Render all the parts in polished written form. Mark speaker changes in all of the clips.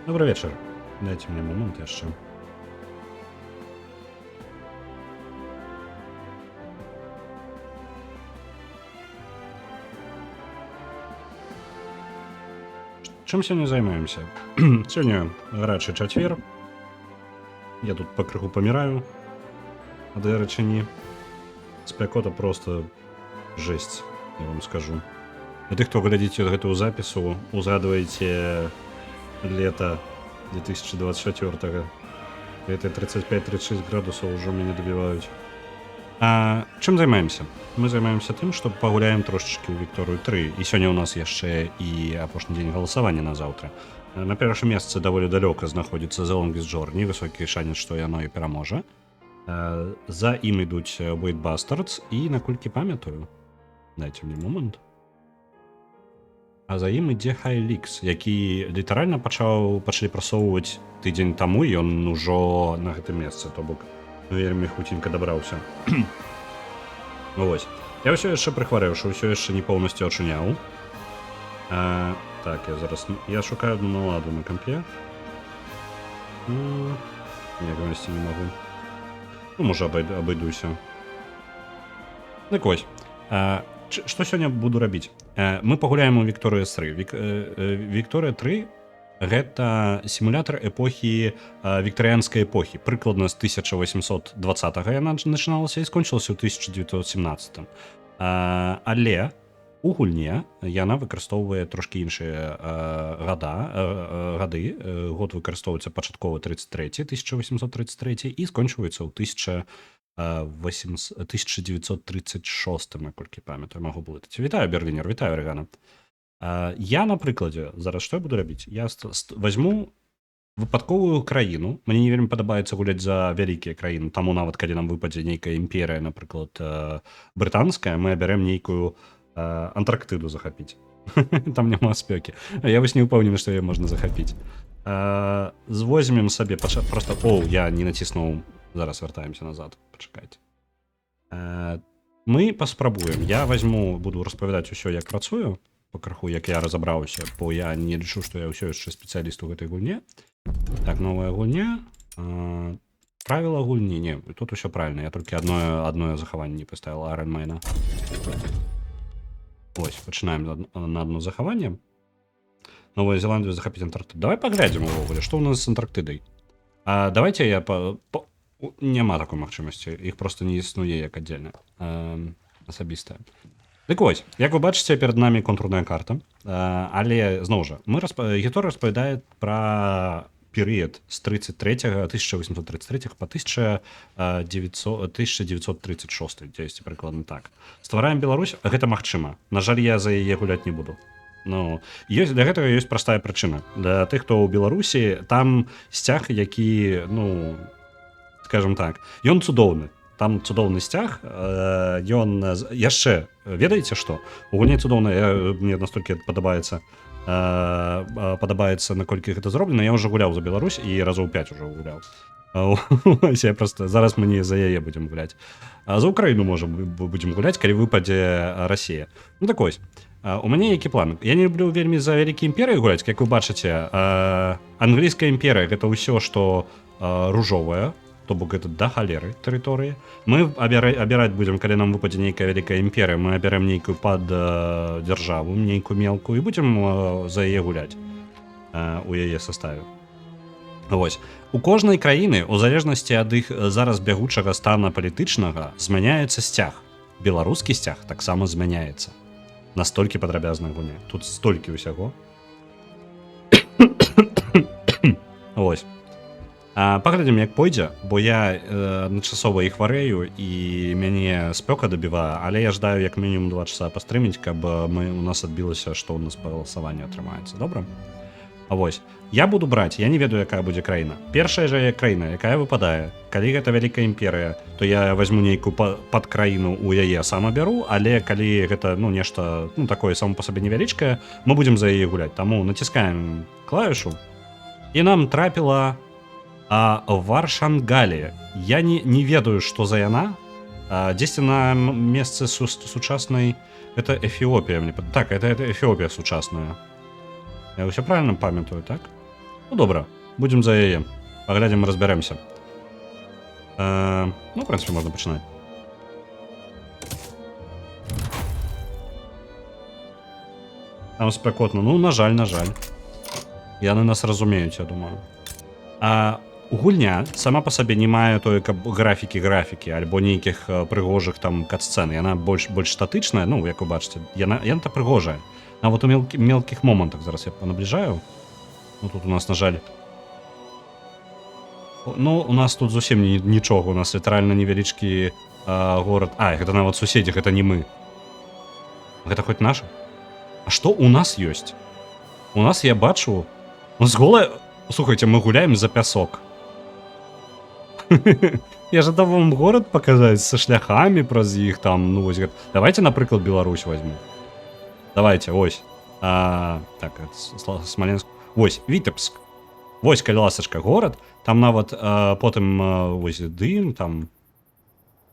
Speaker 1: Добрый вечер. Дайте мне момент яшчэ. Чым сёння займаемся? Сёння гарачы чацвер. Я тут пакрыху паміраю ад гарачыні. Спякота просто жесть, я вам скажу. Для тых, хто глядзіце гэтую запісу, узгадваеце лета 2024. Гэты 35-36 градусаў ужо мяне дабіваюць. А чым займаемся? Мы займаемся тым, што пагуляем трошачкі ў Вікторыю 3. І сёння ў нас яшчэ і апошні дзень галасавання на заўтра. На першым месцы даволі далёка знаходзіцца The Longest Journey, высокі шанец, што яно і пераможа. За ім ідуць Weight Bastards і, наколькі памятаю, дайце мне момант. А за ім ідзе High які літаральна пачалі прасоўваць тыдзень таму, і ён ужо на гэтым месцы, то бок вельмі хуценька дабраўся. Вось. Я ўсё яшчэ прыхварэўшы, ўсё яшчэ не поўнасцю ачуняў. Так, я шукаю одну наладу на кампе. Не, вынесці не магу. Ну, можа, абыдуся. Так вось. Што сёння буду рабіць? Мы пагуляем у Вікторыя 3. Вікторыя 3 гэта сімулятар эпохі віктарыянскай эпохі. Прыкладна з 1820-го яна начиналася і скончылася ў 1917. Але у гульне яна выкарыстоўвае трошкі іншыя гады. Год выкарыстоўваецца пачатковы 1833 і скончваецца ў 1936, наколькі памятаю, магу блытаць. Вітаю, Берлінер, вітаю, Рэгана. Я, на прыкладзе, зараз што я буду рабіць? Я возьму выпадковую краіну. Мне не вельмі падабаецца гуляць за вялікія краіны. Таму нават, калі нам выпадзе нейкая імперія, напрыклад, брытанская, мы абярем нейкую Антарктыду захапіць. Там няма спёкі. Я вось не ўпэўнены, што яе можна захапіць. Возьмем сабе просто... я не націснуў. Зараз вяртаемся назад. Пачакайце. Мы паспрабуем. Я возьму, буду распавядаць усё, як працую. Пакрыху, як я разабраўся, бо я не лічу, што я ўсё яшчэ спецыяліст у гэтай гульне. Так, новая гульня. Правіла гульні. Не, тут усё правільна. Я толькі адное захаванне не паставіл. Iron Man. Ось, пачынаем на одно захаванне. Новая Зеландия захапіць Антарктыду. Давай паглядзім увогуле, што ў нас з Антарктыдай. Давайте я няма такой магчымасці. Іх просто не існуе як аддзельна. Асабістая. Дык вось, як вы бачыце, перад намі контурная карта, але, зноў жа, гісторыя распавядае пра перыяд з 1833 па 1936, дзесьці прыкладна так. Ствараем Беларусь, гэта магчыма. На жаль, я за яе гуляць не буду. Ну, для гэтага ёсць простая прычына. Для тых, хто ў Беларусі, там сцяг, які, ну, скажем так, ён цудоўны. Там цудоўны сцяг, ён яшчэ, ведаеце што? У гульне цудоўна, мне настолькі падабаецца, наколькі гэта зроблена. Я ўжо гуляў за Беларусь і разоў 5 ўжо гуляў. Я просто, зараз мы не за яе будзем гуляць. За Украіну, можа, будзем гуляць, калі выпадзе Расія. Ну так ось, у мяне які план? Я не люблю вельмі за вялікія імперыі гуляць, як вы бачыце. Англійская імперыя — гэта ўсё, што ружовае, то бок гэта да халеры тэрыторыі. Мы абіраць будзем, калі нам выпадзе нейкая вялікая імперыя, мы абярем нейкую паддзяржаву, нейкую мелкую, і будзем за яе гуляць у яе составе. Вось. У кожнай краіны, у залежнасці ад іх зараз бягучага стана палітычнага, змяняецца сцяг. Беларускі сцяг таксама змяняецца. Настолькі падрабязна гульня. Тут столькі ўсяго. Вось. Паглядзім, як пойдзе, бо я адначасова і хварэю, і мяне спёка дабівае, але я ждаю як мінімум 2 часа пастрыміць, каб у нас адбілася, што ў нас па галасаванні атрымаецца. Добра? Вось. Я буду браць, я не ведаю, якая будзе краіна. Першая жа краіна, якая выпадае. Калі гэта вялікая імперія, то я возьму нейкую падкраіну, у яе сам абяру, але калі гэта, ну, нешта, ну, такое само па сабе невялічкае, мы будзем за яе гуляць. Таму націскаем клавішу, і нам трапіла Варшангалія. Я не ведаю, што за яна. Дзесьці на месцы сучаснай... Гэта Эфіопія. Так, это Эфіопія сучасная. Я ўсё правильно памятаю, так? Ну, добра, будзем за яе. Паглядзім, разбярэмся. Ну, в прынцыпе, можна пачынаць. Там спякотна. Ну, на жаль, на жаль. Яны нас разумеюць, я думаю. Гульня сама па сабе не мае той, каб графікі, альбо нейкіх прыгожых там кат-сцэн. Яна больш статычная, ну, як вы бачыце. Яна-то прыгожая. Нават у мелкіх момантах зараз я понабліжаю. Ну, тут у нас, на жаль... Ну, у нас тут зусім нічога. У нас літаральна невялічкі горад. Гэта нават суседзі, гэта не мы. Гэта хоць наша? А што у нас ёсць? У нас, я бачу... У нас голая... Слухайте, мы гуляем за пясок. Я жадаў вам горад паказаць са шляхамі праз іх там, ну вось. Давайте, напрыклад, Беларусь возьмем. Давайте, ось. Так, Смоленск. Вось, Витебск. Вось, калі ласачка, горад. Там нават потым вось дым, там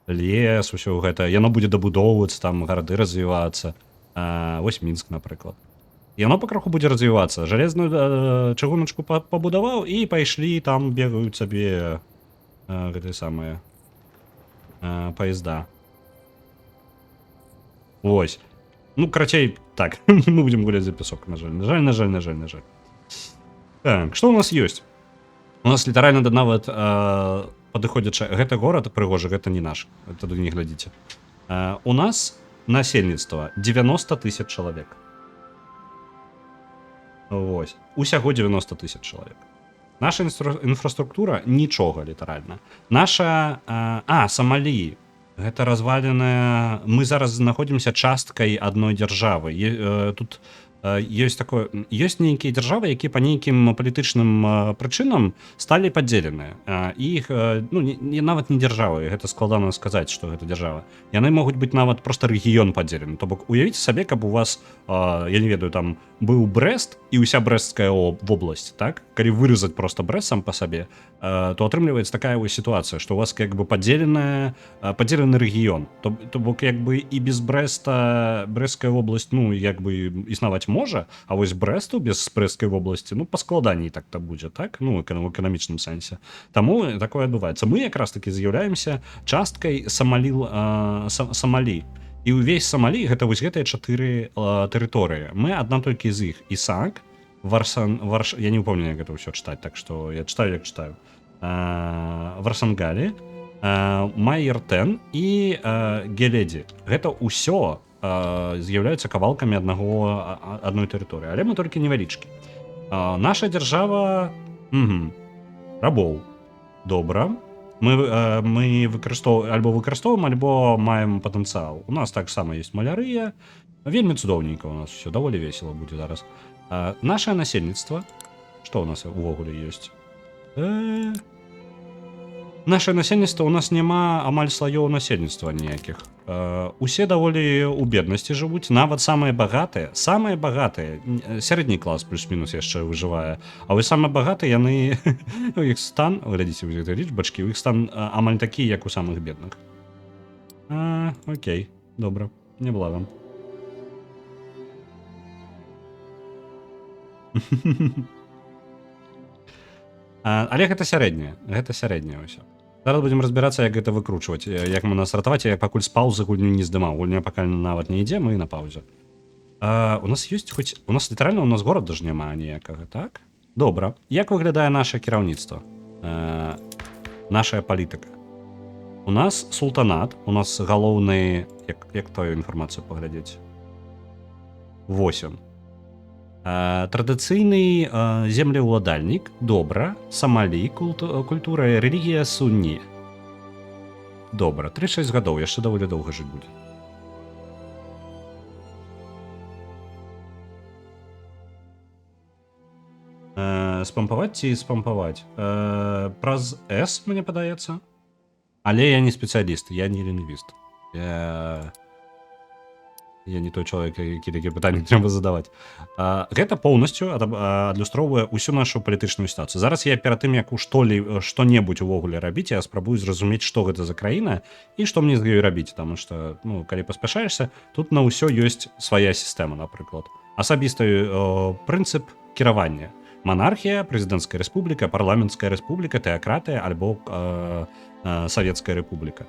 Speaker 1: лес, усё гэта. Яно будзе дабудоўвацца, там гарады развівацца. Вось Мінск, напрыклад. Яно пакроху будзе развівацца. Жалезную чыгуначку пабудаваў і пайшлі, там бегаюць сабе гэтыя самыя паезда. Вось. Ну, карацей, так, мы будзем гуляць за пясок, на жаль. На жаль. Так, што у нас ёсць? У нас літаральна нават падыходзячы, гэта горад прыгожы, гэта не наш. Тады не глядзіце. У нас насельніцтва 90 000 чалавек. Вось. Усяго 90 000 чалавек. Наша інфраструктура нічога, літаральна. Наша... Сомалі. Гэта разваленая... Мы зараз знаходзімся часткай адной дзяржавы. Тут ёсць такое... Ёсць нейкія дзяржавы, якія па нейкім палітычным прычынам сталі падзеленыя. І іх... Ну, нават не дзяржавы. Гэта складана сказаць, што гэта дзяржава. Яны могуць быць нават проста рэгіён падзелены. То бок, уявіце сабе, каб у вас, я не ведаю, там быў Брэст і ўся брэсцкая вобласць, так? Калі выразаць проста Брэст сам па сабе, то атрымліваецца такая вось сітуацыя, што у вас як бы падзелены рэгіён. То бок як бы і без Брэста брэсцкая вобласць, ну, як бы існаваць можа, а вось Брэсту без брэсцкай вобласці, ну, паскладаней так-то будзе, так? Ну, у эканамічным сэнсе. Таму такое адбываецца. Мы якраз таки з'яўляемся часткай Сомалі. І ўвесь Сомалі гэта вось гэтыя 4 тэрыторыі. Мы адна толькі з іх. Ісаак, я не ўпомню, як гэта ўсё чытаць, так што я чытаю, як чытаю. Варсангалі, Майертен і Геледі. Гэта ўсё з'яўляюцца кавалкамі адной тэрыторыі. Але мы толькі невялічкі. Наша дзяржава... Рабоў. Добра. Мы выкарыстоўваем, альбо маем патэнцыял. У нас таксама ёсць малярыя. Вельмі цудоўненька у нас усё, даволі весела будзе зараз. Нашае насельніцтва. Што ў нас увогуле ёсць? Нашае насельніцтва, у нас няма амаль слаёў насельніцтва ніякіх. Усе даволі ў беднасці жывуць, нават самыя багатыя, сярэдні клас плюс-мінус яшчэ выжывае. А вось самыя багатыя, яны, у іх стан, глядзіце, у гэтай лічбачкі, у іх стан амаль такі, як у самых бедных. Окей, добра, не блага. Але гэта сярэдняе ўсё. Зараз будзем разбірацца, як гэта выкручваць, як мы нас ратаваць, я пакуль з паўзы гульню не здымаў. Гульня пакуль нават не ідзе, мы на паўзе. У нас ёсць хоць... У нас літаральна горада ж няма ніякага, так? Добра. Як выглядае наша кіраўніцтва? Нашая палітыка. У нас султанат, у нас галоўны... Як тую інфармацыю паглядзець? 8. Традыцыйны землеўладальнік, добра, Сомалі, культура, рэлігія, сунні. Добра, 36 гадоў, яшчэ даволі доўга жыць будзе. Спампаваць ці спампаваць? Праз S, мне падаецца. Але я не спецыяліст, я не лінгвіст. Я не той чалавек, які такія пытанні трэба задаваць. Гэта поўнасцю адлюстроўвае ўсю нашу палітычную сітуацыю. Зараз я перад тым, як што-небудзь увогуле рабіць, я спрабую зразумець, што гэта за краіна і што мне з ёй рабіць, таму што, ну, калі паспяшаешся, тут на ўсё ёсць свая сістэма, напрыклад. Асабісты прынцып кіравання. Манархія, прэзідэнцкая рэспубліка, парламенцкая рэспубліка, тэакратыя альбо савецкая рэпубліка.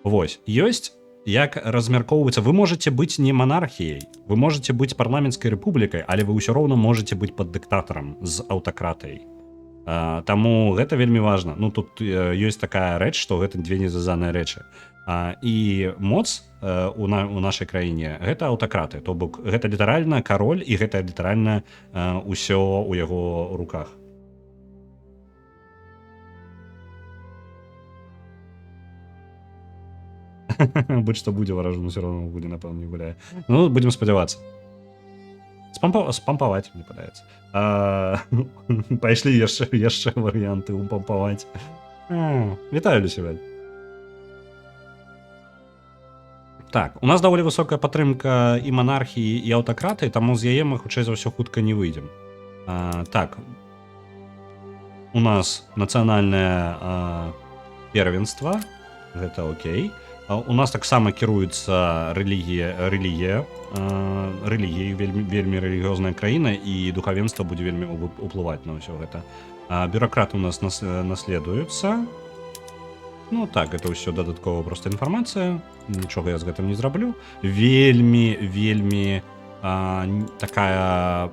Speaker 1: Вось, ёсць як размяркоўваецца, вы можете быць не манархіяй, вы можете быць парламенцкай рэпублікай, але вы ўсё роўна можете быць пад дыктатарам з аўтакратыяй. Таму гэта вельмі важна. Ну тут ёсць такая рэч, што гэта две незвязаныя рэчы. І моц у нашай краіне гэта аўтакраты, то бок гэта літаральна кароль і гэта літаральна ўсё ў яго руках. Будь што будзе, варажу ўсё роўна будзе, напэўна, не гуляе. Ну, будзем спадзявацца. Спампаваць, мне падаецца. Пайшлі яшчэ варыянты упампаваць. Вітаю, Люсівель. Так, у нас даволі высокая падтрымка і манархіі, і аўтакратыі, таму з яе мы, хутчэй за ўсё, хутка не выйдзем. Так, у нас нацыянальнае первенства, гэта окей. У нас таксама кіруецца рэлігіяй, вельмі рэлігіёзная краіна, і духавенства будзе вельмі уплываць на ўсё гэта. Бюракраты у нас наследуюцца. Ну так, гэта ўсё дадаткова проста інфармацыя, нічога я з гэтым не зраблю. Вельмі такая...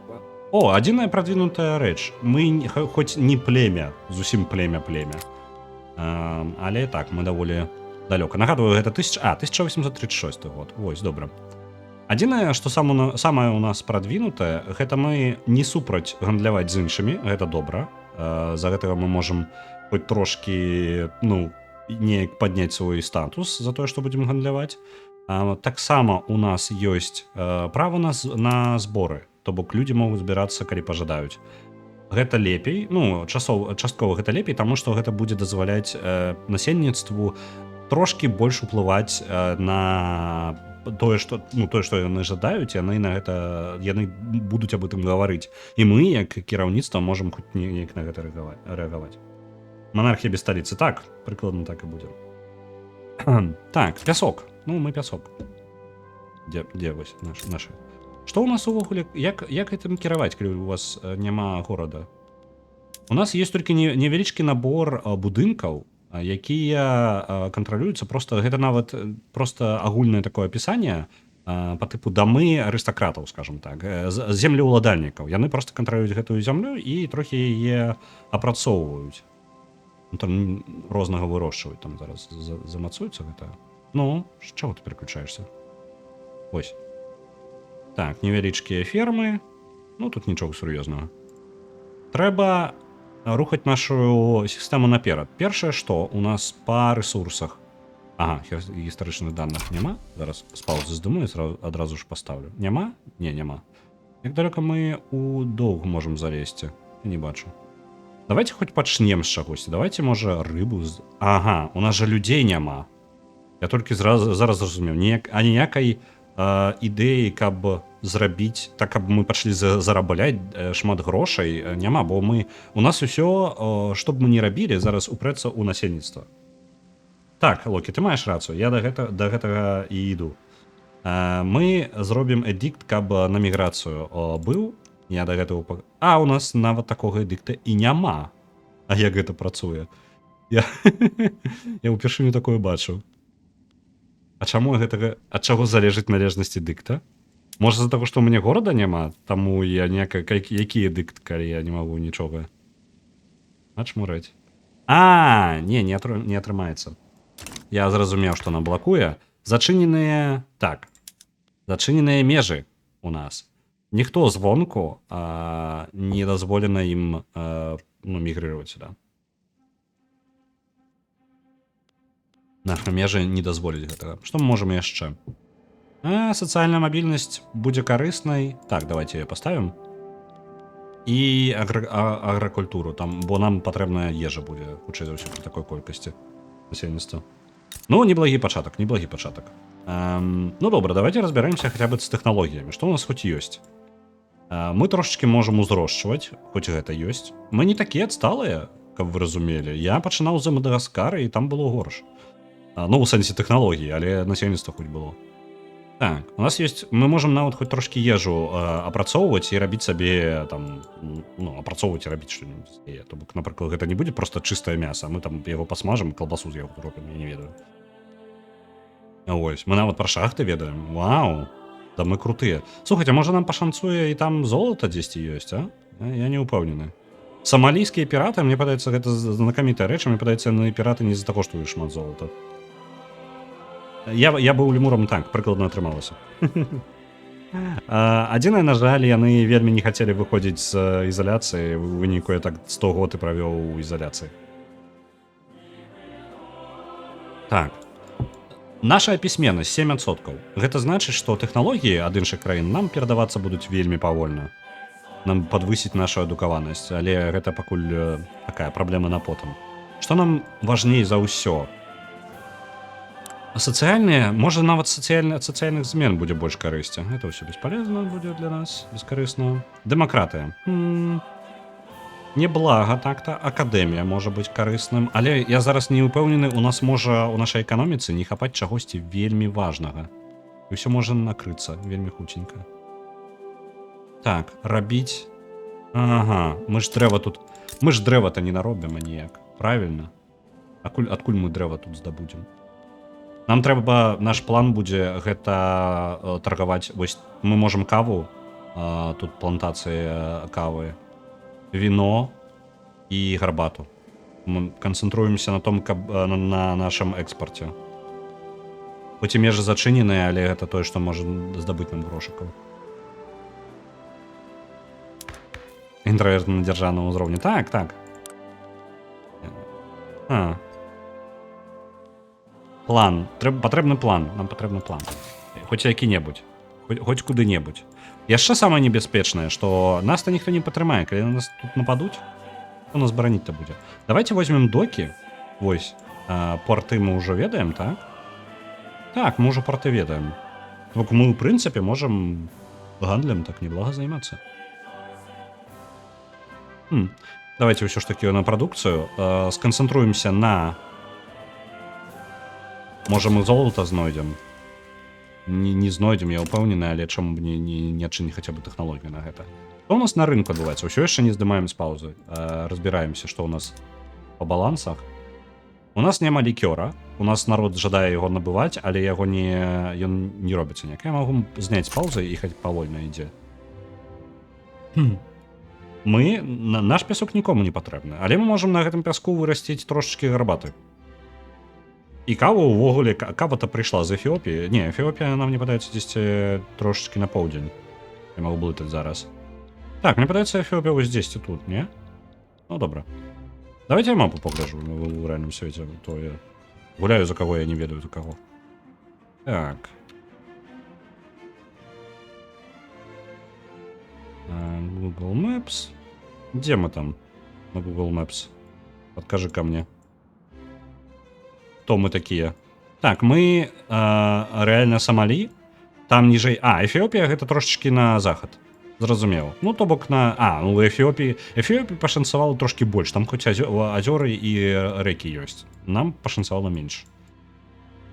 Speaker 1: адзіная прадвінутая рэч. Мы хоць не племя, зусім племя, але так, мы даволі далёка. Нагадваю, гэта 1836 год. Вось, добра. Адзінае, што самае у нас прадвінутае, гэта мы не супраць гандляваць з іншымі, гэта добра. За гэтага мы можам хоць трошкі, неяк падняць свой статус за тое, што будзем гандляваць. Таксама у нас ёсць права на зборы, то бок людзі могуць збірацца, калі пажадаюць. Гэта лепей, часткова гэта лепей, таму што гэта будзе дазваляць насельніцтву трошкі больш уплываць на тое, што яны жадаюць, яны будуць аб гэтым гаварыць. І мы, як кіраўніцтва, можам хоць неяк на гэта рэагаваць. Манархія без сталіцы. Так, прыкладна так і будзе. Так, пясок. Мы пясок. Дзе вось наша? Што ў нас увогуле, як гэтым кіраваць, калі у вас няма горада? У нас ёсць толькі невялічкі набор будынкаў, якія кантралююцца, гэта нават проста агульнае такое апісанне па тыпу дамы арыстакратаў, скажам так, землеўладальнікаў. Яны проста кантралююць гэтую зямлю і трохі яе апрацоўваюць. Там рознага вырошчваюць, там зараз замацуецца гэта. З чаго ты пераключаешся? Ось. Так, невялічкія фермы. Тут нічога сур'ёзнага. Трэба рухаць нашу сістэму наперад. Першае, што у нас па рэсурсах. Гістарычных даных няма. Зараз з паўзы здыму і адразу ж паставлю. Няма? Не, няма. Як далёка мы у доўг можам залезці? Не бачу. Давайте хоць пачнем з чагосьці. Давайте, можа, рыбу... у нас жа людзей няма. Я толькі зараз зразумеў. Ніякай ідэі, каб зрабіць так, каб мы пачалі зарабляць шмат грошай, няма, бо у нас усё, што б мы не рабілі, зараз упрэцца ў насельніцтва. Так, Локі, ты маеш рацыю, я да гэтага і іду. Мы зробім эдикт, каб на міграцыю быў. Я да гэтага... у нас нават такога эдикта і няма. А як гэта працуе? Я ўпершыню такое бачыў. А чаму гэтага... Ад чаго залежыць належнасць эдикта? Можа, з-за таго, што ў мяне горада няма, таму я які эдикт, калі я не магу нічога начмураць. Не атрымаецца. Я зразумеў, што нам блакуе. Зачыненыя межы у нас. Ніхто звонку не дазволена ім мігрировать сюда. Наша межы не дазволіць гэтага. Што мы можам яшчэ? Сацыяльная мабільнасць будзе карыснай. Так, давайте яе паставім. І агракультуру, бо нам патрэбная ежа будзе, хутчэй за ўсё, пры такой колькасці насельніцтва. Неблагі пачатак. Добра, давайте разбяраемся хаця б з тэхналогіямі. Што у нас хоць ёсць? Мы трошачкі можам узрошчваць, хоць гэта ёсць. Мы не такія адсталыя, каб вы разумелі. Я пачынаў з Мадагаскара, і там было горш. У сэнсе тэхналогіі, але насельніцтва хоць было. Так, у нас есть, мы можем нават хоть трошки ежу апрацоўваць і рабіць сабе там, ну, апрацоўваць і рабіць что-нибудь. То бок, напрыклад, гэта не будзе просто чыстае мяса, мы там яго пасмажым, калбасу з яго робім, я не ведаю. Ось, мы нават пра шахты ведаем. Вау, да мы крутыя. Слухайте, можа нам пашанцуе і там золата дзесьці ёсць, а? Я не ўпэўнены. Сомалійскія піраты, мне падаецца, гэта знакамітая рэч, мне падаецца, яны піраты не з-за таго, што шмат золата. Я быў лемурам, так, прыкладна атрымалася. Адзінае, на жаль, яны вельмі не хацелі выходзіць з ізаляцыі, у выніку я так 100 год і правёў у ізаляцыі. Так. Наша пісьменнасць 7%. Гэта значыць, што тэхналогіі ад іншых краін нам перадавацца будуць вельмі павольна. Нам падвысіць нашу адукаванасць, але гэта пакуль такая праблема на потым. Што нам важней за ўсё? Сацыяльныя, можа нават ад сацыяльных змен будзе больш карысці. Гэта ўсё бесполезна будзе для нас, бескарысна. Дэмакратыя. Неблага так-то, акадэмія можа быць карысным, але я зараз не ўпэўнены, у нас можа у нашай эканоміцы не хапаць чагосьці вельмі важнага. І ўсё можа накрыцца вельмі хуценька. Так, рабіць... Ага, мы ж дрэва-то не наробім ніяк, правильно? Адкуль мы дрэва тут здабудзем? Нам трэба, наш план будзе гэта таргаваць, вось мы можам каву, тут плантацыі кавы, віно і гарбату. Мы канцэнтруемся на том, каб на нашым экспарце. Хоць і межы зачыненыя, але гэта тое, што можа здабыць нам грошыкаў. Інтраверт на дзяржаўным узроўні. Так. План. Патрэбны план. Нам патрэбны план. Хоць які-небудзь. Хоць куды-небудзь. Яшчэ самае небяспечнае, што нас-то ніхто не падтрымае. Калі нас тут нападуць, то нас бараніць-то будзе. Давайте возьмем докі. Вось. Порты мы ўжо ведаем, так? Так, мы ўжо порты ведаем. Бок мы, ў прынцыпе, можам гандлем так неблага займацца. Давайте ўсё ж такі на прадукцыю. Сканцэнтруемся на... Можа, мы золата знойдзем. Не знойдзем, я ўпэўнены, але чаму б не адчыніць хаця бы тэхналогію на гэта. Што ў нас на рынку адбываецца? Ўсё яшчэ не здымаем з паўзы. Разбіраемся, што ў нас па балансах. У нас няма лікёра. У нас народ жадае яго набываць, але ён не робіцца ніяк. Я магу зняць з паўзы і хаць павольна ідзе. Наш пясок нікому не патрэбны, але мы можам на гэтым пяску вырасціць трошачкі гарбаты. І кава ўвогуле, кава-то прыйшла з Эфіопіі. Не, Эфіопія нам не падаецца дзесьці трошачкі на поўдзень. Я магу блытаць зараз. Так, мне падаецца Эфіопія вось дзесьці тут, не? Ну, добра. Давайте я мапу пагляджу у рэальным свеце. То я гуляю за каго, я не ведаю за каго. Так. Google Maps. Где мы там на Google Maps? Подкажи ко мне. Кто мы такие? Так, мы реально Сомалі. Там ніжэй... Эфіопія гэта трошачкі на захад. Зразумеў. Ну, то бок на... ну, Эфіопіі пашанцавала трошкі больш. Там хоць азёры і рэкі ёсць. Нам пашанцавала менш.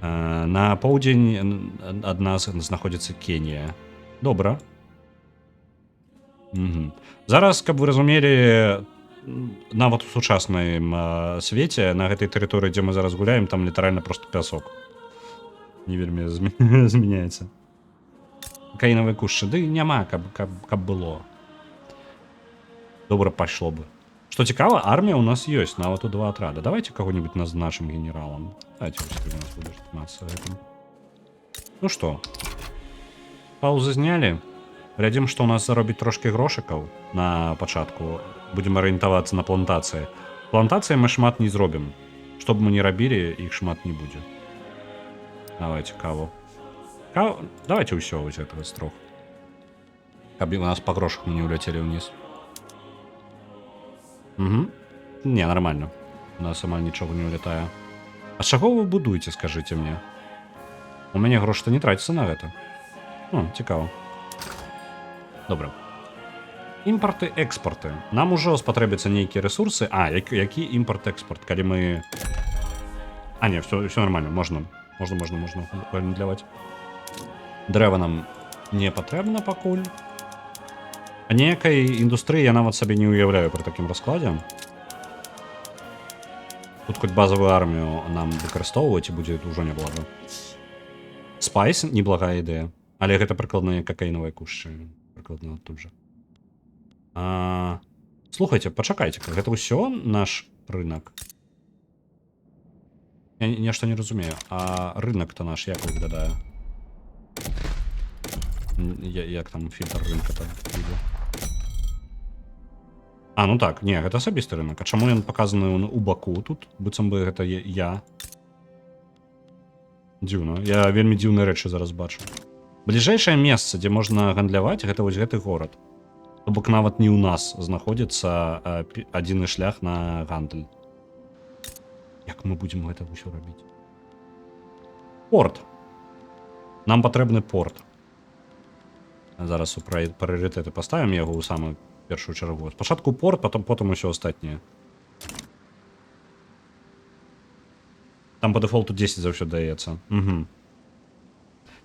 Speaker 1: На поўдзень ад нас знаходзіцца Кенія. Добра. Зараз, каб вы разумелі, нават у сучасным свеце, на гэтай тэрыторыі, дзе мы зараз гуляем, там літаральна просто пясок. Не вельмі змяняецца. Каінавыя кушчы, ды няма, каб было. Добра пайшло бы. Што цікава, армія ў нас ёсць, нават у 2 атрада. Давайте каго-нибудь назначым генералам. Давайте, у нас будзе заниматься гэтым. Ну што, паузы знялі. Глядзім, што ў нас заробіць трошкі грошыкаў на пачатку. Будзем арыентавацца на плантацыі. Плантацыі мы шмат не зробім. Што б мы не рабілі, іх шмат не будзе. Давайте каву. Давайте ўсё вось гэтага з 3. Каб у нас па грошах мы не ўляцелі ўніз. Не, нормально. У нас амаль нічога не ўлятае. А з чаго вы будуеце, скажыце мне? У мяне грошы-то не траціцца на гэта. Цікава. Добра. Імпарты, экспорты. Нам ужо спатрэбяцца нейкія рэсурсы. Які імпарт-экспорт, калі мы... Не, все нормально, можна гандляваць. Дрэва нам не патрэбна пакуль. А ніякай індустрыі я нават сабе не ўяўляю пры такім раскладзе. Тут хоць базавую армію нам выкарыстоўваць і будзе ўжо няблага. Спайс неблагая ідэя, але гэта прыкладныя какаінавыя кушчы. Прыкладна тут жа. Слухайце, пачакайце-ка, гэта ўсё наш рынок? Я нешта не разумею. А рынок-то наш як выглядае? Як там фільтр рынка-то відэо? Ну так, не, гэта асабісты рынок. А чаму ён паказаны у баку тут? Быццам бы гэта я. Дзіўна. Я вельмі дзіўныя рэчы зараз бачу. Бліжэйшае месца, дзе можна гандляваць, гэта вось гэты горад. То бок нават не ў нас знаходзіцца адзіны шлях на гандаль. Як мы будзем гэта ўсё рабіць? Порт. Нам патрэбны порт. Зараз у прыярытэты паставім яго ў самую першую чаргу. Спачатку порт, потым усё астатняе. Там по дэфолту 10 заўсёды даецца.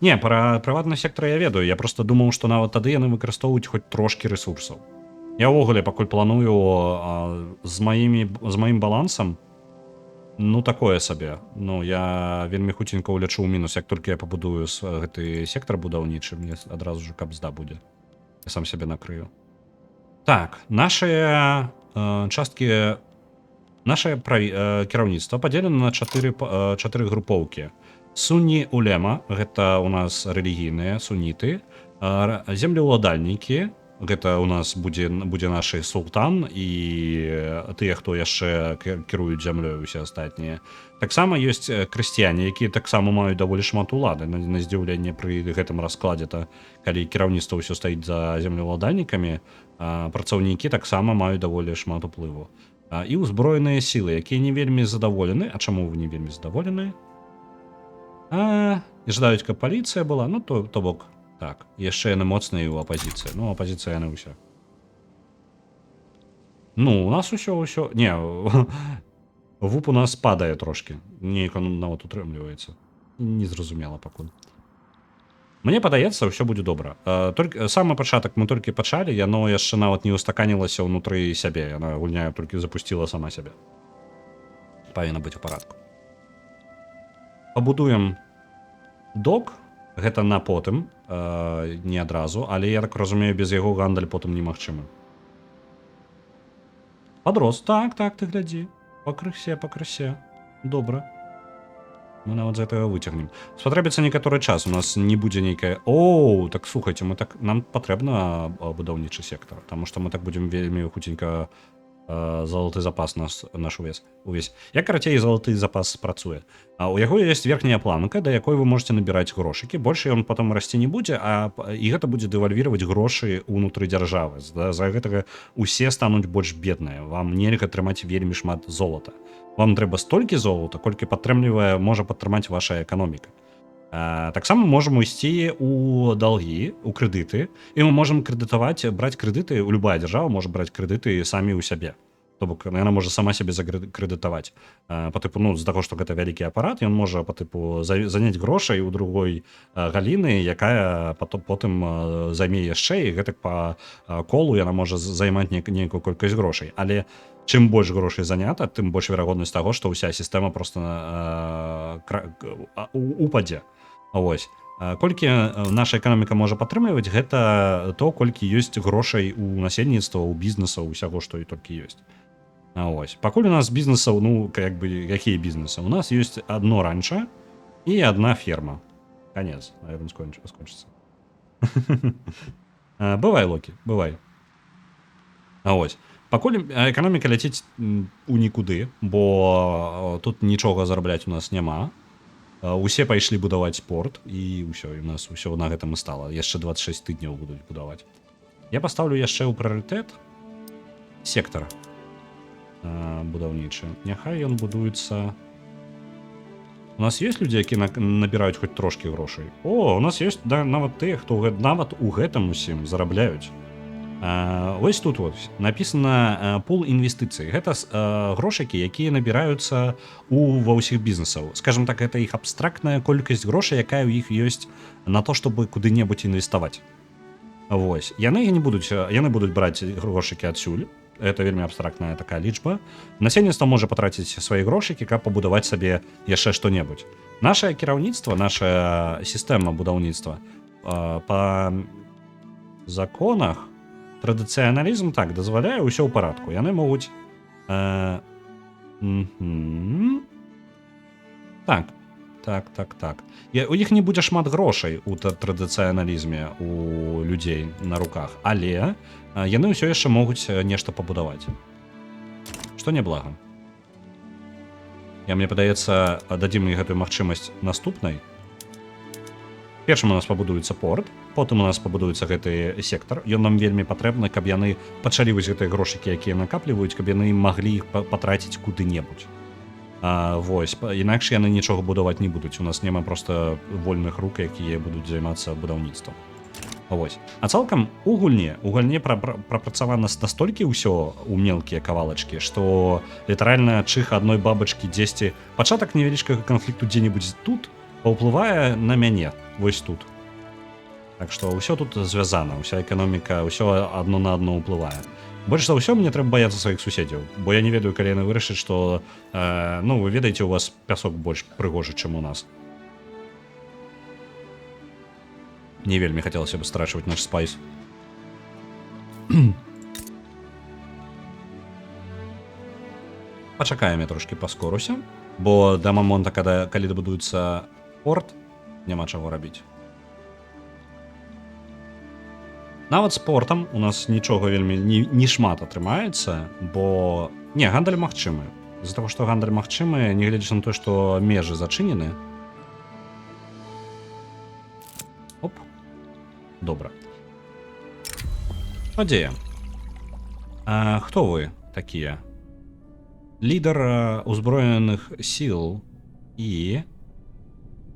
Speaker 1: Не, пра прыватны сектар я ведаю. Я просто думаў, што нават тады яны выкарыстоўваюць хоць трошкі рэсурсаў. Я ўвогуле пакуль планую з маім балансам, ну такое сабе. Ну я вельмі хуценька ўлечу ў мінус, як толькі я пабудую гэты сектар будаўнічы, мне адразу ж капзда будзе. Я сам сябе накрыю. Так, нашыя часткі, наше кіраўніцтва падзелена на 4 групоўкі. Сунні улема, гэта у нас рэлігійныя суніты, землеўладальнікі, гэта у нас будзе наш султан і тыя, хто яшчэ кіруюць зямлёй, усе астатнія. Таксама ёсць крысціяне, якія таксама маюць даволі шмат улады. На здзіўленне пры гэтым раскладзе-то, калі кіраўніцтва ўсё стаіць за землеўладальнікамі, працаўнікі таксама маюць даволі шмат уплыву. І ўзброеныя сілы, якія не вельмі задаволены. А чаму вы не вельмі задаволены? Жадаюць, каб паліцыя была, ну то бок так. Яшчэ яны моцныя ў апазіцыі. Ну, апазіцыя яны ўсё. Ну, у нас усё. Не, вуп у нас падае трошки. Неяк нават утрымліваецца. Незразумела пакуль. Мне падаецца, ўсё будзе добра. Самы пачатак мы толькі пачалі, яно яшчэ нават не устаканілася ўнутры сябе. Яна гульня толькі запусціла сама сябе. Павінна быць у парадку. Пабудуем док. Гэта на потым, не адразу, але я так разумею, без яго гандаль потым немагчымы. Падрос. Так, ты глядзі. Пакрысе. Добра. Мы нават з гэтага выцягнем. Спатрэбіцца некаторы час. У нас не будзе нейкая... Так слухайце, нам патрэбна будаўнічы сектар, таму што мы так будзем вельмі хуценька залаты запас наш увесь. Як карацей залаты запас працуе? У яго ёсць верхняя планка, да якой вы можете набіраць грошыкі. Больш ён потом расці не будзе, і гэта будзе дэвальвіраваць грошы ўнутры дзяржавы. За гэтага усе стануць больш бедныя. Вам нельга трымаць вельмі шмат золата. Вам трэба столькі золата, колькі можа падтрымаць ваша эканоміка. Таксама можам ісці ў далгі, у крэдыты, і мы можам браць крэдыты, любая дзяржава можа браць крэдыты самі ў сябе. То бок яна можа сама сябе закрэдытаваць. Па тыпу, з таго, што гэта вялікі апарат, ён можа па тыпу заняць грошай у другой галіны, якая потым займе яшчэ, і гэтак па колу яна можа займаць нейкую колькасць грошай. Але чым больш грошай занята, тым больш верагоднасць таго, што ўся сістэма проста упадзе. Вось. Колькі наша эканоміка можа падтрымліваць, гэта то, колькі ёсць грошай у насельніцтва, у бізнеса, усяго, што і толькі ёсць. Вось. Пакуль у нас бізнесаў, якія бізнесы? У нас ёсць адно ранчо і адна ферма. Конец. Наверное, скончыцца. Бывай, Локі, бывай. Вось. Пакуль эканоміка ляціць у нікуды, бо тут нічога зарабляць у нас няма. Усе пайшлі будаваць порт, і ўсё, і у нас усё на гэтым і стала. Яшчэ 26 тыдняў будуць будаваць. Я паставлю яшчэ ў прыярытэт сектар будаўнічы. Няхай ён будуецца... У нас ёсць людзі, якія набіраюць хоць трошкі грошай? У нас ёсць нават тыя, хто нават у гэтым усім зарабляюць. Вось тут вот написано пул інвестыцый. Гэта грошыкі, якія набіраюцца ва ўсіх бізнесаў. Скажем так, гэта іх абстрактная колькасць грошай, якая ў іх ёсць на то, чтобы куды-небудзь інвеставаць. Вось яны будуць браць грошыкі адсюль. Это вельмі абстрактная такая лічба. Насельніцтва можа патраціць свае грошыкі, каб пабудаваць сабе яшчэ што-небудзь. Нашае кіраўніцтва, наша сістэма будаўніцтва па законах, традыцыяналізм так дазваляе, ўсё ў парадку. Яны могуць так. У іх не будзе шмат грошай у традыцыяналізме у людзей на руках, але яны ўсё яшчэ могуць нешта пабудаваць. Што няблага. Мне падаецца, дадзім мне гэтую магчымасць наступнай. Першым у нас пабудуецца порт, потым у нас пабудуецца гэты сектар. Ён нам вельмі патрэбны, каб яны пачалі вось гэтыя грошыкі, якія накапліваюць, каб яны маглі іх патраціць куды-небудзь. Вось, інакш яны нічога будаваць не будуць. У нас няма проста вольных рук, якія будуць займацца будаўніцтвам. Вось. А цалкам у гульне прапрацавана настолькі ўсё ў мелкія кавалачкі, што літаральна чых адной бабачкі дзесьці пачатак невялічкага канфлікту дзе-небудзь тут паўплывае на мяне вось тут. Так што ўсё тут звязана, ўся эканоміка, ўсё адно на адно ўплывае. Больш за ўсё мне трэба баяцца сваіх суседзяў, бо я не ведаю, калі яны вырашаць, што вы ведаеце, у вас пясок больш прыгожы, чым у нас. Не вельмі хацелася бы страчваць наш спайс. Пачакаем, я трошкі паскоруся, бо да моманту, калі дабудуецца порт, няма чаго рабіць. Нават з портам у нас нічога вельмі не шмат атрымаецца, бо гандаль магчымы. З-за таго, што гандаль магчымы, нягледзячы на тое, што межы зачынены. Оп. Добра. Падзея. Хто вы такія? Лідар узброеных сіл і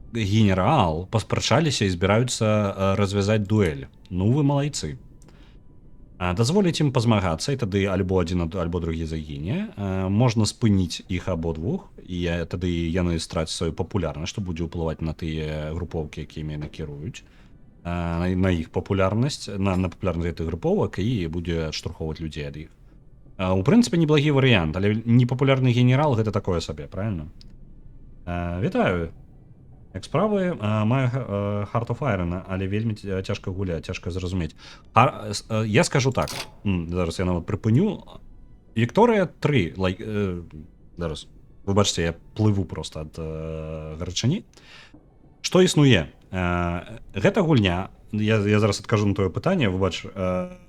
Speaker 1: генерал паспрачаліся і збіраюцца развязаць дуэль. Ну вы малайцы. Дазволіць ім пазмагацца, і тады альбо адзін, альбо другі загіне. Можна спыніць іх абодвух, і тады яны страцяць сваю папулярнасць, што будзе ўплываць на тыя групоўкі, якімі накіруюць, на іх папулярнасць, на папулярнасць гэтых груповак, і будзе адштурхоўваць людзей ад іх. У прынцыпе, неплагі варыянт, але непапулярны генерал гэта такое сабе, правильно? Вітаю. Як справы, маю Heart of Iron, але вельмі цяжка гуляць, цяжка зразумець. Я скажу так, зараз я нават прыпыню. Вікторыя 3, зараз, вы бачыце, я плыву проста ад гарачыні. Што існуе? Гэта гульня, я зараз адкажу на тое пытанне, вы бач,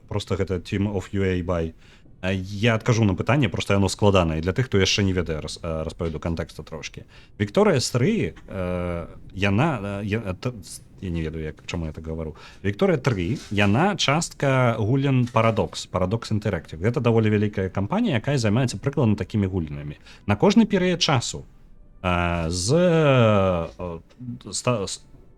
Speaker 1: проста гэта Team of UA by. Я адкажу на пытанне, проста яно складанае. Для тых, хто яшчэ не ведае, распавяду кантэкста трошкі. Вікторыя 3, яна... Я не ведаю, чаму я так гавару. Вікторыя 3, яна частка гульнян Paradox Interactive. Гэта даволі вялікая кампанія, якая займаецца прыкладна такімі гульнямі. На кожны перыяд часу я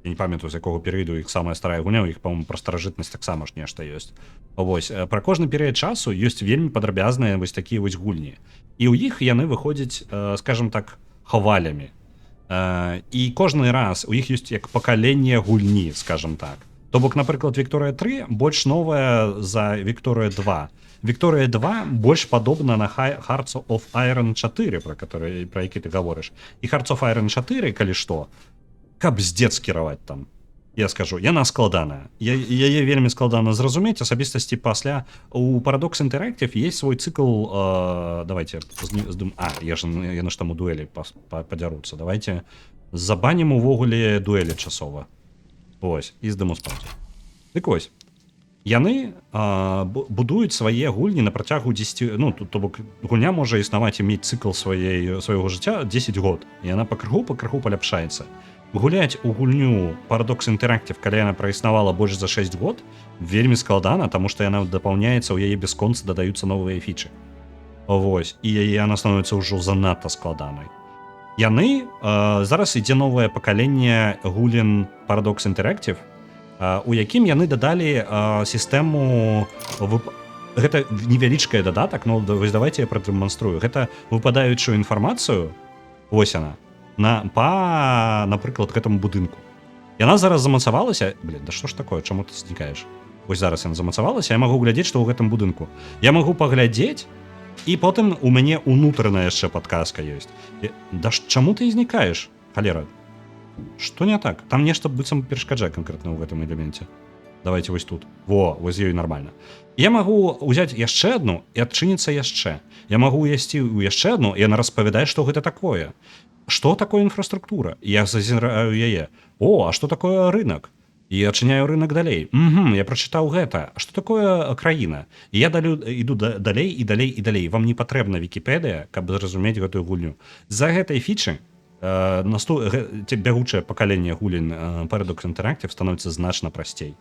Speaker 1: не памятаю, з якога перыяду іх самая старая гульня, у іх, па-моему, пра старажытнасць таксама ж нешта ёсць. Вось, пра кожны перыяд часу ёсць вельмі падрабязныя вось такія вось гульні. І ў іх яны выходзяць, скажем так, хавалямі. І кожны раз у іх ёсць як пакаленне гульні, скажем так. То бок, напрыклад, Вікторыя 3 больш новая за Вікторыя 2. Вікторыя 2 больш падобна на Hearts of Iron 4, пра які ты гаворыш. І Hearts of Iron 4, калі што, каб здзец кіраваць там. Я скажу, яна складаная. Яе вельмі складана зразумець, асабістасці пасля. У Paradox Interactive есть свой цикл, давайте, яны ж там у дуэлі падзяруцца. Давайте забанім увогуле дуэлі часова. Вось, і здыму спаць. Дык вось, яны будуюць свае гульні на працягу 10, ну, то бок гульня можа існаваць і мець цыкл свайго жыцця 10 год. І яна пакрыху паляпшаецца. Гуляць у гульню Paradox Interactive, калі яна праіснавала больш за 6 год, вельмі складана, таму што яна дапаўняецца, ў яе бясконца дадаюцца новыя фічы. Вось, і яна становіцца ўжо занадта складанай. Яны, зараз ідзе новае пакаленне гульнян Paradox Interactive, у якім яны дадалі сістэму гэта невялічкая дадатак, но вось давайте я прадэманструю. Гэта выпадаючую інфармацыю, вось яна, напрыклад, гэтаму будынку. Яна зараз замацавалася, да што ж такое, чаму ты знікаеш? Вось зараз яна замацавалася, я магу глядзець, што ў гэтым будынку. Я магу паглядзець, і потым у мяне унутраная яшчэ падказка ёсць. Да чаму ты знікаеш, халера? Што не так? Там нешта быццам перашкаджае канкрэтна ў гэтым элеменце. Давайте вось тут. Вось ёй нармальна. Я магу ўзяць яшчэ адну і адчыніцца яшчэ. Я магу ўясці ў яшчэ адну, і яна распавядае, што гэта такое. Што такое інфраструктура? Я зазіраю яе. А што такое рынок? І адчыняю рынок далей. Я прачытаў гэта. А што такое краіна? І я іду далей і далей і далей. Вам не патрэбна Вікіпедыя, каб зразумець гэтую гульню. З-за гэтай фічы бягучае пакаленне гулень Paradox Interactive становіцца значна прасцей.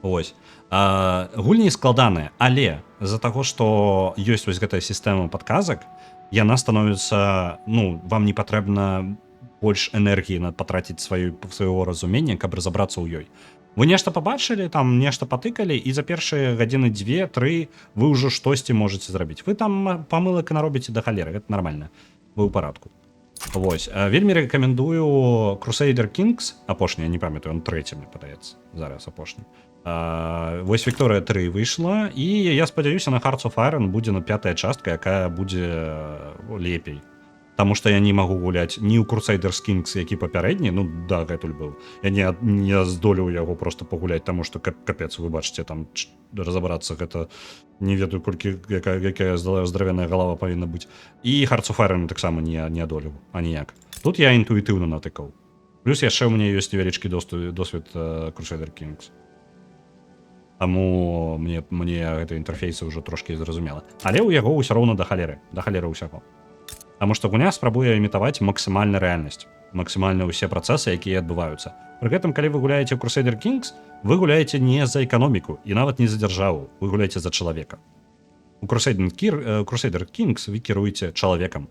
Speaker 1: Вось. Гульні складаныя, але з-за таго, што ёсць вось гэтая сістэма падказак, яна становіцца, вам не патрэбна больш энергіі патраціць свайго разумення, каб разабрацца ў ёй. Вы нешта пабачылі, там нешта патыкалі, і за першыя гадзіны 2-3 вы ўжо штосьці можаце зрабіць. Вы там памылак наробіце да халеры, гэта нармальна. Вы ў парадку. Вось. Вельмі рэкамендую Crusader Kings, апошні, я не памятаю, он трэці, мне падаецца, зараз апошні. Вось Victoria 3 выйшла, і я спадзяюся, на Hearts of Iron будзе 5-я частка, якая будзе лепей. Таму што я не магу гуляць ні ў Crusader Kings, які папярэдні, гэтуль быў. Я не здолеў яго проста пагуляць, таму што капец, вы бачыце, там разабрацца гэта не ведаю колькі, якая здаравяная галава павінна быць. І Hearts of Iron таксама не адолеў, аніяк. Тут я інтуітыўна натыкаў. Плюс яшчэ ў мяне ёсць невялічкі досвед Crusader Kings. Таму мне гэты інтэрфейсы ўжо трошкі зразумела. Але ў яго ўсё роўна да халеры ўсяго. Таму што гульня спрабуе імітаваць максімальна рэальнасць, максімальна ўсе працэсы, якія адбываюцца. Пры гэтым, калі вы гуляеце ў Crusader Kings, вы гуляеце не за эканоміку і нават не за дзяржаву, вы гуляеце за чалавека. У Crusader Kings вы кіруеце чалавекам.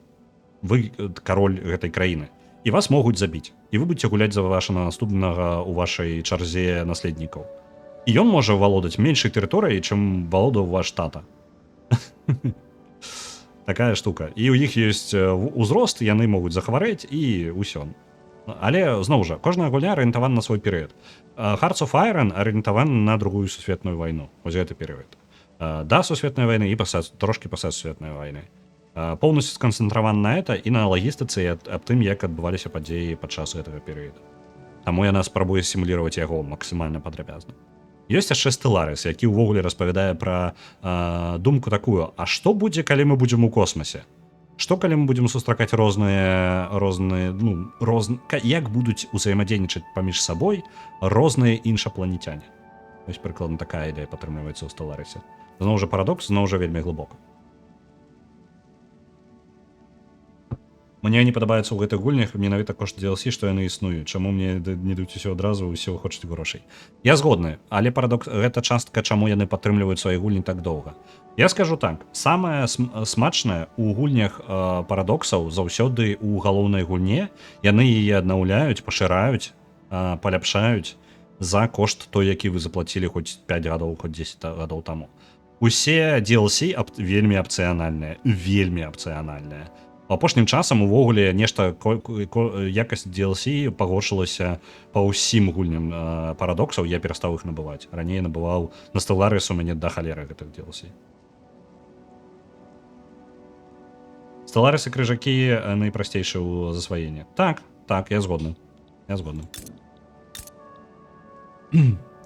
Speaker 1: Вы кароль гэтай краіны. І вас могуць забіць. І вы будзеце гуляць за вашага наступнага ў вашай чарзе наследнікаў. І ён можа валодаць меншай тэрыторыяй, чым валодаў ваш тата. Такая штука. І ў іх ёсць узрост, яны могуць захварэць, і ўсё. Але, зноў жа, кожная гульня арыентавана на свой перыяд. Hearts of Iron арыентавана на другую сусветную вайну. Вось гэты перыяд. Да сусветнай вайны і трошкі пасля сусветнай вайны. Поўнасцю сканцэнтравана на гэта і на лагістыцы і аб тым, як адбываліся падзеі падчас гэтага перыяду. Таму яна спрабуе сімуліраваць яго максімальна падрабязна. Ёсць яшчэ Stellaris, які ўвогуле распавядае пра думку такую: а што будзе, калі мы будзем у космасе? Што калі мы будзем сустракаць як будуць узаемадзейнічаць паміж сабой розныя іншапланецяне? Вось прыкладна такая ідэя падтрымліваецца ў Stellaris. Зноў жа парадокс, зноў жа вельмі глыбока. Мне не падабаецца ў гэтых гульнях менавіта кошт DLC, што яны існуюць. Чаму мне не даюць усё адразу, ўсё хочуць грошай? Я згодны, але парадокс гэта частка, чаму яны падтрымліваюць свае гульні так доўга. Я скажу так, самае смачнае ў гульнях парадоксаў заўсёды ў галоўнай гульне, яны яе аднаўляюць, пашыраюць, паляпшаюць за кошт той, які вы заплацілі хоць 5 гадоў, хоць 10 гадоў таму. Усе DLC вельмі апцыянальныя, Апошнім часам увогуле нешта якасць DLC пагоршылася па ўсім гульням парадоксаў, я перастаў іх набываць. Раней набываў на Stellaris, у мяне да халеры гэтых DLC. Stellaris і крыжакі найпрасцейшыя ў засваенні. Так, я згодны.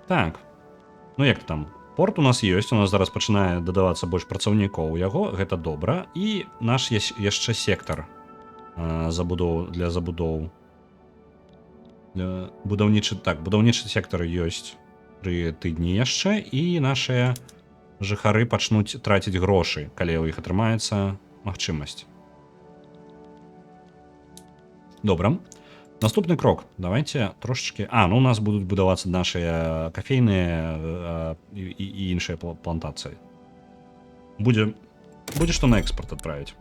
Speaker 1: Так, як там? Порт у нас ёсць, у нас зараз пачынае дадавацца больш працаўнікоў у яго, гэта добра. І наш яшчэ сектар для забудоў. Будаўнічы сектар ёсць пры тыдні яшчэ, і нашыя жыхары пачнуць траціць грошы, калі ў іх атрымаецца магчымасць. Добра. Наступны крок. Давайте трошечки... у нас будуць будавацца нашыя кафейныя і іншыя плантацыі. Будзе што на экспорт адправіць.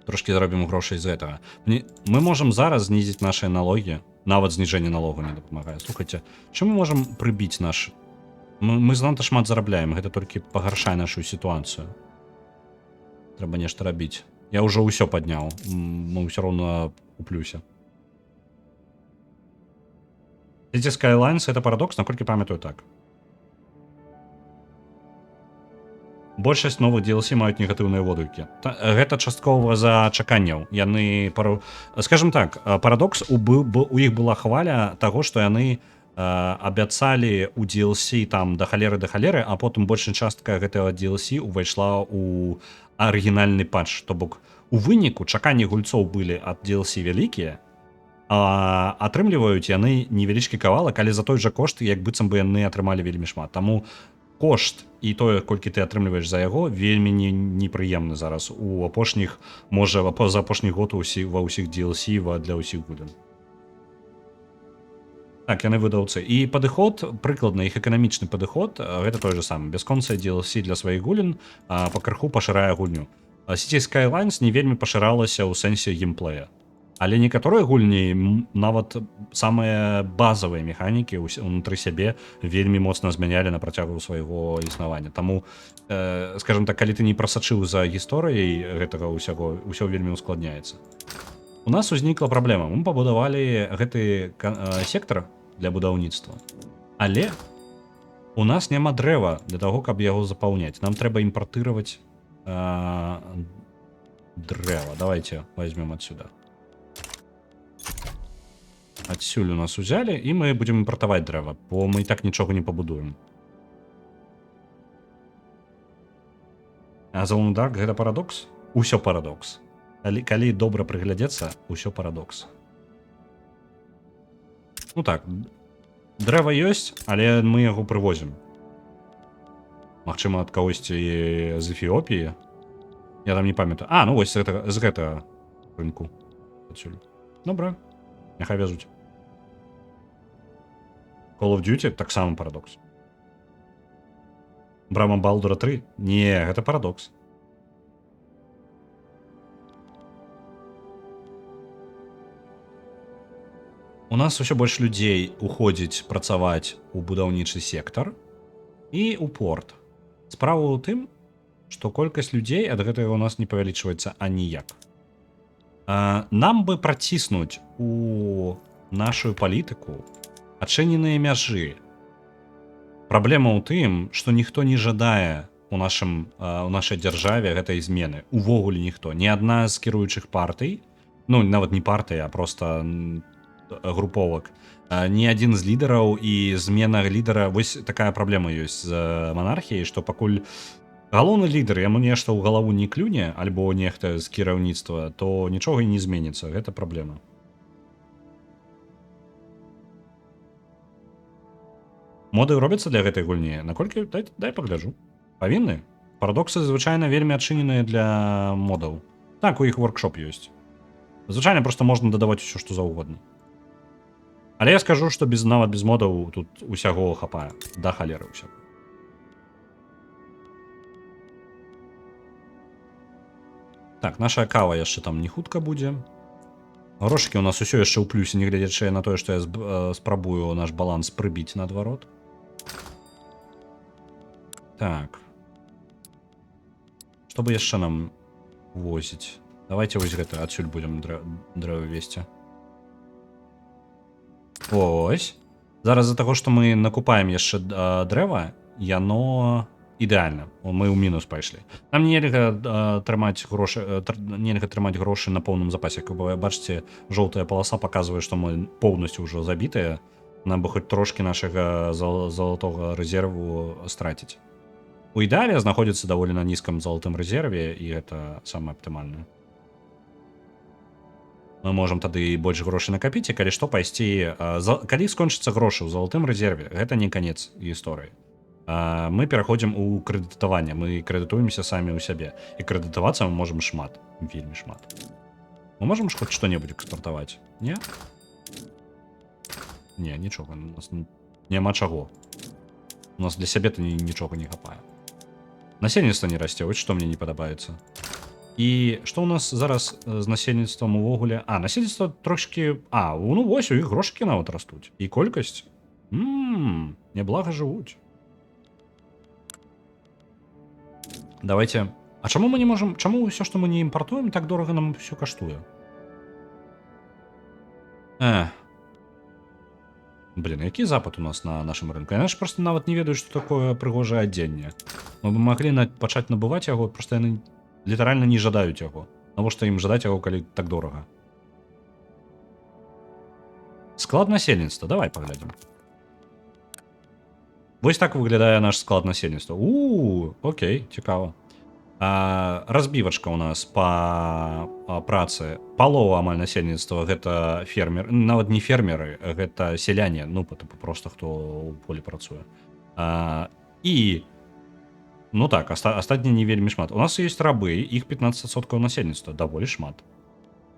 Speaker 1: Трошки заробім грошай з гэтага. Мы можам зараз знізіць нашыя налогі Нават зніжэнне налогу не дапамагае. Слухайце, чым мы можам прыбіць наш... Мы занадта шмат зарабляем, гэта толькі пагаршае нашу сітуацыю. Трэба нешта рабіць. Я ўжо ўсё падняў, мы ўсё роўна у плюсе. City Skylines — это парадокс, наколькі памятаю так. Большасць новых DLC маюць негатыўныя водгукі. Гэта часткова за чаканняў. Яны... Скажем так, парадокс, у іх была хваля таго, што яны абяцалі у DLC там да халеры, а потым большая частка гэтага DLC увайшла у арыгінальны патч. То бок, у выніку чаканні гульцоў былі ад DLC вялікія, а атрымліваюць яны невялічкі кавалак, але за той жа кошт, як быццам бы яны атрымалі вельмі шмат. Таму кошт і тое, колькі ты атрымліваеш за яго, вельмі непрыемны зараз. У апошніх, можа, за апошні год ва ўсіх DLC для ўсіх гульняў. Так, яны выдаўцы. І падыход, прыкладна іх эканамічны падыход, гэта той же самы. Бясконцыя DLC для сваіх гульняў пакрыху пашырае гульню. City Skylines не вельмі пашыралася ў сэнсе геймплея. Але некаторыя гульні, нават самыя базавыя механікі ўнутры сябе вельмі моцна змянялі на працягу свайго існавання. Таму, скажем так, калі ты не прасачыў за гісторыяй гэтага ўсяго, ўсё вельмі ускладняецца. У нас узнікла праблема. Мы пабудавалі гэты сектар для будаўніцтва. Але у нас няма дрэва для таго, каб яго запаўняць. Нам трэба імпартыраваць дрэва. Давайте возьмем отсюда. Адсюль у нас узялі, і мы будзем імпартаваць дрэва, бо мы і так нічога не пабудуем. А Zone Dark — гэта парадокс? Усё парадокс. Калі добра прыглядзецца, усё парадокс. Ну так, дрэва ёсць, але мы яго прывозім. Магчыма, ад кагосьці з Эфіопіі. Я там не памятаю. А, ну вось з гэтага рынку. Адсюль. Добра. Няхай везуць. Call of Duty — таксама парадокс. Брама Балдура 3? Не, гэта парадокс. У нас усё больш людзей уходзіць працаваць у будаўнічы сектар і ў порт. Справа ў тым, што колькасць людзей ад гэтага у нас не павялічваецца аніяк. Нам бы праціснуць у нашу палітыку адчыненыя мяжы. Праблема ў тым, што ніхто не жадае у нашай дзяржаве гэтай змены. Увогуле ніхто. Ні адна з кіруючых партый, ну нават не партыя, а проста груповак, ні адзін з лідараў і змена лідара. Вось такая праблема ёсць з манархіяй, што пакуль галоўны лідар яму нешта ў галаву не клюне, альбо нехта з кіраўніцтва, то нічога і не зменіцца. Гэта праблема. Моды робяцца для гэтай гульні? Наколькі? Дай пагляджу. Павінны? Парадоксы звычайна вельмі адчыненыя для модаў. Так, у іх воркшоп ёсць. Звычайна проста можна дадаваць усё, што заўгодна. Але я скажу, што нават без модаў тут усяго хапае. Да халеры ўсяго. Так, наша кава яшчэ там не хутка будзе. Грошыкі у нас усё яшчэ ў плюсе, не глядзячы на тое, што я спрабую наш баланс прыбіць наадварот. Так. Што бы яшчэ нам возіць? Давайте вось гэта, адсюль будзем дрэва весці. Ось. Зараз з-за таго, што мы накупаем яшчэ дрэва, яно ідэальна. Мы ў мінус пайшлі. Нам нельга трымаць грошы на поўным запасе. Як вы бачыце, жоўтая паласа паказвае, што мы поўнасцю ўжо забітыя. Нам бы хоць трошкі нашага залатога рэзерву страціць. У ідэале знаходзіцца даволі на нізкам залатым рэзерве, і гэта самае аптымальнае. Мы можам тады больш грошай накапіць, і калі што пайсці... Калі скончыцца грошы ў залатым рэзерве, гэта не канец гісторыі. Мы пераходзім у крэдытаванне, мы крэдытуемся самі ў сябе. І крэдытавацца мы можам шмат, вельмі шмат. Мы можам хоць што-небудзь экспартаваць? Не? Не, нічога, у нас няма чаго. У нас для сябе-то нічога не хапае. Насельніцтва не расце, вось што мне не падабаецца. І што ў нас зараз з насельніцтвам увогуле? Насельніцтва трошкі... ну вось, у іх грошыкі нават растуць. І колькасць. Няблага жывуць. Давайте... А чаму мы не можам... Чаму ўсё, што мы не імпартуем, так дорага нам ўсё каштуе? Блин, які запад у нас на нашым рынку? Яны ж просто нават не ведаюць, што такое прыгожае адзенне. Мы бы маглі пачаць набываць яго, просто яны літаральна не жадаюць яго. Навошта ім жадаць яго, калі так дорага? Склад насельніцтва, давай паглядзім. Вось так выглядае наш склад насельніцтва. Окей, цікава. Разбівачка у нас па працы. Палова амаль насельніцтва гэта фермер, нават не фермеры, гэта селяне, ну просто хто ў полі працуе. І ну так, астатні не вельмі шмат. У нас ёсць рабы, іх 15% насельніцтва, даволі шмат.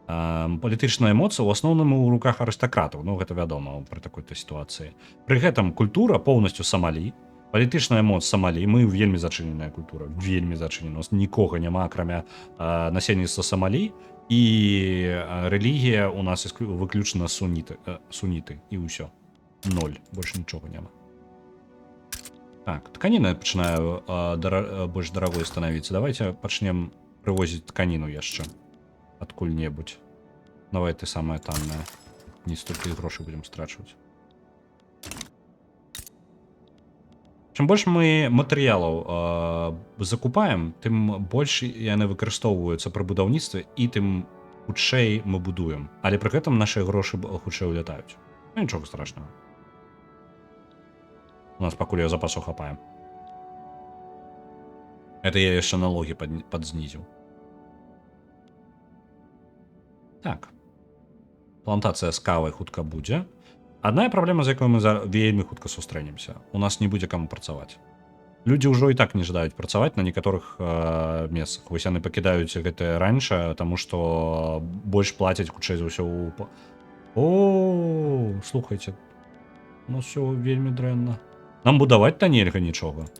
Speaker 1: Палітычныя эмоцыі ў асноўным у руках арыстакратаў, ну гэта вядома пры такой-то сітуацыі. Пры гэтым культура поўнасцю Самалі. Палітычная моц Самалі, мы вельмі зачыненая культура, вельмі зачынена. У нас нікога няма, акрамя насельніцтва Самалі, і рэлігія у нас выключна суніты, і ўсё. 0, больш нічога няма. Так, тканіна пачынае больш дарагой станавіцца. Давайте пачнем прывозіць тканіну яшчэ адкуль-небудзь. Давай ты самая танная. Не столькі грошай будзем страчваць. Чым больш мы матэрыялаў закупаем, тым больш яны выкарыстоўваюцца пры будаўніцтве, і тым хутчэй мы будуем. Але пры гэтым нашы грошы хутчэй улятаюць. Ну, нічога страшнага. У нас пакуль запасу хапаем. Это я яшчэ налогі падзнізіў. Так. Плантацыя з кавай хутка будзе. Адна праблема, з якой мы вельмі хутка сустрэнемся. У нас не будзе каму працаваць. Людзі ўжо і так не жадаюць працаваць на некаторых месцах. Вось яны пакідаюць гэтае раньше, таму што больш плацяць хутчэй за ўсё слухайце. Ну ўсё вельмі дрэнна. Нам будаваць-то нельга нічога.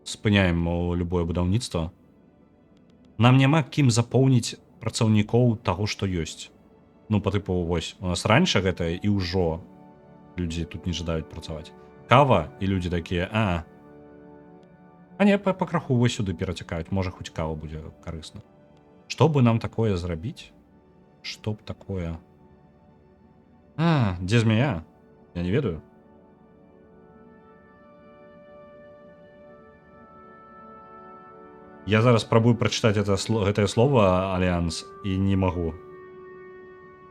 Speaker 1: Спыняем любое будаўніцтва. Нам няма кім запоўніць працаўнікоў таго, што ёсць. Ну, по тыпу, вось, у нас раньше гэта і ўжо людзі тут не жадаюць працаваць. Кава, і людзі такія, не, па краху вось сюды перацякаюць, можа, хоць кава будзе карысна. Што бы нам такое зрабіць? Што б такое? Дзе змея? Я не ведаю. Я зараз спрабую прачытаць гэтае слово «Альянс» і не магу.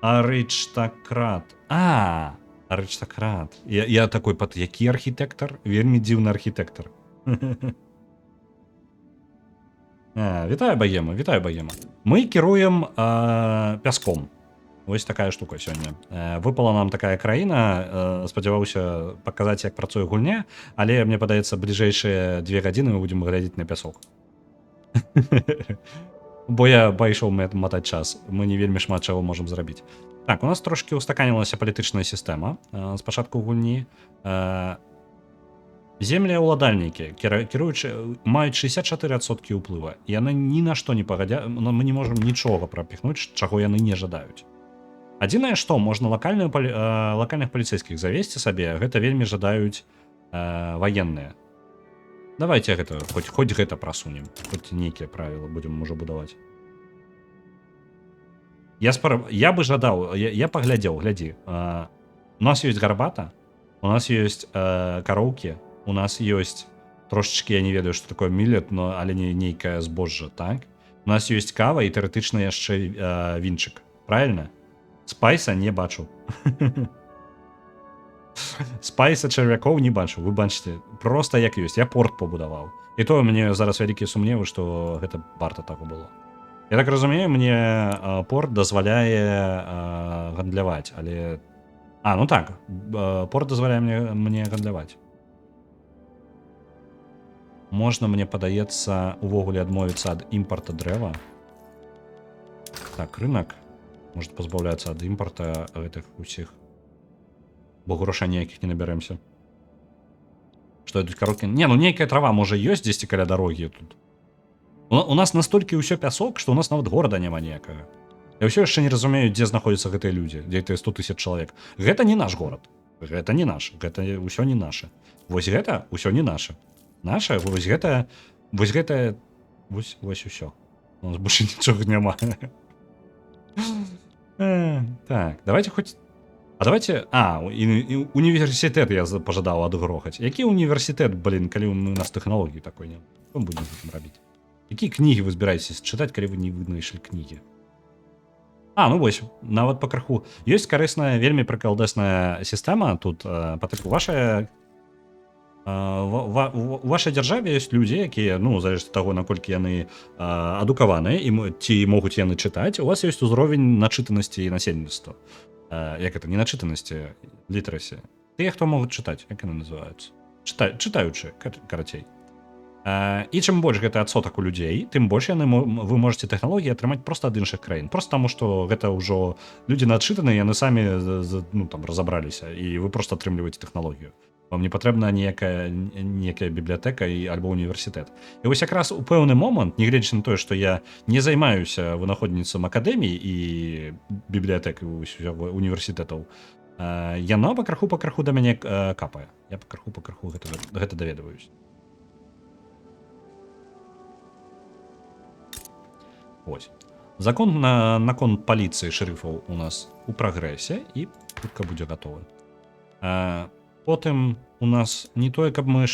Speaker 1: Арычтакрат. Арычтакрат. Я такой, які архітэктар? Вельмі дзіўны архітэктар. Вітаю, Багема, вітаю, Багема. Мы кіруем пяском. Вось такая штука сёння. Выпала нам такая краіна, спадзяваўся паказаць, як працуе гульня, але, мне падаецца, бліжэйшыя 2 гадзіны мы будзем глядзець на пясок. Бо я пайшоў матаць час, мы не вельмі шмат чаго можам зрабіць. Так, у нас трошки устаканілася палітычная сістэма спачатку гульні. Землеўладальнікі, маюць 64% ўплыва. Яны ні на што не пагадзяць, мы не можам нічога прапіхнуць, чаго яны не жадаюць. Адзінае, што можна лакальных паліцейскіх завесці сабе, гэта вельмі жадаюць ваенныя. Давайте гэта, хоць гэта прасунем, хоць нейкія правілы будзем ўжо будаваць. Я бы жадаў, я паглядзеў, глядзі. У нас ёсць гарбата, у нас ёсць кароўкі, у нас ёсць трошечки, я не ведаю, што такое мілет, але не нейкае збожжа, так? У нас ёсць кава і тэарэтычна яшчэ вінчык, правильно? Спайса не бачу. Спайса чарвякоў не бачу, вы бачыце, просто як ёсць, я порт пабудаваў. І то мне зараз вялікія сумневы, што гэта варта таго было. Я так разумею, мне порт дазваляе гандляваць, але... ну так, порт дазваляе мне гандляваць. Можна, мне падаецца, увогуле адмовіцца ад імпарта дрэва. Так, рынок может пазбаўляцца ад імпарта гэтых усіх. Бо грошай ніякіх не набярэмся. Што ідуць кароткі? Не, ну нейкая трава можа ёсць дзесьці каля дарогі тут. У нас настолькі ўсё пясок, што у нас нават горада няма ніякага. Я ўсё яшчэ не разумею, дзе знаходзяцца гэтыя людзі, дзе гэтыя 100 000 чалавек. Гэта не наш горад. Гэта не наш, гэта ўсё не наша. Вось гэта ўсё не наша. Наша, вось гэта вось усё. У нас больше нічога няма. Так, давайте хоць... давайте... універсітэт я пажадаў адгрохаць. Які універсітэт, блин, калі у нас тэхналогіі такой не? Што мы будзем гэтым рабіць? Якія кнігі вы збіраецеся чытаць, калі вы не вынайшлі кнігі? Ну вось, нават па крыху. Ёсць карысная, вельмі прыкалдэсная сістэма тут па тыпу вашая... у вашай дзяржаве ёсць людзі, якія, залежыць ад таго, наколькі яны адукаваныя, ці могуць яны чытаць, у вас ёсць узровень начытанасці насельніцтва. Як это, не начытанасці, літарасе. Тыя, хто могуць чытаць, як яны называюцца? Чытаючы, карацей. І чым больш гэты адсотак у людзей, тым больш вы можаце тэхналогіі атрымаць проста ад іншых краін. Проста таму, што гэта ўжо людзі начытаныя, яны самі разабраліся, і вы проста атрымліваеце тэхналогію. Вам не патрэбна ніякая бібліятэка альбо універсітэт. І вось якраз у пэўны момант, нягледзячы на тое, што я не займаюся вынаходніцтвам акадэмій і бібліятэк універсітэтаў, яно пакрыху да мяне капае. Я пакрыху гэта даведваюсь. Ось. Закон наконт паліцыі шэрыфаў у нас у прагрэсе і хутка будзе гатовы. Потым у нас не тое, каб мы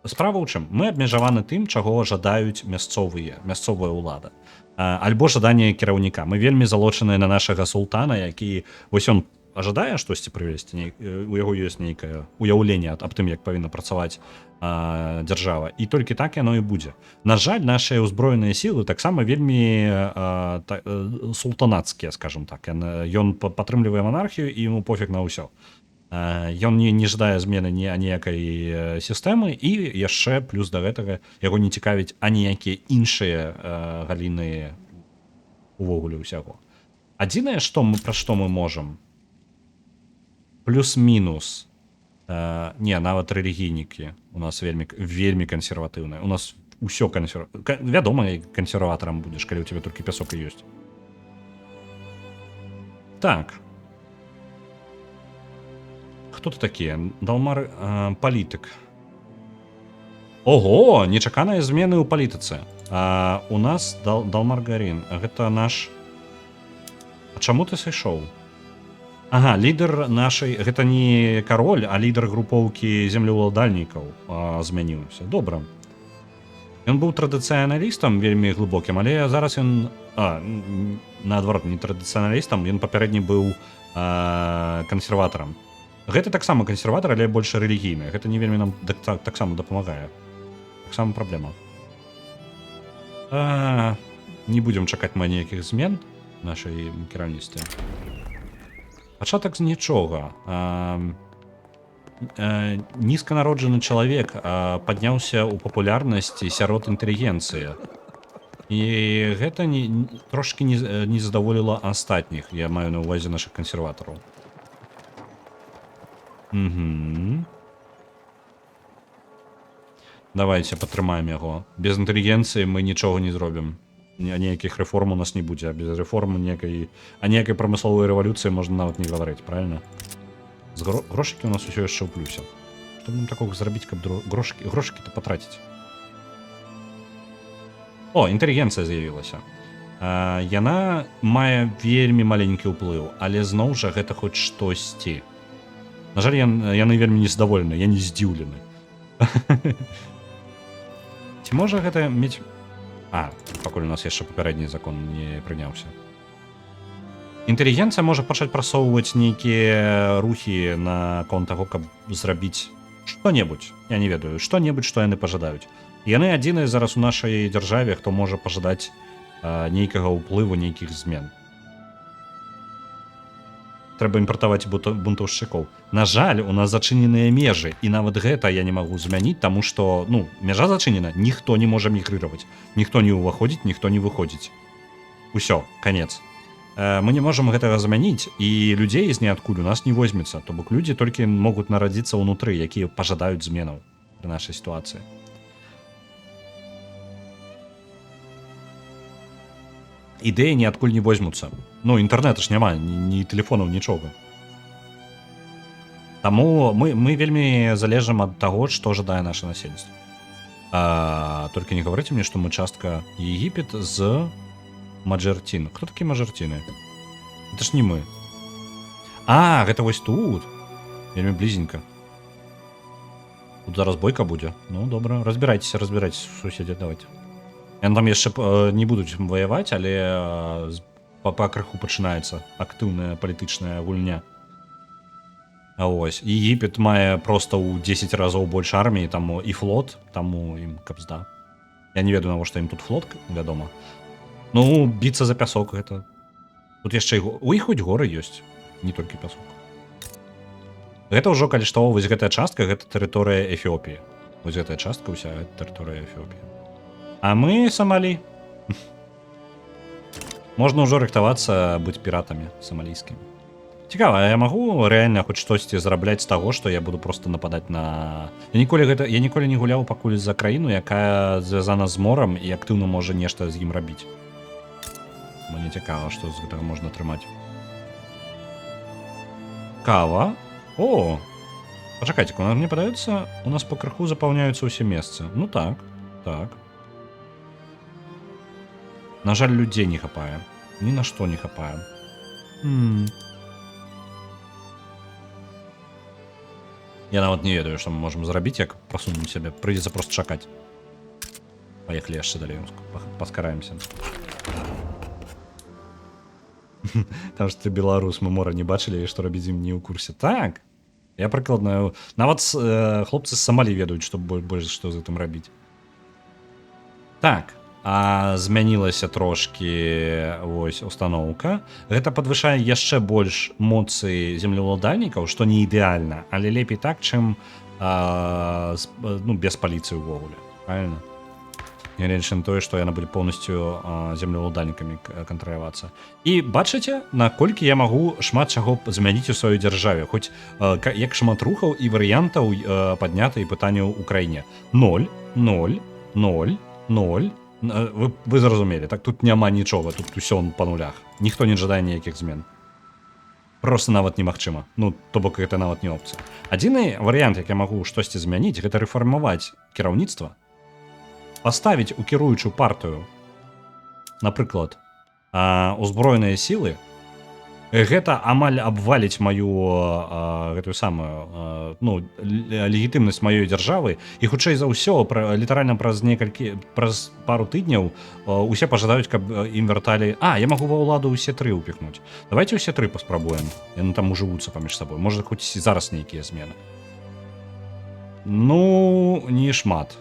Speaker 1: справа ў чым? Мы абмежаваны тым, чаго жадаюць мясцовая ўлада. Альбо жаданне кіраўніка. Мы вельмі залочаныя на нашага султана, які вось ён жадае штосьці прывесці, у яго ёсць нейкае уяўленне аб тым, як павінна працаваць дзяржава. І толькі так яно і будзе. На жаль, нашыя ўзброеныя сілы таксама вельмі султанацкія, скажем так. Ён падтрымлівае монархію і яму пофіг на ўсё. Ён не жадае змены аніякай сістэмы і яшчэ плюс да гэтага яго не цікавіць аніякія іншыя галіны увогуле ўсяго. Адзінае, пра што мы можам, плюс-мінус, нават рэлігійнікі у нас вельмі кансерватыўныя. У нас усё вядома, кансерватарам будзеш, калі ў цябе толькі пясок і ёсць. Так. Хто тут такія? Далмар палітык. Ого, нечаканыя змены ў палітыцы. У нас Далмар Гарін. Гэта наш... А чаму ты сышоў? Ага, лідар нашай... Гэта не кароль, а лідар групоўкі землеўладальнікаў змяніўся. Добра. Ён быў традыцыяналістам вельмі глыбокім, але зараз ён... наадварот, не традыцыяналістам, ён папярэдні быў кансерватарам. Гэта таксама кансерватар, але больш рэлігійны. Гэта не вельмі нам таксама дапамагае. Таксама праблема. Не будзем чакаць мы ніякіх змен нашай кіраўніцтве. Пачатак з нічога. Нізканароджаны чалавек падняўся ў папулярнасці сярод інтэлігенцыі. І гэта трошкі не задаволіла астатніх. Я маю на ўвазе нашых кансерватараў. Давайте падтрымаем яго. Без інтэлігенцыі мы нічога не зробім. Ніякіх рэформ у нас не будзе. Без рэформ ніякай прамысловай рэвалюцыі можна нават не гаварыць, правильно? Грошыкі у нас усё яшчэ ў плюсе. Што нам такога зрабіць, каб грошыкі-то патраціць? О, інтэлігенцыя з'явілася. Яна мае вельмі маленькі ўплыў, але зноў жа гэта хоць штосьці. На жаль, яны вельмі незадаволены, я не здзіўлены. Ці можа гэта мець... пакуль у нас яшчэ папярэдні закон не прыняўся. Інтэлігенцыя можа пачаць прасоўваць нейкія рухі наконт таго, каб зрабіць што-небудзь. Я не ведаю, што-небудзь, што яны пажадаюць. Яны адзіныя зараз у нашай дзяржаве, хто можа пажадаць нейкага ўплыву, нейкіх змен. Трэба імпартаваць бунтаўшчыкоў. На жаль, у нас зачыненыя межы, і нават гэта я не магу змяніць, таму што, мяжа зачынена, ніхто не можа мігрыраваць. Ніхто не ўваходзіць, ніхто не выходзіць. Усё, канец. Мы не можам гэтага змяніць, і людзей з ніадкуль у нас не возьмецца, то бок людзі толькі могуць нарадзіцца ўнутры, якія пажадаюць зменаў пры нашай сітуацыі. ідэі ніадкуль не возьмуцца. Ну інтэрнэта ж няма, ні тэлефонаў, нічога. Таму мы вельмі залежым ад таго, што жадае наша насельніцтва. Толькі не гаварыце мне, што мы частка Егіпет з Маджарціны. Хто такі Маджарціны? Это ж не мы. Гэта вось тут. Вельмі блізенька. Тут зараз бойка будзе. Ну, добра, разбірайцеся, суседзі, давайте. Яны там яшчэ не будуць ваяваць, але пакрыху пачынаецца актыўная палітычная гульня. Ось. Егіпет мае проста ў 10 разоў больш арміі, таму і флот, таму ім капзда. Я не ведаю, навошта ім тут флот, вядома. Ну, біцца за пясок гэта. Тут яшчэ у іх хоць горы ёсць, не толькі пясок. Гэта ўжо, калі што, вось гэтая частка, гэта тэрыторыя Эфіопіі. Вось гэтая частка ўся тэрыторыя Эфіопіі. А мы Сомалі. Можна ўжо рыхтавацца быць піратамі самалійскімі. Цікава, я магу рэальна хоць штосьці зарабляць з таго, што я буду проста нападаць на... Я ніколі не гуляў пакуль за краіну, якая звязана з морам і актыўна можа нешта з ім рабіць. Мне цікава, што з гэтага можна атрымаць. Кава. О! Пачакайце-ка, мне падаецца, у нас пакрыху запаўняюцца ўсе месцы. Ну так, так. На жаль, людзей не хапае. Ні на што не хапае. Я нават не ведаю, што мы можам зрабіць, як прасунем сябе. Прыйдзецца проста чакаць. Паехалі яшчэ далей, паскараемся. Там што ты беларус, мы мора не бачылі, і што рабіць ім не ў курсе. Так, я прыкладна... Нават хлопцы з Сомалі ведаюць, што больш што з гэтым рабіць. Так, змянілася трошкі вось устаноўка. Гэта падвышае яшчэ больш моцы землеўладальнікаў, што не ідэальна, але лепей так, чым без паліцыі ўвогуле. Правильно? Нягледзячы на тое, што яны былі поўнасцю землеўладальнікамі кантралявацца. І бачыце, наколькі я магу шмат чаго змяніць у сваёй дзяржаве, хоць як шмат рухаў і варыянтаў паднята і пытанняў у краіне. 0, 0, 0, 0. Вы зразумелі, так тут няма нічога, тут усё па нулях. Ніхто не жадае ніякіх змен. Просто нават немагчыма. Ну, то бок гэта нават не опцыя. Адзіны варыянт, як я магу штосьці змяніць, гэта рэфармаваць кіраўніцтва, паставіць у кіруючую партыю, напрыклад, узброеныя сілы, гэта амаль абваліць маю гэтую самую легітымнасць маёй дзяржавы, і хутчэй за ўсё літаральна праз пару тыдняў усе пажадаюць, каб ім вярталі. Я магу ва ўладу ўсе тры ўпіхнуць. Давайте ўсе тры паспрабуем. Яны там ужывуцца паміж сабой. Можа, хоць зараз нейкія змены. Ну, не шмат.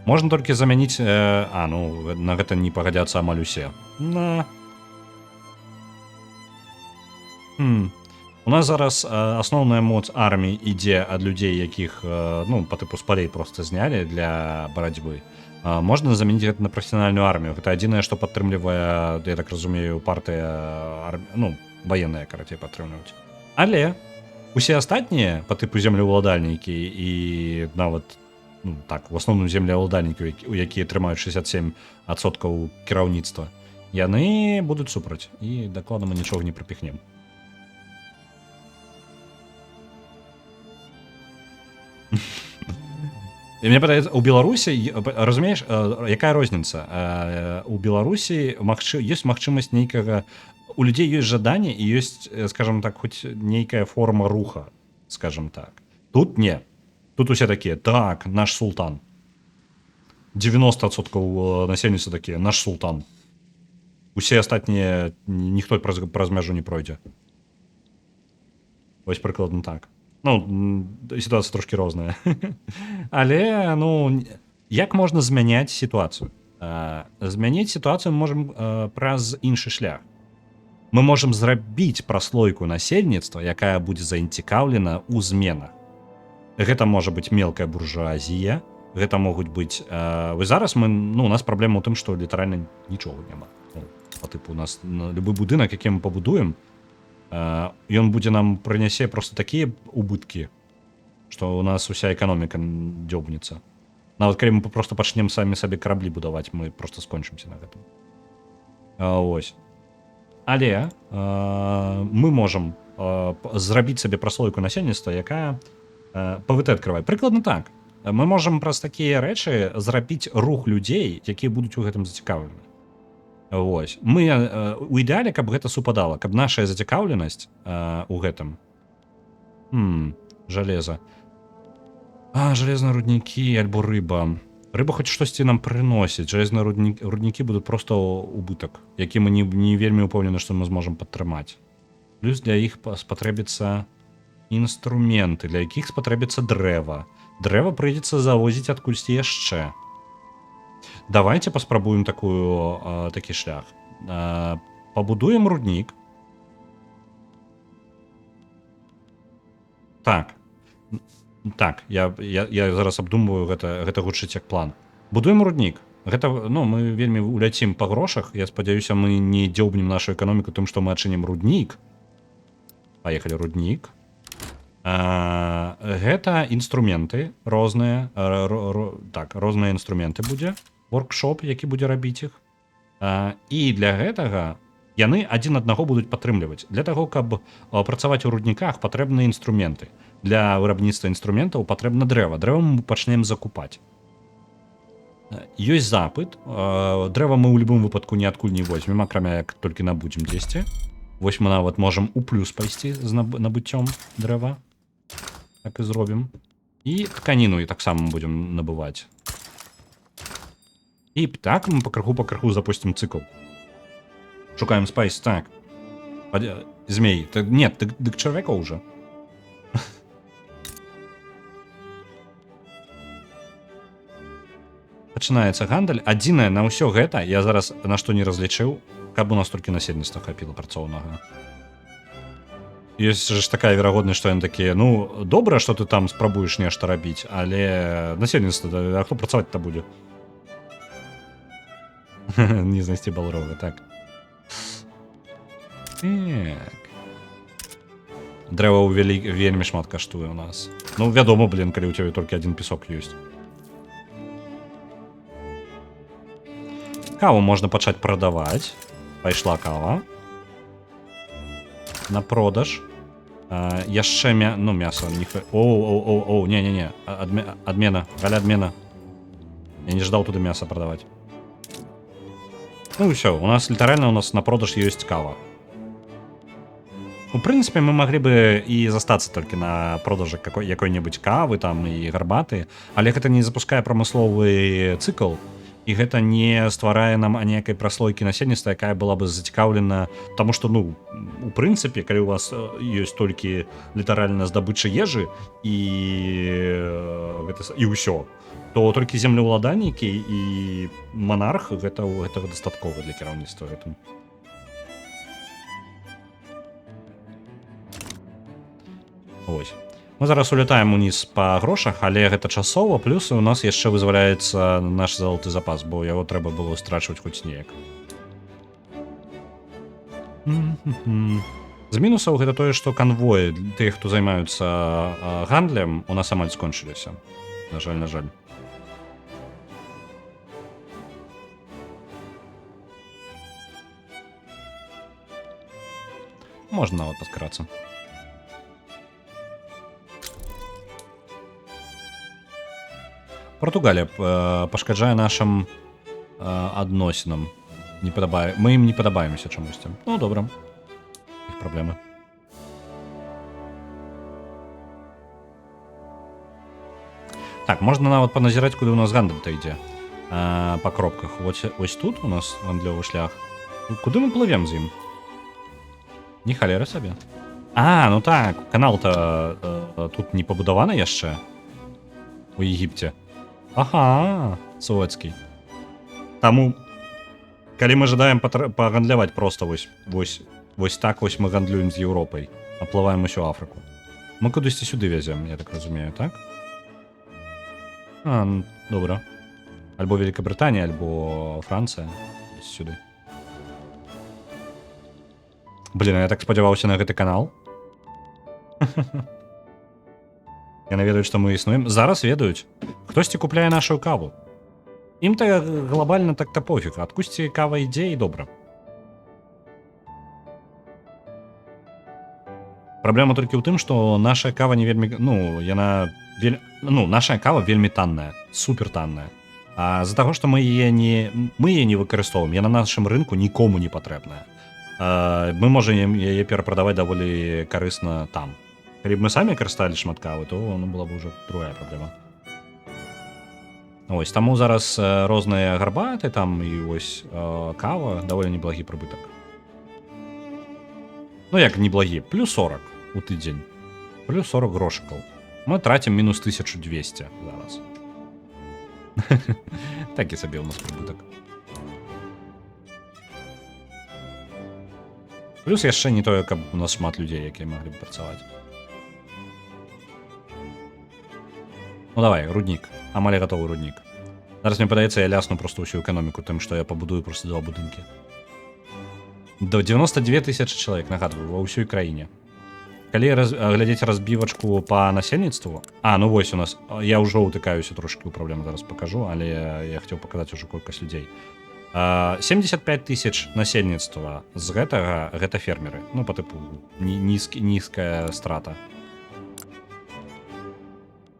Speaker 1: Можна толькі замяніць... на гэта не пагадзяцца амаль усе. У нас зараз асноўная моц арміі ідзе ад людзей, якіх па тыпу з палей проста знялі для барацьбы. Можна замяніць гэта на прафесіянальную армію. Гэта адзінае, што падтрымлівае, я так разумею, партыя, ваенная, карацей, падтрымліваюць. Але усе астатнія па тыпу землеўладальнікі і нават в асноўным землеўладальнікі, якія трымаюць 67% кіраўніцтва, яны будуць супраць. І дакладна мы нічога не прыпіхнем. І мне падаецца, у Беларусі, разумееш, якая розніца? У Беларусі ёсць магчымасць нейкага... У людзей ёсць жаданне і ёсць, скажам так, хоць нейкая форма руха, скажам так. Тут не. Тут усе такія, так, наш султан. 90% насельніцтва такія, наш султан. Усе астатнія, ніхто праз мяжу не пройдзе. Вось прыкладна так. Сітуацыя трошкі розная. Але, як можна змяняць сітуацыю? Змяніць сітуацыю мы можам праз іншы шлях. Мы можам зрабіць праслойку насельніцтва, якая будзе зацікаўлена ў зменах. Гэта можа быць мелкая буржуазія, гэта могуць быць... Зараз у нас праблема ў тым, што літаральна нічога няма. Па тыпу, у нас любы будынак, які мы пабудуем, ён будзе нам прынясе проста такія убыткі, што у нас уся эканоміка дзёбнецца. Нават калі мы просто пачнем самі сабе караблі будаваць, мы просто скончымся на гэтым. Ось. Але мы можам зрабіць сабе праслойку насельніцтва, якая ПВТ адкрывае. Прыкладна так. Мы можам праз такія рэчы зрабіць рух людзей, якія будуць у гэтым зацікаўлены. Вось. Мы у ідэале, каб гэта супадала, каб нашая зацікаўленасць у гэтым. Жалеза. Жалезныя руднікі альбо рыба. Рыба хоць штосьці нам прыносіць. Жалезныя руднікі будуць проста убытак, які мы не вельмі ўпэўнены, што мы зможам падтрымаць. Плюс для іх спатрэбіцца інструменты, для якіх спатрэбіцца дрэва. Дрэва прыйдзецца завозіць адкульсьці яшчэ. Давайте паспрабуем такі шлях. Пабудуем руднік. Так, я зараз абдумваю гэта гучыць як план. Будуем руднік. Гэта, мы вельмі уляцім па грошах. Я спадзяюся, мы не дзёўбнем нашу эканоміку тым, што мы адчынім руднік. Паехалі руднік. Гэта інструменты розныя. Так, розныя інструменты будзе. Воркшоп, які будзе рабіць іх. І для гэтага яны адзін аднаго будуць падтрымліваць. Для таго, каб працаваць у рудніках, патрэбныя інструменты. Для вырабніцтва інструментаў патрэбна дрэва. Дрэва мы пачнем закупаць. Ёсць запыт. Дрэва мы ў любым выпадку ніадкуль не возьмем, акрамя як толькі набудзем дзесьці. Вось мы нават можам у плюс пайсці з набыццём дрэва. Так і зробім. І тканіну і таксама будзем набываць. І так мы па крыху запусцім цыкл. Шукаем спайс, так. Змей. Нет, дык чарвякоў уже. Пачынаецца гандаль. Адзінае на ўсё гэта, я зараз на што не разлічыў, каб у нас толькі насельніцтва хапіла працоўнага. Ёсць ж такая верагоднасць, што яны такія, добра, што ты там спрабуеш нешта рабіць, але насельніцтва, а хто працаваць-то будзе? Не знайсці балрога, так. Так. Дрэва вельмі шмат каштуе у нас. Вядома, калі ў цябе толькі адзін песок ёсць. Каву можна пачаць прадаваць. Пайшла кава. На продаж. Яшчэ мяса. Оу, не. Адмена. Галя адмена. Я не ждаў туды мяса прадаваць. І ўсё. У нас літаральна на продаж ёсць кава. У прынцыпе, мы маглі бы і застацца толькі на продажы якой-небудзь кавы там і гарбаты, але гэта не запускае прамысловы цыкл, і гэта не стварае нам аніякай праслойкі насельніцтва, якая была бы зацікаўлена, таму што, у прынцыпе, калі у вас ёсць толькі літаральна здабыча ежы і ўсё, то толькі землеўладальнікі і манарх гэтага дастаткова для кіраўніцтва гэтым. Ось. Мы зараз улетаем уніз па грошах, але гэта часова, плюс у нас яшчэ вызваляецца наш залаты запас, бо яго трэба было страчваць хоць неяк. З мінусаў гэта тое, што канвоі тых, хто займаюцца гандлем, у нас амаль скончыліся. На жаль. Можна нават падкрацца. Португалія пашкаджае нашым адносінам. Мы ім не падабаемся чамусьці. Добра. Іх праблемы. Так, можна нават паназіраць, куды ў нас гандаль-то ідзе. Па кропках. Вось тут у нас гандлёвы шлях. Куды мы плывем з ім? Не халера сабе. Так, канал-то тут не пабудаваны яшчэ? У Егіпце. Ага, советский. Таму, калі мы жадаем пагандляваць проста вось так мы гандлюем з Еўропай, аплываем усю Афрыку. Мы кудысьці сюды вязем, я так разумею, так? Добра. Альбо Великабрытанія, альбо Францыя. Сюды. Я так спадзяваўся на гэты канал. Яны ведаюць, што мы існуем. Зараз ведаюць. Хтосьці купляе нашу каву. Ім-то глобальна так-то пофіг. Адкусьці кава ідзе і добра. Праблема толькі ў тым, што наша кава не вельмі... Ну, яна... Ну, наша кава вельмі танная. Супер танная. А з-за таго, што мы яе не выкарыстоўваем, яна на нашым рынку нікому не патрэбная. Мы можем яе перапрадаваць даволі карысна там. Калі б мы самі карысталі шмат кавы, то была б уже другая праблема. Ось, таму зараз розныя гарбаты там і ось кава даволі неблагі прыбытак. Ну як неблагі, плюс 40 у тыдзень. Плюс 40 грошыкаў. Мы тратим мінус 1200 зараз. Такі сабе у нас прыбытак. Плюс яшчэ не тое, каб у нас шмат людзей, якія маглі б працаваць. Ну давай, руднік. Амаль гатовы руднік. Зараз мне падаецца, я лясну просто ўсю эканоміку тым, што я пабудую просто 2 будынкі. До 92 тысячи чалавек, нагадваю, ва ўсёй краіне. Калі глядзець разбівачку па насельніцтву... ну вось у нас... Я ўжо утыкаюся трошки ў праблему, зараз покажу, але я хацеў паказаць ужо колькасць людзей. 75 тысяч насельніцтва з гэтага, гэта фермеры. Ну, па тыпу, нізкая страта.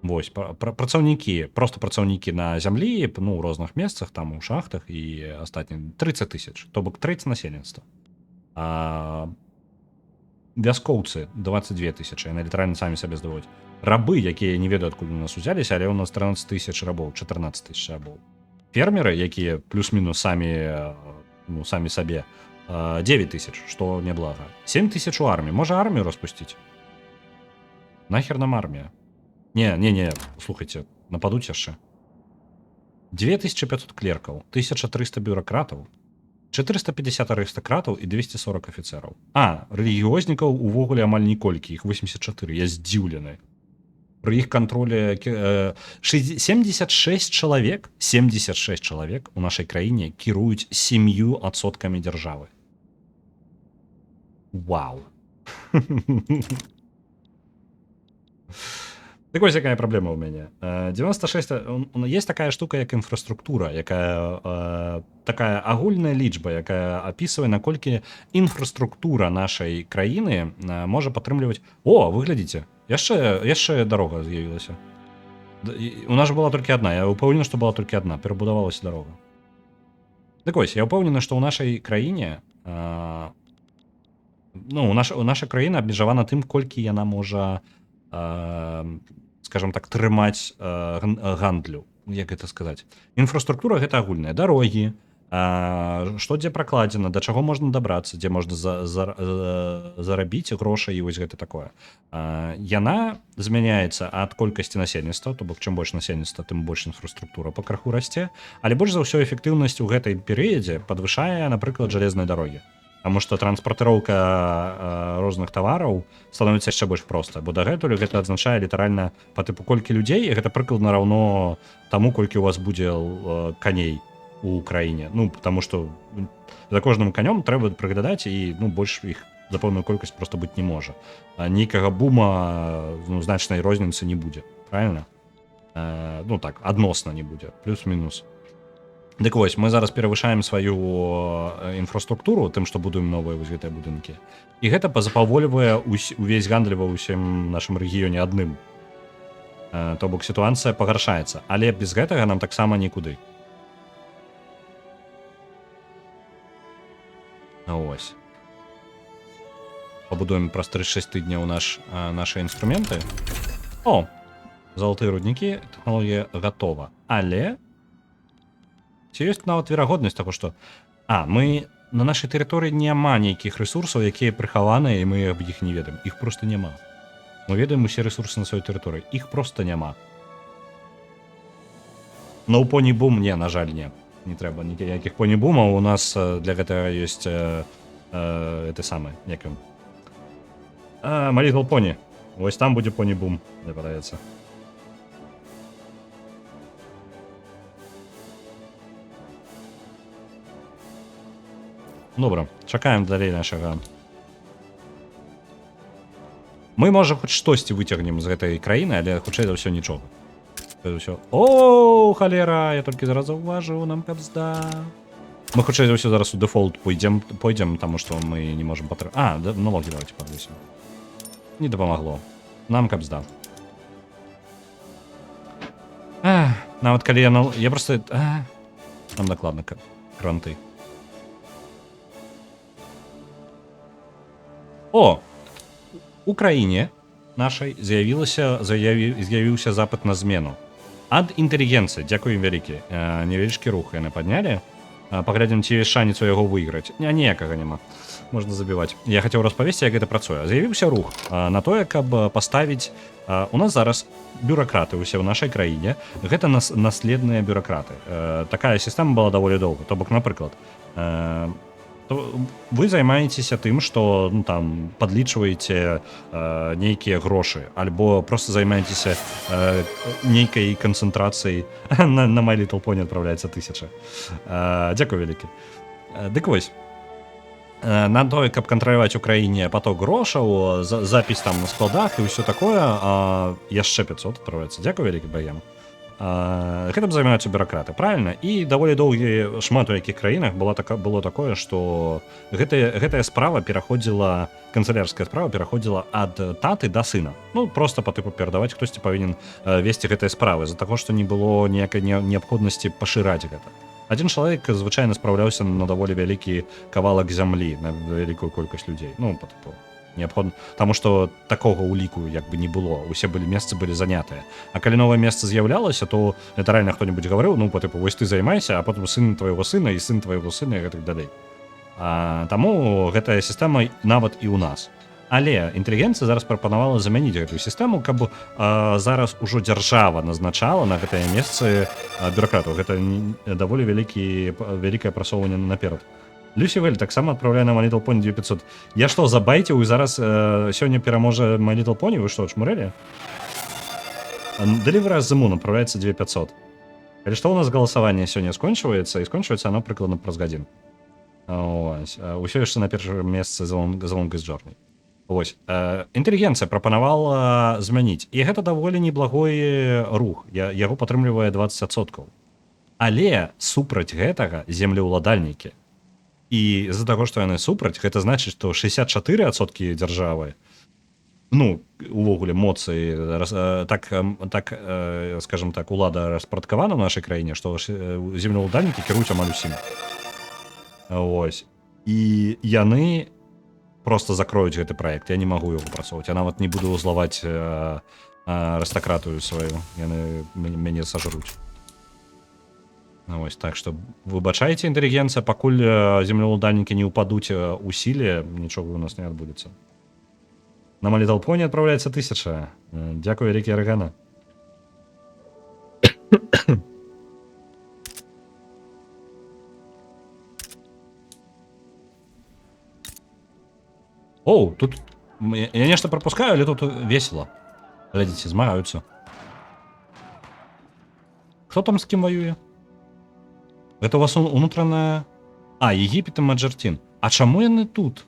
Speaker 1: Вось, працаўнікі, просто працаўнікі на зямлі, ну, у розных месцах, там, у шахтах і астатнім. 30 тысяч, то бок трэць насельніцтва. Вяскоўцы 22 тысячи, яны літаральна самі сабе здаваюць. Рабы, якія не ведаю, адкуль у нас узяліся, але у нас 13 тысяч рабоў, 14 тысяч рабоў. Фермеры, якія плюс-мінус самі сабе, 9 тысяч, што неблага. 7 тысяч у арміі. Можа армію распусціць? Нахер нам армія? Не, слухайте, нападуць яшчэ. 2500 клеркаў, 1300 бюракратаў, 450 арыстакратаў і 240 афіцераў. Рэлігіознікаў увогуле амаль ніколькі, іх 84, я здзіўлены. Пры іх кантроле 76 чалавек у нашай краіне кіруюць 7% дзяржавы. Вау. Так ось якая праблема ў мяне. 96... Есть такая штука, як інфраструктура, якая такая агульная лічба, якая апісвае, наколькі інфраструктура нашай краіны можа падтрымліваць... Вы глядзіце, яшчэ дарога з'явілася. У нас была толькі адна, я ўпэўнены, што была толькі адна, перабудавалася дарога. Так ось, я ўпэўнены, што ў нашай краіне... наша краіна абмежавана тым, колькі яна можа... скажем так, трымаць гандлю, як гэта сказаць. Інфраструктура гэта агульная, дарогі, што дзе пракладзена, да чаго можна дабрацца, дзе можна зарабіць грошай і вось гэта такое. Яна змяняецца ад колькасці насельніцтва, то бок чым больш насельніцтва, тым больш інфраструктура па краху расце, але больш за ўсё эфектыўнасць у гэтай перыядзе падвышае, напрыклад, жалезныя дарогі. Таму што транспартыроўка розных тавараў становіцца яшчэ больш проста, бо дагэтуль гэта адзначае літаральна па тыпу колькі людзей, і гэта прыкладна раўно таму, колькі у вас будзе каней у краіне. Ну, таму што за кожным канём трэба прыглядаць, і больш іх за пэўную колькасць проста быць не можа. Нейкага бума значнай розніцы не будзе, правильно? Так, адносна не будзе, плюс-мінус. Дык вось, мы зараз перавышаем сваю інфраструктуру тым, што будуем новыя вось гэтыя будынкі. І гэта запаволівае увесь гандаль ва ўсім нашым рэгіёне адным. То бок сітуацыя пагаршаецца, але без гэтага нам таксама нікуды. Ось. Пабудуем праз 36 тыдняў нашы інструменты. Залатыя руднікі, тэхналогія гатова. Але... Ці ёсць нават верагоднасць таго, што мы на нашай тэрыторыі няма нейкіх рэсурсаў, якія прыхаваныя, і мы аб іх не ведаем. Іх проста няма. Мы ведаем усе рэсурсы на сваёй тэрыторыі. Іх проста няма. На поні-бум на жаль, не трэба ніякіх поні-бумаў. У нас для гэтага ёсць як ён. My Little Pony. Вось там будзе поні-бум, мне падаецца. Добра, чакаем далей нашага Мы, можа, хоць штосьці выцягнем з гэтай краіны, але хутчэй за ўсё нічога. Ўсё. О, халера, я толькі зараз заўважыў, нам кабзда. Мы хутчэй за ўсё зараз у дэфолт пойдзем, таму што мы не можам патрэ... налогі давайте падвысім. Не дапамагло. Нам кабзда. Нават калі я просто... Нам дакладна кранты. О! У краіне нашай з'явіўся запыт на змену. Ад інтэлігенцыі, дзякую ім вялікі. Невялічкі рух яны паднялі. Паглядзім, ці ёсць шанец у яго выйграць. Ніякага няма. Можна забіваць. Я хацеў распавесці, як гэта працуе. З'явіўся рух на тое, каб паставіць... У нас зараз бюракраты ўсе ў нашай краіне. Гэта наследныя бюракраты. Такая сістэма была даволі доўга. То бок, напрыклад, вы займаецеся тым, што там падлічваеце нейкія грошы, альбо просто займаецеся нейкай канцэнтрацыяй. На My Little Pony адпраўляецца 1000. Дзякую вялікі. Дык вось. На тое, каб кантраляваць у краіне поток грошаў, запіс там на складах і ўсё такое, яшчэ 500 адпраўляецца. Дзякую вялікі баям. Гэтым займаюцца бюракраты, правильно? І даволі доўгі шмат у якіх краінах было такое, што гэтая справа пераходзіла, канцылярская справа пераходзіла ад таты да сына. Ну, просто па тыпу перадаваць, хтосьці павінен весці гэтыя справы, з-за таго, што не было ніякай неабходнасці пашыраць гэта. Адзін чалавек звычайна спраўляўся на даволі вялікі кавалак зямлі, на вялікую колькасць людзей. Ну, па тыпу неабходна, таму што такога ўліку як бы не было, усе месцы былі занятыя. А калі новае месца з'яўлялася, то літаральна хто-небудзь гаварыў, ну, па тыпу, вось ты займайся, а потым сын твайго сына і сын твайго сына і гэтак далей. Таму гэтая сістэма нават і ў нас. Але інтэлігенцыя зараз прапанавала замяніць гэтую сістэму, каб зараз ужо дзяржава назначала на гэтыя месцы бюракратаў. Гэта даволі вялікае прасоўванне наперад. Люсі Вель таксама адпраўляе на My Little Pony 2500. Я што, забайціў і зараз сёння пераможа My Little Pony? Вы што, чмурэлі? Deliver Us the Moon адпраўляецца 2500. Калі што, у нас галасаванне сёння скончваецца, і скончваецца оно прыкладна праз гадзін. Усё яшчэ на першым месцы The Longest Journey. Вось. Інтэлігенцыя прапанавала змяніць. І гэта даволі неблагой рух. Яго падтрымлівае 20%. Але супраць гэтага землеўладальнікі. І з-за таго, што яны супраць, гэта значыць, што 64% дзяржавы, ну, увогуле, моцы, скажем так, улада распарадкавана ў нашай краіне, што землеўладальнікі кіруюць амаль усім. Вось. І яны просто закроюць гэты праект. Я не магу яго працоўваць. Я нават не буду злаваць арыстакратыю сваю. Яны мяне сажруць. Вось, так што выбачайце, інтэлігенцыя, пакуль землеўладальнікі не ўпадуць у сіле, нічога ў нас не адбудзецца. На My Little Pony адпраўляецца 1000. Дзякую вялікі, Арыгана. Оу, тут я нешта прапускаю, але тут весела. Глядзіце, змагаюцца. Хто там з кім ваюе? Гэта у вас унутраная... Егіпет і Маджартін. А чаму яны тут?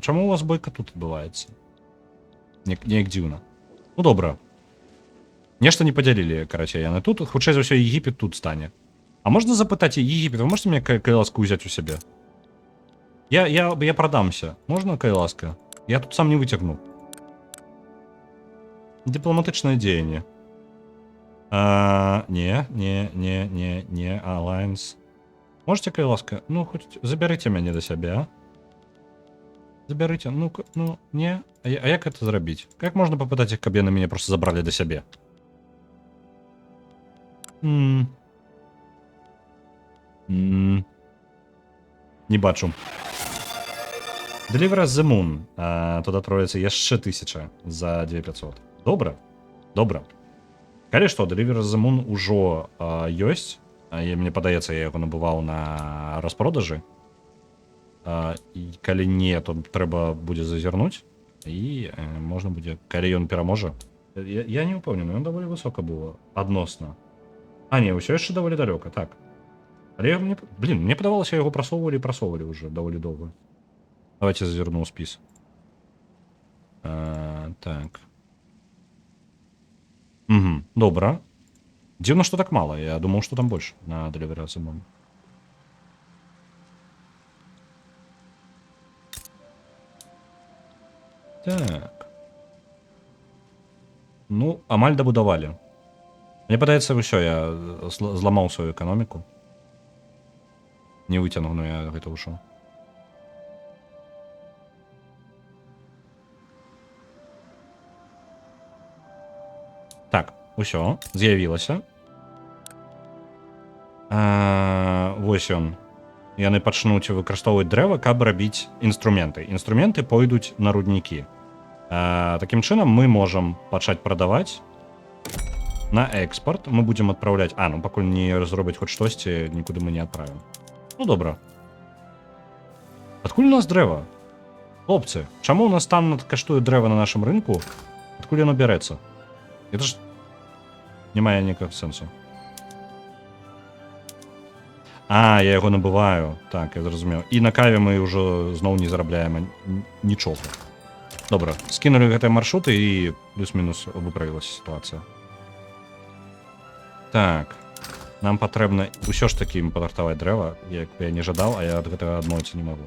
Speaker 1: Чаму у вас бойка тут адбываецца? Неяк дзіўна. Ну, добра. Нешта не падзялілі, карацей, яны тут. Хутчэй за ўсё, Егіпет тут стане. А можна запытаць, Егіпет, вы можете мне кайласку ўзяць у сябе? Я прадамся. Можна кайласка? Я тут сам не выцягну. Дыпламатычнае дзеянне. Не, Alliance. Можете, кайласка? Ну, хоць забярыце мяне да сябе, а? Забярыце, не. А як гэта зрабіць? Як можна папытаць іх, каб яны мяне просто забралі да сябе? Не бачу. Deliver Us the Moon. Тут адпраўляецца яшчэ 1000 за 2500. Добра? Добра. Калі што, Deliver Us the Moon ужо ёсць. Мне падаецца, я яго набываў на распродажы. І калі не, то трэба будзе зазірнуць. І можна будзе, калі ён пераможа. Я не ўпэўнены, ён даволі высока было. Адносна. Не, ўсё яшчэ даволі далёка, так. Але мне падавалася, яго прасоўвалі ўжо даволі доўга. Давайте зазірну ў спіс. Так. Угу, добра. Дзіўна, што так мала. Я думаў, што там больш на дэліверацыю мам. Так. Ну, амаль дабудавалі. Мне падаецца, ўсё, я зламаў сваю эканоміку. Не выцягну я гэта ўшо. Так, усё, з'явілася. Вось ён. Яны пачнуць выкарыстоўваць дрэва, каб рабіць інструменты. Інструменты пойдуць на руднікі. Такім чынам мы можам пачаць прадаваць на экспорт. Мы будзем адпраўляць... ну пакуль не зробяць хоць штосьці, нікуды мы не адправім. Ну, добра. Адкуль у нас дрэва? Хлопцы, чаму у нас там каштуе дрэва на нашым рынку? Адкуль яно бярэцца? Это ж не мае ніякага сэнсу. Я яго набываю. Так, я зразумеў. І на каве мы ўжо зноў не зарабляем нічога. Добра, скінулі гэтыя маршруты і плюс-мінус выправілася сітуацыя. Так, нам патрэбна ўсё ж такі імпартаваць дрэва, як бы я не жадаў, а я ад гэтага адмовіцца не магу.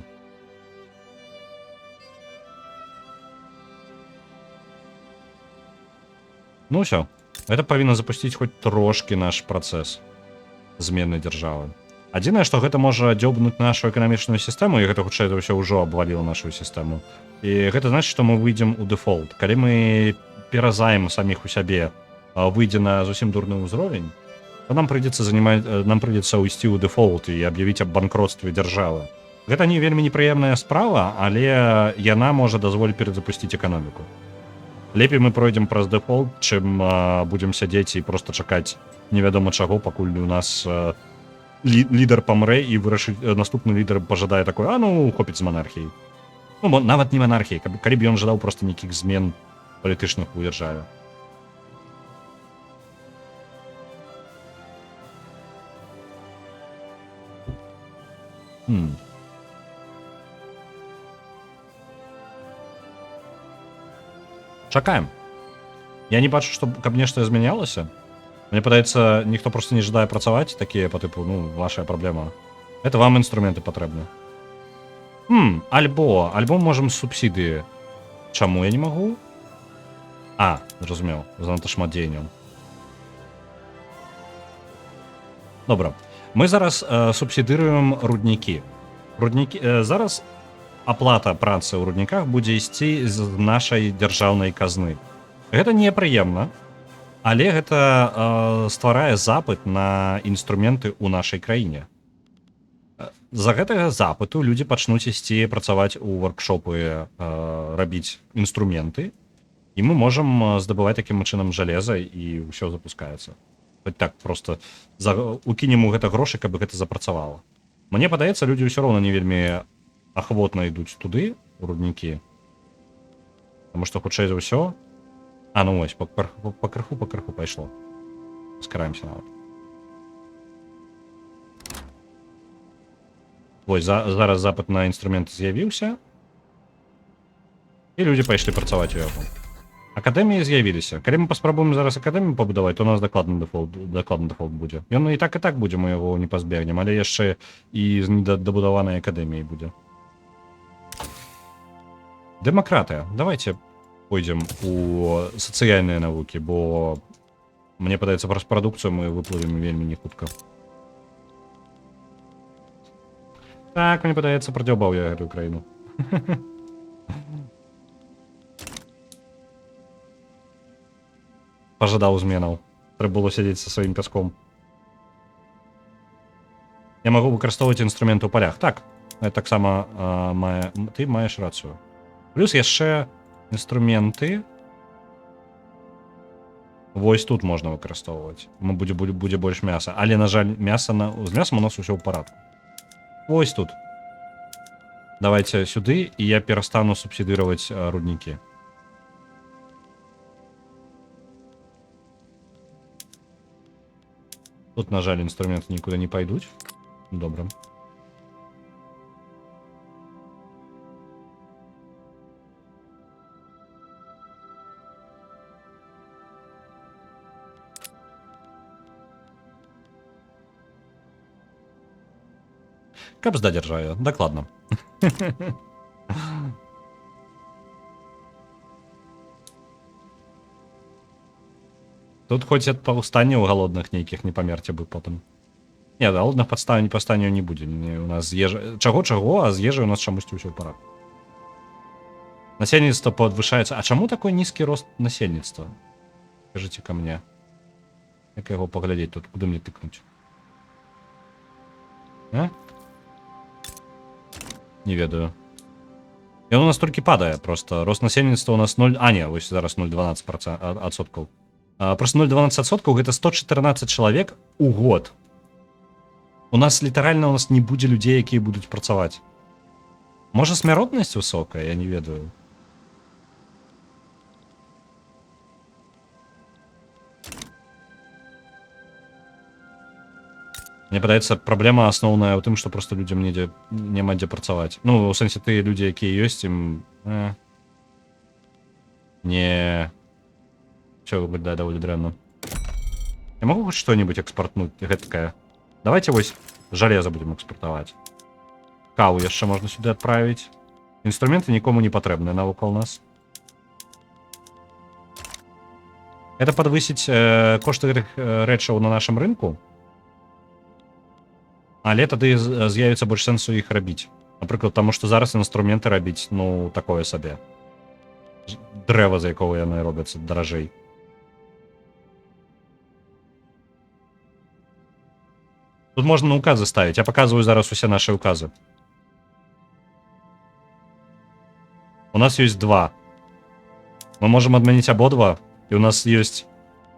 Speaker 1: Ну ўсё, гэта павінна запусціць хоць трошкі наш працэс змены дзяржавы. Адзінае, што гэта можа дзёбнуць нашу эканамічную сістэму, і гэта, хутчэй за ўсё, ўжо абваліла нашу сістэму. І гэта значыць, што мы выйдзем у дэфолт. Калі мы перазаем саміх у сябе, выйдзе на зусім дурны ўзровень, то нам прыйдзецца ўйсці ў дэфолт і аб'явіць аб банкротстве дзяржавы. Гэта не вельмі непрыемная справа, але яна можа дазволіць перазапусціць эканоміку. Лепей мы пройдзем праз дэфолт, чым будзем сядзець і проста чакаць невядома чаго, пакуль у нас лідар памрэ і наступны лідар пажадае такой, хопіць з манархіяй. Ну, нават не манархіяй, калі б ён жадаў проста нейкіх змен палітычных у дзяржаве. Чакаем. Я не бачу, што каб нешта змянялася. Мне падаецца, ніхто проста не жадае працаваць, такія па тыпу, вашая праблема. Это вам інструменты патрэбны. Альбо можам субсідыі. Чаму я не магу? Зразумеў, занадта шмат дзеянняў. Добра. Мы зараз субсідыруем руднікі. Зараз аплата працы ў рудніках будзе ісці з нашай дзяржаўнай казны. Гэта непрыемна, але гэта стварае запыт на інструменты ў нашай краіне. З-за гэтага запыту людзі пачнуць ісці працаваць у воркшопы, рабіць інструменты, і мы можам здабываць такім чынам жалеза, і ўсё запускаецца. Хоць так проста укінем у гэта грошы, каб гэта запрацавала. Мне падаецца, людзі ўсё роўна не вельмі ахвотна ідуць туды, у руднікі. Таму што, хутчэй за ўсё... вось, пакрыху пайшло. Скараемся нават. Вось, зараз запыт на інструмент з'явіўся. І людзі пайшлі працаваць у яго. Акадэміі з'явіліся. Калі мы паспрабуем зараз акадэмію пабудаваць, то у нас дакладны дэфолт будзе. Ён і так будзе, мы яго не пазбегнем, але яшчэ і з недабудаванай акадэміяй будзе. Дэмакратыя. Давайте пойдзем у сацыяльныя навукі, бо мне падаецца, праз прадукцыю мы выплывем вельмі не хутка. Так, мне падаецца, прадзяўбаў я гэтую краіну. Пажадаў зменаў. Трэба было сядзець са сваім пяском. Я магу выкарыстоўваць інструменты ў палях. Так, таксама ты маеш рацыю. Плюс яшчэ інструменты. Вось тут можна выкарыстоўваць. Будзе больш мяса. Але, на жаль, з мясам у нас усё ў парадку. Вось тут. Давайте сюды, і я перастану субсідыраваць руднікі. Тут, на жаль, інструменты нікуды не пайдуць. Добра. Каб здаць дзяржаве, дакладна. Тут хоць ад паўстанняў галодных нейкіх не памерце бы потым. Не, галодных паўстанняў не будзе. У нас з ежа... Чаго-чаго, а з ежай у нас чамусьці ўсё ў парадку. Насельніцтва падвышаецца. А чаму такой нізкі рост насельніцтва? Скажыце ка мне. Як яго паглядзець тут, куды мне тыкнуць? А? Не ведаю. Ён у нас толькі падае, просто. Рост насельніцтва у нас 0... А, не, вось зараз 0,12%. Просто 0,12% гэта 114 чалавек у год. У нас літаральна не будзе людзей, якія будуць працаваць. Можа, смяротнасць высокая, я не ведаю. Мне падаецца, праблема асноўная ў тым, што просто людзям няма дзе працаваць. Ну, у сэнсе тыя людзі, якія ёсць, ім... Не... Всё выглядае даволі дрэнна. Я магу хоць што-нибудь экспартнуць гэткае? Давайте вось жалеза будем экспартаваць. Каву яшчэ можна сюды адправіць. Інструменты нікому не патрэбныя навокал нас. Это падвысіць кошты гэтых рэчаў на нашым рынку. Але тады з'явіцца больш сэнсу іх рабіць. Напрыклад, таму што зараз інструменты рабіць, ну, такое сабе. Дрэва, за якого яны робяцца даражэй. Тут можно на указы ставить. Я показываю зараз все наши указы. У нас есть два. Мы можем отменить ободва. И у нас есть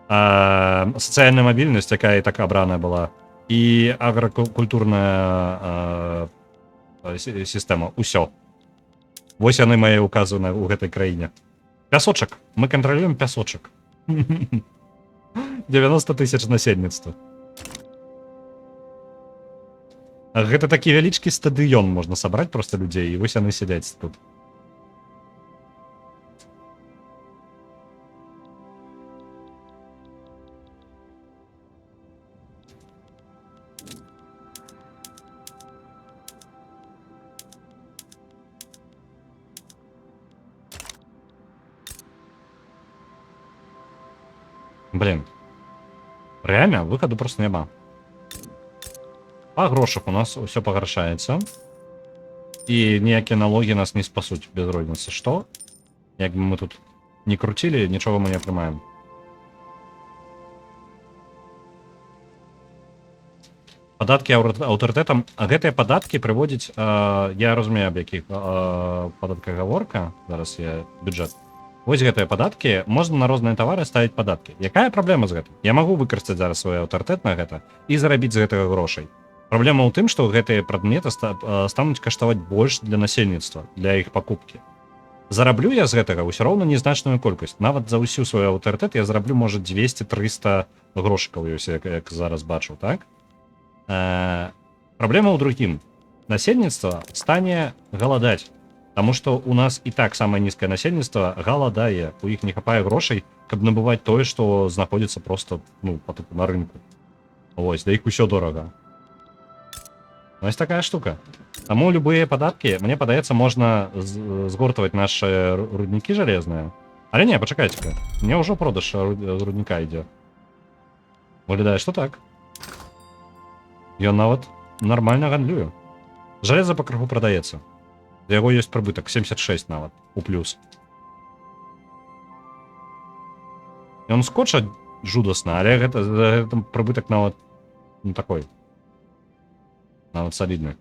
Speaker 1: социальная мобильность, такая и так обраная была. И агрокультурная система. Усё. Вось яны мои указы у гэтай краіне. Пясочак. Мы контролюем пясочак. 90 тысяч насельніцтва. Гэта такі вялічкі стадыён можна сабраць просто людзей, і вось яны сядзяць тут. Блин. Реально, выходу просто няма. По грошах у нас все пагаршаецца. І ніякія налогі нас не спасуць без розніцы. Што? Як бы мы тут не крутілі, нічога мы не атрымаем. Падаткі аўтарытэтам. А гэтыя падаткі прыводзяць... Я разумею, аб якіх падатках гаворка. Зараз я бюджэт. Вось гэтыя падаткі. Можна на розныя тавары ставіць падаткі. Якая праблема з гэтым? Я магу выкарыстаць зараз свой аўтарытэт на гэта і зарабіць з гэтага грошай. Праблема ў тым, што гэтыя прадметы стануць каштаваць больш для насельніцтва, для іх пакупкі. Зараблю я з гэтага ўсё роўна незначную колькасць. Нават за ўсю свой аўтарытэт я зараблю, можа, 200-300 грошыкаў, як зараз бачу, так? Праблема ў другім. Насельніцтва стане галадаць, таму што у нас і так самае нізкае насельніцтва галадае. У іх не хапае грошай, каб набываць тое, што знаходзіцца проста, ну, на рынку. Вось, да іх усё дорага. Вось такая штука. Таму любыя падаткі, мне падаецца, можна згортаваць нашы руднікі жалезныя. Але не, пачакайце-ка. Мне ўжо продаж рудніка ідзе. Выглядае, што так. Ён нават нармальна гандлюе. Жалеза пакрыху прадаецца. За яго ёсць прыбытак 76 нават у плюс. Ён скоча жудасна, але гэта прыбытак нават ну такой. Нават солидны.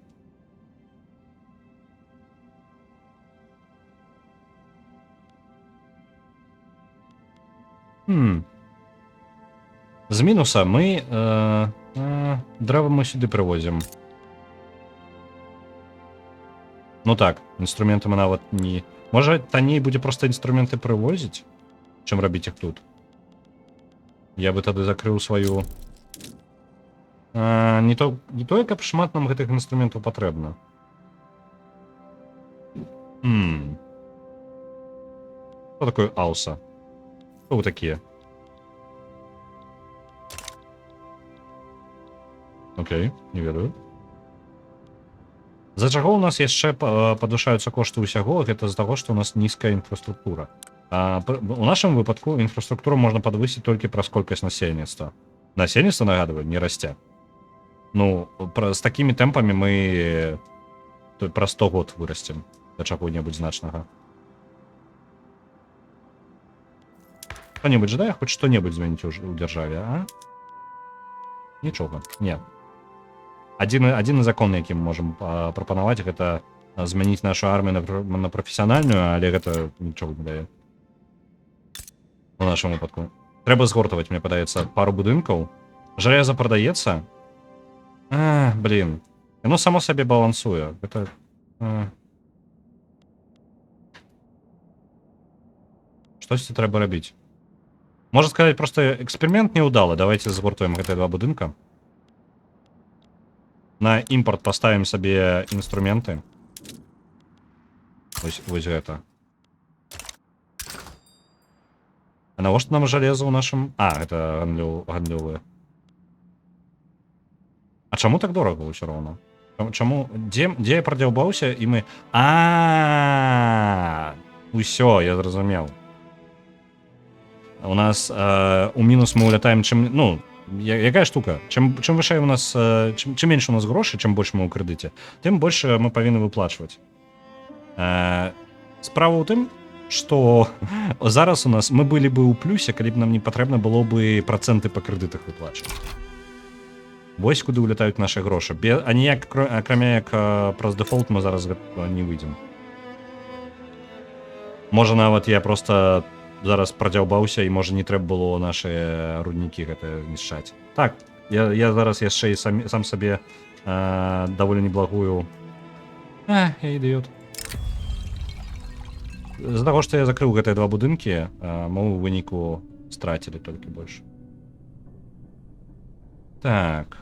Speaker 1: З мінуса мы дрэва мы сюды прывозім. Ну так, інструменты мы нават не... Можа, танней будзе проста інструменты прывозіць, чым рабіць іх тут. Я бы тады закрыў сваю... Не тое, каб шмат нам гэтых інструментаў патрэбна. Што такое ауса? Што вы такія? Окей, не ведаю. З-за чаго ў нас яшчэ падвышаюцца кошты ўсяго, гэта з-за таго, што ў нас нізкая інфраструктура. У нашым выпадку інфраструктуру можна падвысіць толькі праз колькасць насельніцтва. Насельніцтва, нагадваю, не расце. Ну, з такімі тэмпамі мы праз 100 год вырасцем да чаго-небудзь значнага. Хто-небудзь жадае хоць што-небудзь змяніць у дзяржаве, а? Нічога, не. Адзіны закон, які мы можам прапанаваць, гэта змяніць нашу армію на прафесіянальную, але гэта нічога не дае. У нашым выпадку. Трэба згортаваць, мне падаецца, пару будынкаў. Жалеза прадаецца? Блін. Яно само сабе балансуе. Гэта... Штосьці трэба рабіць. Можна сказаць, просто эксперымент неудалы. Давайте згортуем гэтыя два будынка. На імпорт паставім сабе інструменты. Вось гэта. А навошта нам жалеза ў нашым... гэта гандлёвыя. А чаму так дорага ўсё роўна? Чаму... Дзе я прадзяўбаўся, і мы... Усё, я зразумеў. У нас у мінус мы улятаем, чым... Ну, якая штука? Чым вышэй у нас... Чым менш у нас грошай, чым больш мы ў крэдыце, тым больш мы павінны выплачваць. Справа ў тым, што зараз у нас мы былі бы ў плюсе, калі б нам не патрэбна было бы працэнты па крэдытах выплачваць. Вось куды ўлятаюць нашы грошы. А ніяк, акрамя як праз дэфолт, мы зараз не выйдзем. Можа, нават я просто зараз прадзяўбаўся, і можа не трэба было нашыя руднікі гэта знішчаць. Так, я зараз яшчэ і сам сабе даволі неблагую... Я ідыёт. З-за таго, што я закрыў гэтыя два будынкі, мы ў выніку страцілі толькі больш. Так.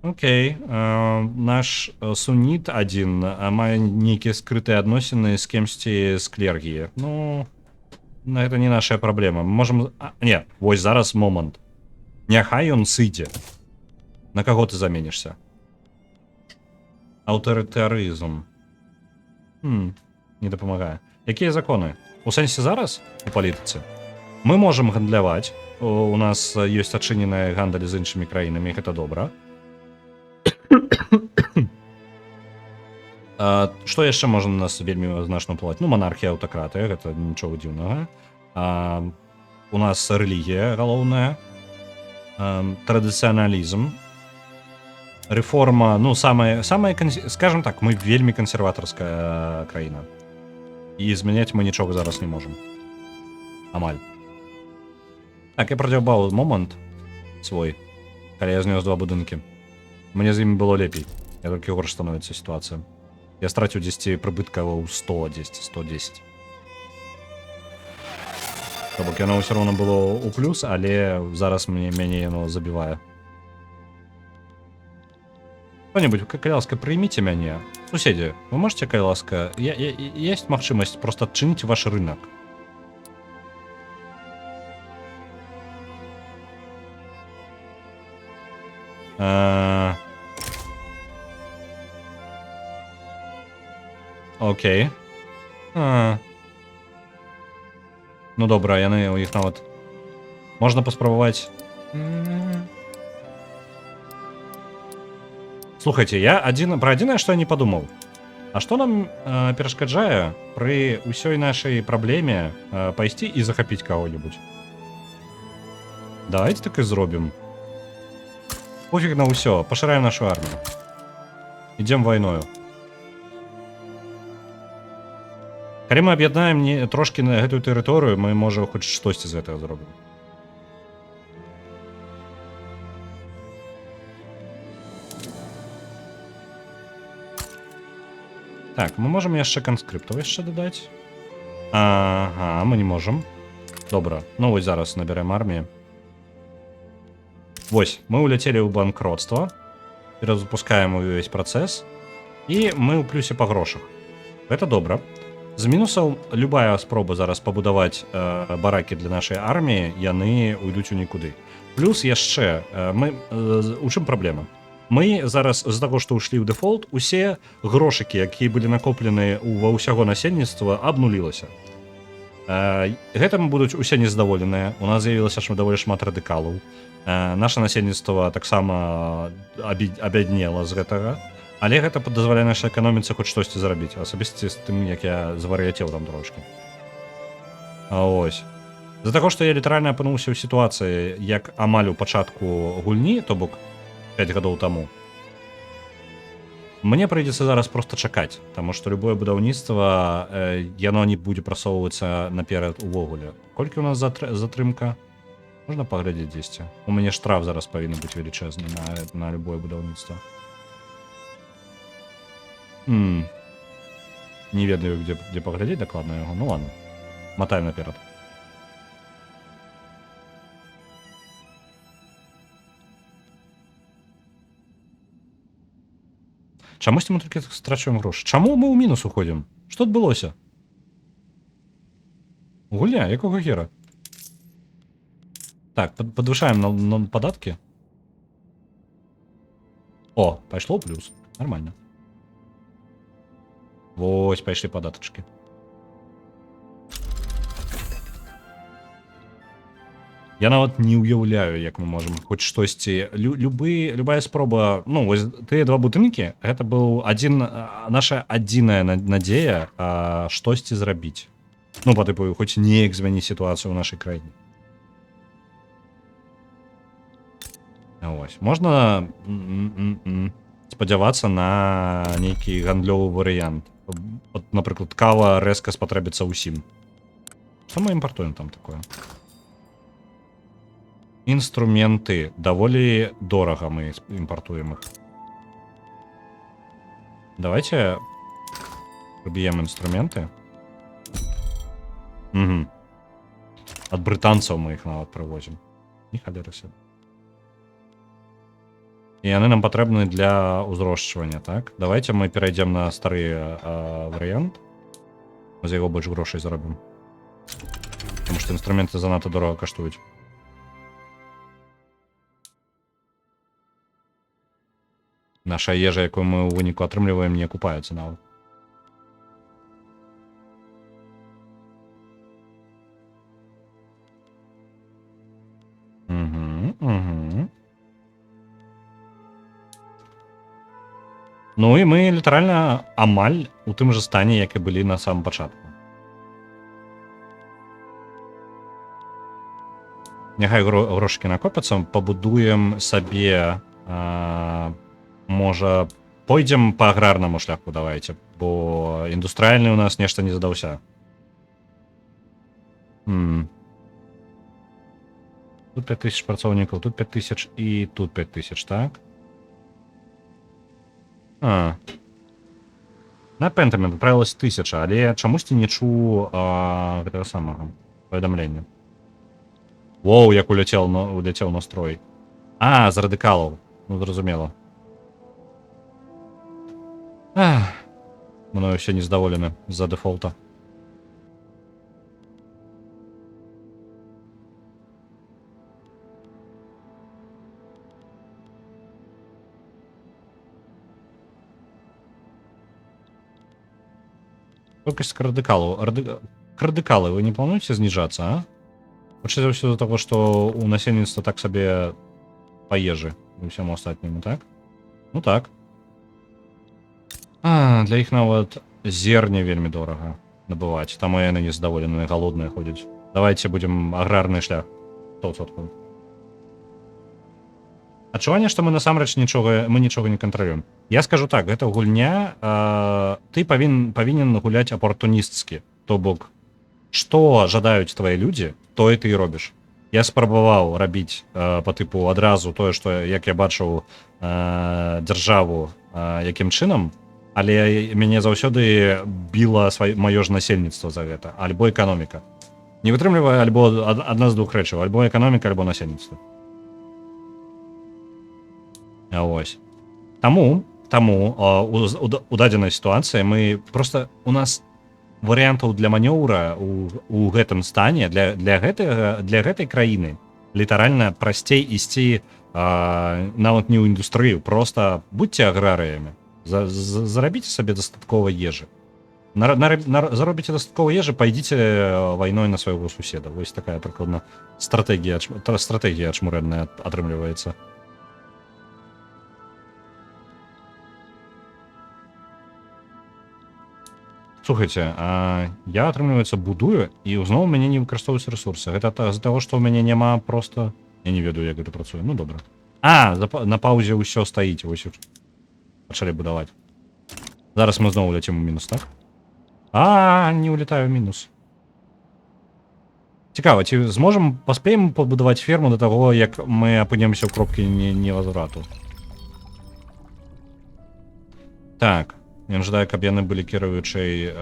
Speaker 1: Окей. Наш суніт адзін мае нейкія скрытыя адносіны з кемсьці з клергіі. Ну, гэта не наша праблема. Мы можам... Не, вось зараз момант. Няхай ён сыдзе. На каго ты заменішся? Аўтарытарызм. Не дапамагае. Якія законы? У сэнсе зараз у палітыцы? Мы можам гандляваць. У нас ёсць адчыненая гандаль з іншымі краінамі, гэта добра. Што яшчэ можа на нас вельмі значна ўплываць? Ну, манархія, аўтакратыя, гэта нічога дзіўнага. У нас рэлігія галоўная. Традыцыяналізм. Рэформа, ну, скажем так, мы вельмі кансерватарская краіна. І змяняць мы нічога зараз не можам. Амаль. Так, я прадзяўбаў момант свой, калі я знёс два будынкі. Мне з імі было лепей. Я толькі горш становіцца сітуацыя. Я страціў 10 прыбыткаў 110. То бок яно ўсё роўна было ў плюс, але зараз мяне яно забівае. Кто-нибудь, калі ласка, прыйміце мяне. Суседзі, вы можете, калі ласка, есть магчымасць просто адчыніць ваш рынок. Окей. Ну добра, яны у іх нават можна паспрабаваць. Слухайте, я про адзінае, што я не падумаў. А што нам перашкаджае пры ўсёй нашай праблеме пайсці і захапіць каго-нибудь? Давайте так і зробім. Пофіг на ўсё, пашыраем нашу армію. Ідзем вайною. Калі мы аб'яднаем трошкі на гэтую тэрыторыю, мы, можа, хоць штосьці з гэтага зробім. Так, мы можам яшчэ канскрыптаў яшчэ дадаць. Ага, мы не можам. Добра, ну вось зараз набярэм армію. Вось, мы уляцелі ў банкротства, перазапускаем увесь працэс, і мы ў плюсе па грошах. Гэта добра. З мінусаў, любая спроба зараз пабудаваць баракі для нашай арміі, яны уйдуць у нікуды. Плюс яшчэ, у чым праблема? Мы зараз з-за таго, што ўшлі ў дэфолт, усе грошыкі, якія былі накоплены ва ўсяго насельніцтва, абнулілася. Гэтым будуць усе незадаволеныя. У нас з'явілася даволі шмат радыкалаў. Наша насельніцтва таксама абяднела з гэтага. Але гэта дазваляе нашай эканоміцы хоць штосьці зарабіць, асабіста з тым, як я звар'яцеў там трошкі. Ось. З-за таго, што я літаральна апынуўся ў сітуацыі, як амаль у пачатку гульні, то бок 5 гадоў таму, мне прыйдзецца зараз проста чакаць, таму што любое будаўніцтва, яно не будзе прасоўвацца наперад увогуле. Колькі ў нас затрымка? Можна паглядзець дзесьці? У мяне штраф зараз павінен быць велічэзны на любое будаўніцтва. Не ведаю, дзе паглядзець дакладна яго. Ну ладно, матаем наперад. Чамусьці мы толькі страчваем грошы? Чаму мы ў мінус уходзім? Што адбылося? Гульня, якога хера? Так, падвышаем на падаткі. О, пайшло плюс. Нормально. Вось, пайшлі падатачкі. Я нават не ўяўляю, як мы можам хоць штосьці. Любая спроба... Ну, вось тыя два будынкі, гэта быў наша адзіная надзея штосьці зрабіць. Ну, па тыпу, хоць неяк змяніць сітуацыю ў нашай краіне. Ось. Можна спадзявацца на нейкі гандлёвы варыянт. От, напрыклад, кава рэзка спатрэбіцца ўсім. Што мы імпартуем там такое? Інструменты. Даволі дорага мы імпартуем іх. Давайте прыб'ем інструменты. Ад брытанцаў мы іх нават прывозім. Не халера сябе. І яны нам патрэбны для ўзрошчвання, так? Давайте мы перайдзем на стары варыянт. Мы з яго больш грошай заробім. Таму што інструменты занадта дорага каштуюць. Наша ежа, якую мы ў выніку атрымліваем, не акупаецца нават. Ну і мы літаральна амаль у тым жа стане, як і былі на самым пачатку. Няхай грошыкі накопяцца, пабудуем сабе, можа, пойдзем па аграрнаму шляху, давайте, бо індустрыяльны у нас нешта не задаўся. Тут 5000 працоўнікаў, тут 5000 і тут 5000, так? На Pentiment адправілася 1000, але чамусьці не чуў гэтага самага паведамлення. Воу, як уляцеў настрой. З радыкалаў. Ну, зразумела. Мною ўсе незадаволены з-за дэфолта. Колькасць радыкалы вы не плануеце зніжацца, а? Хутчэй за ўсё з-за таго, што у насельніцтва так сабе па ежы і ўсяму астатняму, так? Ну так. Для іх нават зерне вельмі дорага набываць. Таму яны незадаволеныя, галодныя ходзяць. Давайте будзем аграрны шлях. 100%. Адчуванне, што мы насамрэч нічога не кантралюем. Я скажу так, гэта гульня, ты павінен гуляць апартуністскі. То бок, што жадаюць твае людзі, тое ты і робіш. Я спрабаваў рабіць па тыпу адразу тое, што, як я бачыў, дзяржаву якім чынам, але мяне заўсёды біла маё ж насельніцтва за гэта, альбо эканоміка. Не вытрымлівае альбо адна з двух рэчаў, альбо эканоміка, альбо насельніцтва. Ось. Таму у дадзенай сітуацыі мы проста, у нас варыянтаў для манёўра у гэтым стане для гэтай краіны Літаральна прасцей ісці нават не ў індустрыю, просто будьце аграрыямі, зарабіце сабе дастаткова ежы. Заробіце дастаткова ежы, пайдзіце вайной на свайго суседа. Вось такая прыкладна стратэгія ачмурэнная атрымліваецца. Слухайце, я, атрымліваецца, будую, і зноў у мяне не выкарыстоўваюцца рэсурсы. Гэта з-за таго, што ў мяне няма просто... Я не ведаю, як гэта працуе. Ну, добра. На паўзе ўсё стаіць. Вось пачалі будаваць. Зараз мы зноў уляцім у мінус, так? Не улетаю в мінус. Цікава, ці зможам паспеем пабудаваць ферму до таго, як мы апынемся ў кропкі невазврату? Так. Ён жадае, каб яны былі кіруючай...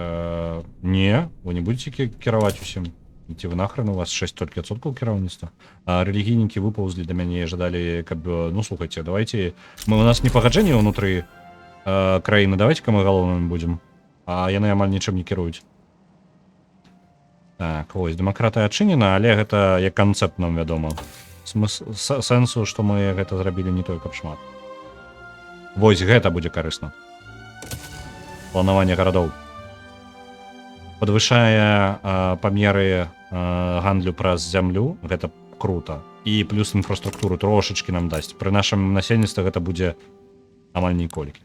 Speaker 1: Не, вы не будете кіраваць усім. Ці вы нахрен, у вас 6 толькі адсоткаў кіраўніцтва. Рэлігійнікі выпаўзлі да мяне і жадалі, каб... Ну, слухайце, давайте... У нас не пагаджэнне ўнутры краіны, давайте-ка мы галоўнымі будзем. Яны амаль нічым не кіруюць. Так, вось, дэмакратыя адчынена, але гэта як канцэпт нам вядома. Сэнсу, што мы гэта зрабілі не той, каб шмат. Вось, гэта будзе карысна. Планаванне гарадоў. Падвышае памеры гандлю праз зямлю, гэта круто. І плюс інфраструктуру трошачкі нам дасць. Пры нашым насельніцтве гэта будзе амаль ніколькі.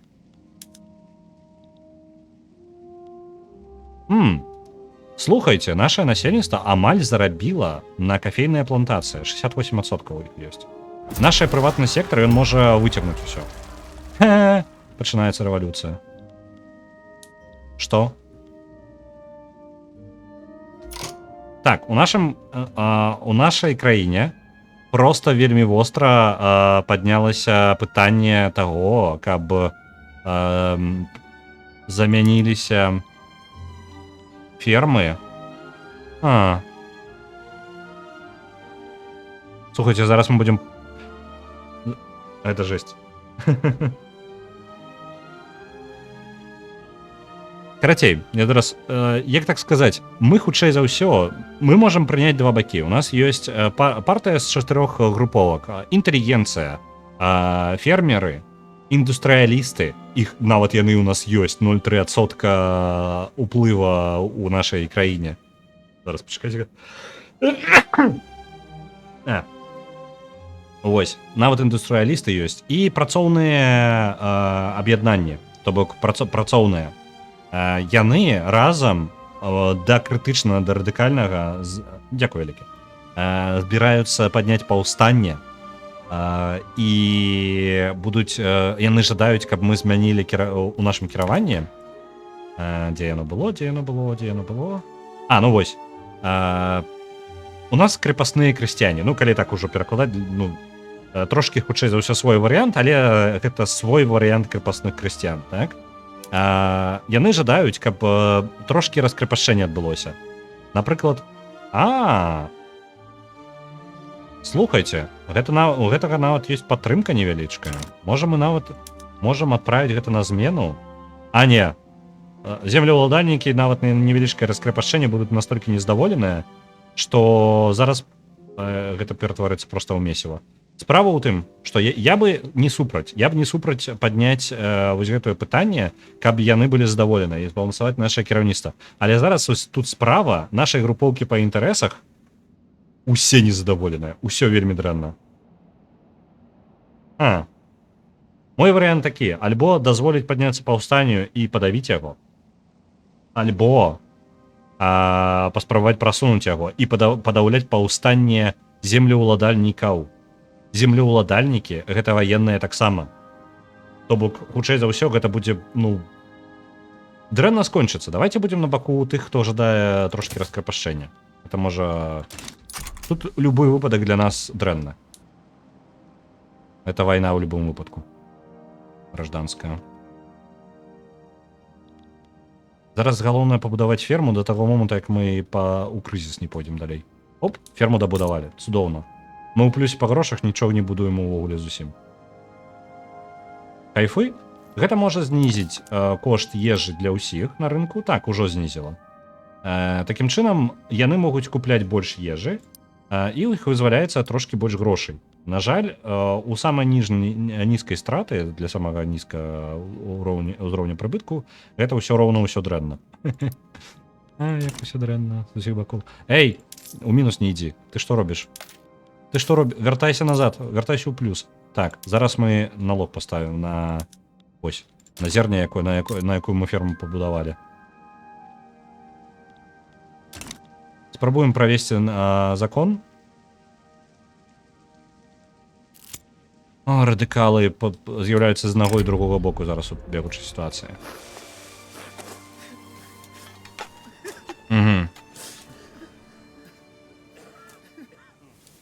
Speaker 1: Слухайце, наше насельніцтва амаль зарабіла на кафейныя плантацыі. 68% іх ёсць. Наш прыватны сектар, ён можа выцягнуць усё. Пачынаецца рэвалюцыя. Што? Так, у нашай краіне просто вельмі востра паднялася пытанне таго, каб замяніліся фермы. Слухайте, зараз мы будем... Это жесть. Карацей, я зараз, як так сказаць, мы хутчэй за ўсё, мы можам прыняць два бакі. У нас ёсць партыя з 4 груповак. Інтэлігенцыя, фермеры, індустрыялісты, іх нават яны у нас ёсць, 0,3% уплыва ў нашай краіне. Зараз, пачакайце. Вось, нават індустрыялісты ёсць. І працоўныя аб'яднанні, то бок працоўныя. Яны разам да крытычнага, да радыкальнага, дзякуй вялікі, збіраюцца падняць паўстанне і будуць, яны жадаюць, каб мы змянілі у нашым кіраванні. Дзе яно было? Ну вось. У нас крепасныя крысціяне. Ну, калі так ужо перакладаць, ну, трошкі хутчэй за ўсё свой варыянт, але гэта свой варыянт крепасных крысціян, так? Яны жадаюць, каб трошкі раскрэпашчэнне адбылося. Напрыклад, слухайце, у гэтага нават ёсць падтрымка невялічкая. Можа, мы нават можам адправіць гэта на змену. Не, землеўладальнікі нават на невялічкае раскрэпашчэнне будуць настолькі нездаволеныя, што зараз гэта ператворыцца проста ў месіва. Справа ў тым, што я бы не супраць падняць вось гэтае пытанне, каб яны былі задаволены і збалансаваць наше кіраўніцтва. Але зараз тут справа нашай групоўкі па інтарэсах усе незадаволеныя, усё вельмі дрэнна. Мой варыянт такі: альбо дазволіць падняцца паўстанню і падавіць яго, альбо паспрабаваць прасунуць яго і падаўляць паўстанне землеўладальнікаў. Землеўладальнікі гэта ваенныя таксама. То бок, хутчэй за ўсё, гэта будзе, ну, дрэнна скончыцца. Давайте будзем на баку тых, хто жадае трошкі раскрэпашчэння. Это можа... Тут любой выпадак для нас дрэнна. Это вайна ў любым выпадку. Гражданская. Зараз галоўнае пабудаваць ферму да таго моманту, як мы ў крызіс не пойдзем далей. Оп, ферму дабудавалі. Цудоўна. Мы ў плюсе па грошах нічога не будуем увогуле зусім. Кайфы? Гэта можа знізіць кошт ежы для ўсіх на рынку. Так, ужо знізіла. Такім чынам, яны могуць купляць больш ежы, І ў іх вызваляецца трошкі больш грошай. На жаль, у самай нізкай страты для самага нізкага ўзроўня прыбытку гэта ўсё роўна ўсё дрэнна. Як усё дрэнна з усіх бакоў. Эй, у мінус не ідзі. Ты што робіш? Ты што робіш? Вяртайся назад, вяртайся ў плюс. Так, зараз мы налог паставім на ось, на зерне, на якую мы ферму пабудавалі. Спрабуем правесці закон. О, радыкалы з'яўляюцца з нагой другога боку зараз у бегучай сітуацыі.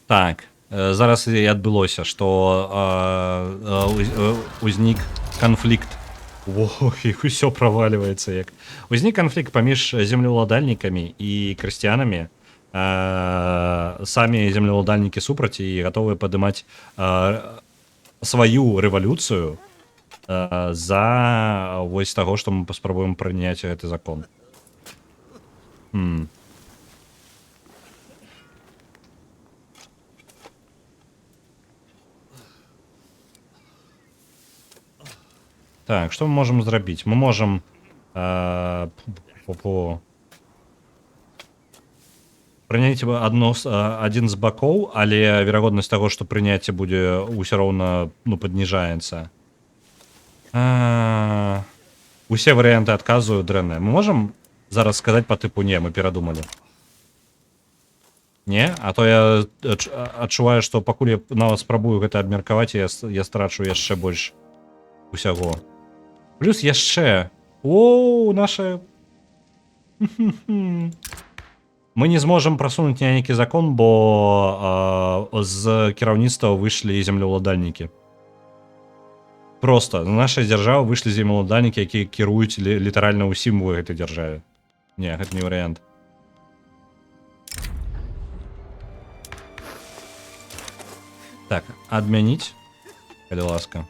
Speaker 1: Так, зараз і адбылося, што узнік канфлікт. Ой, усё правальваецца як. Узнік канфлікт паміж землеўладальнікамі і крысціянамі. Самі землеўладальнікі супраць і гатовыя падымаць сваю рэвалюцыю за вось таго, што мы паспрабуем прыняць гэты закон. Так, што мы можам зрабіць? Мы можам прыняць адзін з бакоў, але верагоднасць таго, што прыняцце будзе ўсё роўна падніжаецца. Усе варыянты адказу дрэнныя. Мы можам зараз сказаць па тыпу не, мы перадумалі. Не? А то я адчуваю, што пакуль я нават спрабую гэта абмеркаваць, я страчу яшчэ больш усяго. Плюс яшчэ. Наша... Мы не зможам прасунуць ніякі закон, бо з кіраўніцтва выйшлі землеўладальнікі. Просто з нашай дзяржавы выйшлі землеўладальнікі, якія кіруюць літаральна ўсім у гэтай дзяржаве. Не, гэта не варыянт. Так, адмяніць, калі ласка.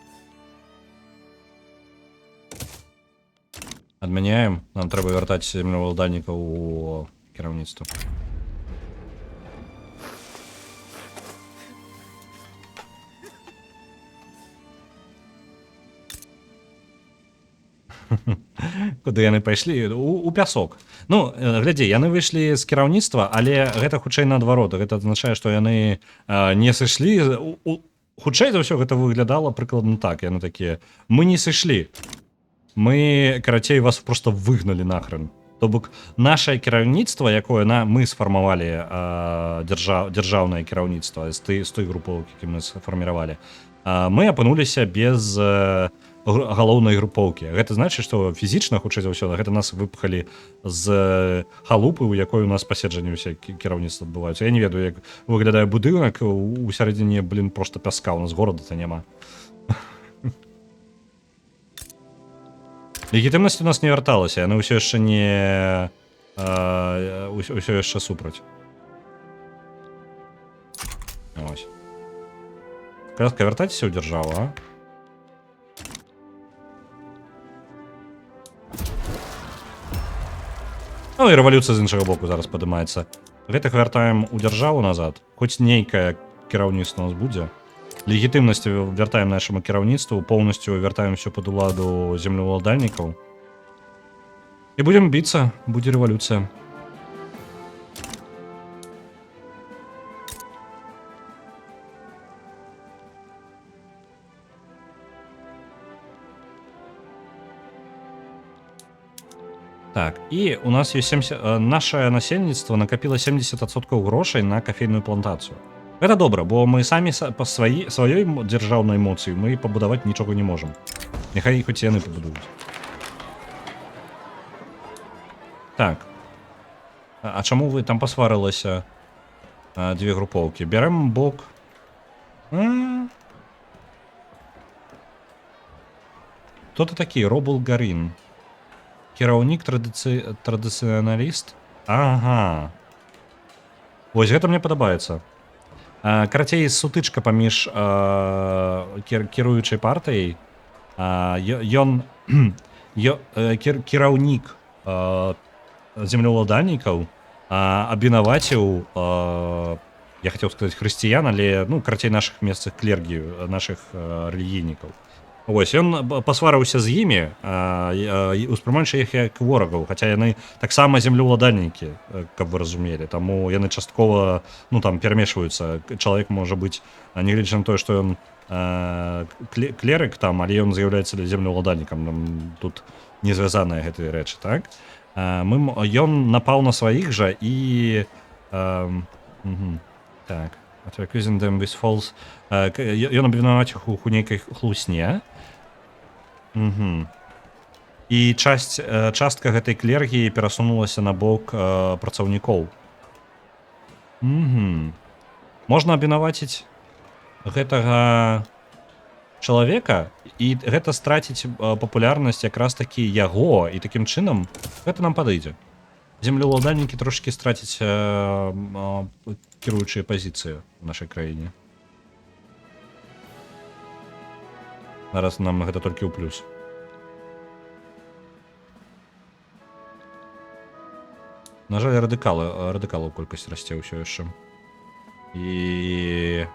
Speaker 1: Адмяняем. Нам трэба вяртаць землеўладальнікаў у кіраўніцтва. Куды яны пайшлі? У пясок. Ну, глядзі, яны выйшлі з кіраўніцтва, але гэта хутчэй наадварот. Гэта азначае, што яны не сышлі. Хутчэй за ўсё гэта выглядала прыкладна так. Яны такія, мы не сышлі. Мы, карацей, вас просто выгналі нахрен. То бок, нашае кіраўніцтва, якое мы сфармавалі дзяржаўнае кіраўніцтва з той групоўкі, які мы сфарміравалі, мы апынуліся без галоўнай групоўкі. Гэта значыць, што фізічна, хутчэй за ўсё, гэта нас выпхалі з халупы, у якой у нас паседжанні ўсе кіраўніцтва адбываюцца. Я не ведаю, як выглядае будынак, у сярэдзіне, проста пяска, у нас горада-то няма. Легітымнасць у нас не вярталася, яны ўсё яшчэ не... ўсё яшчэ супраць. Ось. Кратка, вяртайцеся ў дзяржаву, а? Ну і рэвалюцыя з іншага боку зараз падымаецца. Гэтых вяртаем у дзяржаву назад. Хоць нейкае кіраўніцтва у нас будзе. Легітымнасць вяртаем нашаму кіраўніцтву, поўнасцю вяртаем усё пад уладу землеўладальнікаў. І будзем біцца, будзе рэвалюцыя. Так, і у нас ёсць наше насельніцтва накапіла 70% грошай на кафейную плантацыю. Гэта добра, бо мы самі па сваёй дзяржаўнай эмоцыі мы пабудаваць нічога не можам. Няхай хоць яны пабудуюць. Так. А чаму вы там пасварылася дзве групоўкі? Бярэм бок. Хто ты такі? Робл Гарін. Кіраўнік традыцыяналіст? Ага. Вось гэта мне падабаецца. Карацей, сутычка паміж кіруючай партыяй. Ён кіраўнік землеўладальнікаў абвінаваціў Я хотел сказать хрысціян, але ну карацей наших месцах клергі, наших рэлігійнікаў. Вось ён пасварыўся з імі, успрымаючы іх як ворагаў, хаця яны таксама землеўладальнікі, каб вы разумелі, таму яны часткова ну там перамешваюцца. Чалавек можа быць, нягледзячы на тое, што ён клерык там, але ён з'яўляецца землеўладальнікам, тут не звязаныя гэтыя рэчы, так? Ён напаў на сваіх жа і так, accusing them with false... Ён абвінаваціў іх у нейкай хлусне. І частка гэтай клергіі перасунулася на бок працаўнікоў. Можна абвінаваціць гэтага чалавека, і гэта страціць папулярнасць якраз такі яго, і такім чынам гэта нам падыдзе. Землеўладальнікі трошки страцяць кіруючыя пазіцыі ў нашай краіне. Зараз нам гэта толькі ў плюс. На жаль, радыкалаў колькасць расце ўсё яшчэ. І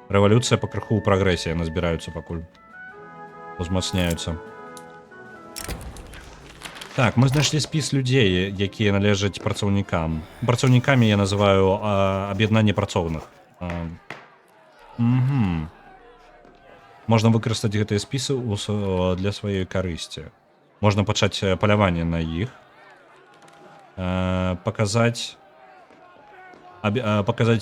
Speaker 1: рэвалюцыя пакрыху ў прагрэсе, яны збіраюцца пакуль. Узмацняюцца. Так, мы знайшлі спіс людзей, якія належаць працаўнікам. Працаўнікамі я называю аб'яднанне працоўных. Можна выкарыстаць гэтыя спісы для сваёй карысці. Можна пачаць паляванне на іх. Паказаць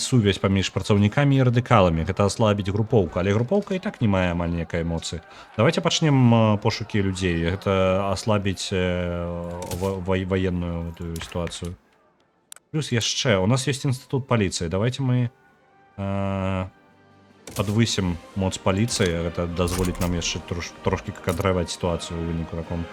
Speaker 1: сувязь паміж працаўнікамі і радыкаламі. Гэта аслабіць групоўку, але групоўка і так не мае амаль ніякай эмоцыі. Давайте пачнем пошукі людзей. Гэта аслабіць ваенную эту сітуацыю. Плюс яшчэ, у нас ёсць інстытут паліцыі. Давайте мы падвысім моц паліцыі. Гэта дазволіць нам яшчэ трошки кантраляваць сітуацыю ў выніку таком.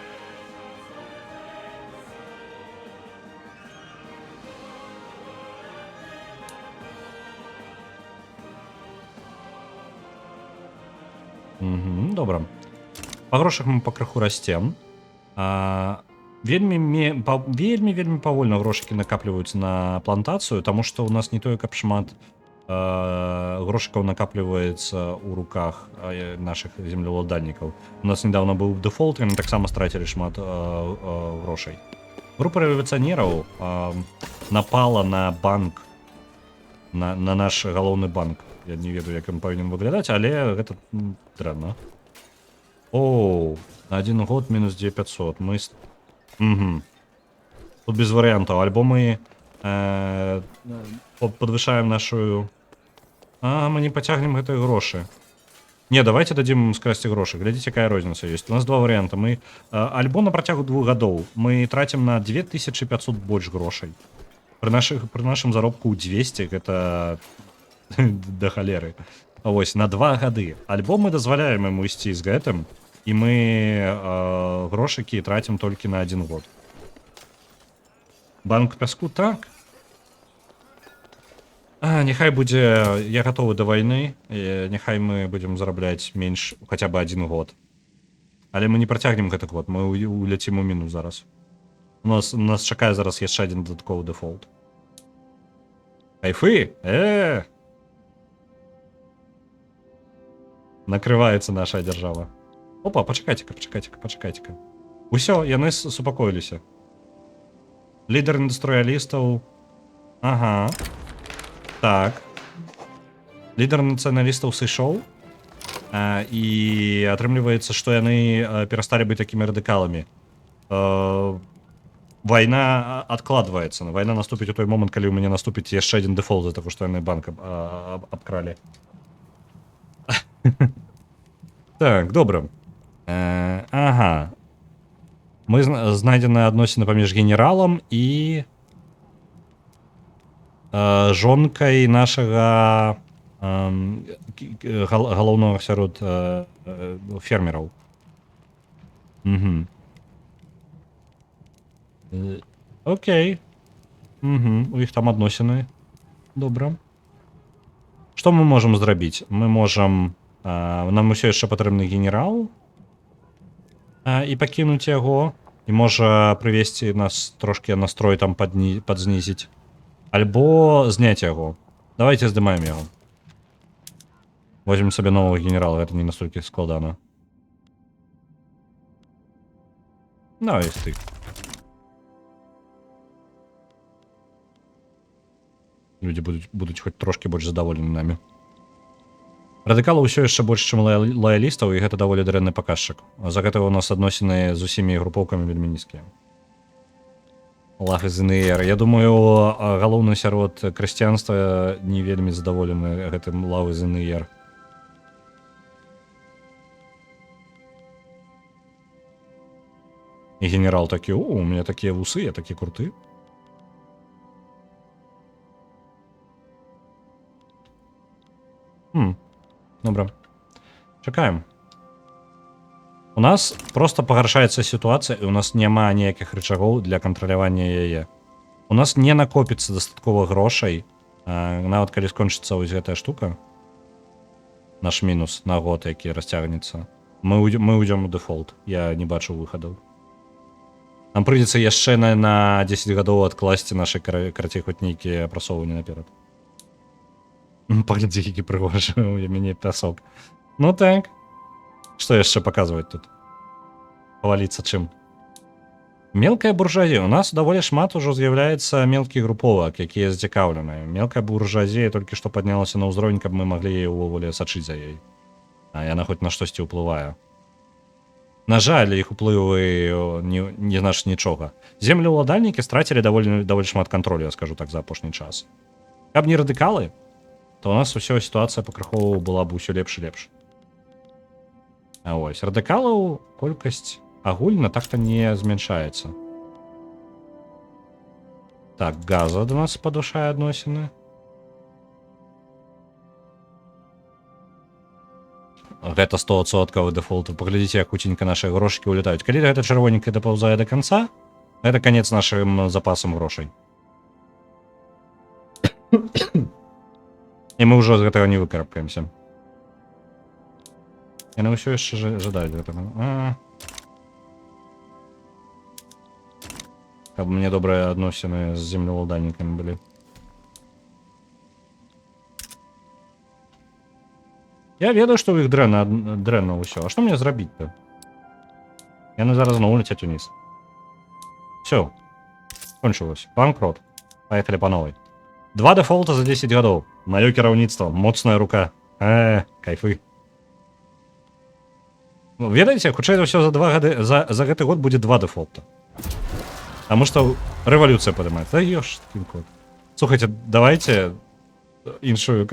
Speaker 1: Добра. Па грошах мы пакрыху расцем. Вельмі павольна грошыкі накапліваюцца на плантацыю, таму што ў нас не тое, каб шмат грошыкаў накапліваецца ў руках нашых землеўладальнікаў. У нас недавно быў дэфолт, яны таксама страцілі шмат грошай. Група рэвалюцыянераў напала на банк, на наш галоўны банк. Я не ведаю, як ён павінен выглядаць, але гэта дрэнна. Оу, на 1 год мінус 2500. Мы... Тут без варыянтаў. Альбо мы падвышаем нашу... мы не пацягнем гэтыя грошы. Не, давайте дадзім скрасці грошы. Глядзіце, якая розніца ёсць. У нас два варыянта. Альбо на працягу 2 гадоў мы трацім на 2500 больш грошай. Пры нашым заробку 200 гэта... да халеры. Вось, на 2 гады. Альбо мы дазваляем ему ісці з гэтым, і мы грошыкі трацім толькі на 1 год. Банк пяску, так. Няхай будзе, я гатовы да вайны, няхай мы будзем зарабляць менш хаця бы 1 год. Але мы не працягнем гэты год, мы уляцім у мінус зараз. У нас чакае зараз яшчэ адзін дадатковы дэфолт. Кайфы! Накрываецца наша дзяржава. Опа, пачакайце-ка. Усё, яны супакоіліся. Лідар індустрыялістаў. Ага. Так. Лідар нацыяналістаў сышоў. І атрымліваецца, што яны перасталі быць такімі радыкаламі. Вайна адкладваецца. Вайна наступіць у той момант, калі ў мяне наступіць яшчэ адзін дэфолт за таго, што яны банк абкралі. Так, добра. Ага. Мы знайдзены адносіны паміж генералам і жонкай нашага галоўнага сярод фермераў. Окей. У іх там адносіны. Добра. Што мы можам зрабіць? Мы можам... Нам усё яшчэ патрэбны генерал і пакінуць яго, і можа прывесці нас трошки настрой там падзнізіць, альбо зняць яго. Давайте здымаем яго. Возьмем себе нового генерала, это не настолько складано. Давай, ты. Люди будуть хоць трошки больш задаволены нами. Радыкалаў усё яшчэ больш, чым лаялістаў, і гэта даволі дрэнны паказчык. За гэта ў нас адносіны з усімі групоўкамі вельмі нізкія. Лах з НР. Я думаю, галоўны сярод крысціянства не вельмі задаволены гэтым лавы з НР. І генерал такі: "О, у меня такія вусы, я такі круты". Добра. Чакаем. У нас просто пагаршаецца сітуацыя, і у нас няма ніякіх рычагоў для кантралявання яе. У нас не накопіцца дастаткова грошай, нават калі скончыцца вось гэтая штука. Наш мінус на год, які расцягнецца. Мы уйдём у дэфолт. Я не бачу выхадаў. Нам прыйдзецца яшчэ на 10 гадоў адкласці нашы карацей хоць нейкія прасоўванні наперад. Паглядзі, які прыгожы у мяне пясок. Ну так. Што яшчэ паказваць тут? Паваліцца чым? Мелкая буржуазія. У нас даволі шмат ужо з'яўляецца мелкіх груповак, якія зацікаўленыя. Мелкая буржуазія толькі што паднялася на ўзровень, каб мы маглі яе ўвогуле сачыць за ёй. А яна хоць на штосьці ўплывае. На жаль, іх уплывы не значыць нічога. Землеўладальнікі страцілі даволі шмат кантролю, я скажу так, за апошні час. Каб не радыкалы, то у нас ўся сітуацыя пакрыху была б усё лепш і лепш. А вось, радыкалаў колькасць агульна так-то не змяншаецца. Так, газа до нас падушае адносіны. Гэта 100% дэфолту. Паглядзіце, як хуценька нашы грошыкі ўлетаюць. Калі гэта чырвоненька дапаўзае да канца, гэта канец нашым запасам грошай. І мы ўжо з гэтага не выкарабкаемся. Яны ўсё яшчэ жадаюць гэтага. Каб мне добрыя адносіны з землеўладальнікамі былі. Я ведаю, што ў іх дрэнна ўсё. А што мне зрабіць-то? Яны зараз зноў ляцяць уніз. Всё. Кончылось. Банкрот. Паехалі па новай. 2 дэфолта за 10 гадоў. Маё кіраўніцтва. Моцная рука. Кайфы. Ведаеце, хутчэй за ўсё за 2 гады, за гэты год будзе 2 дэфолта. Таму што рэвалюцыя падымаецца. Да ёж, такім код. Слухайце, давайте іншую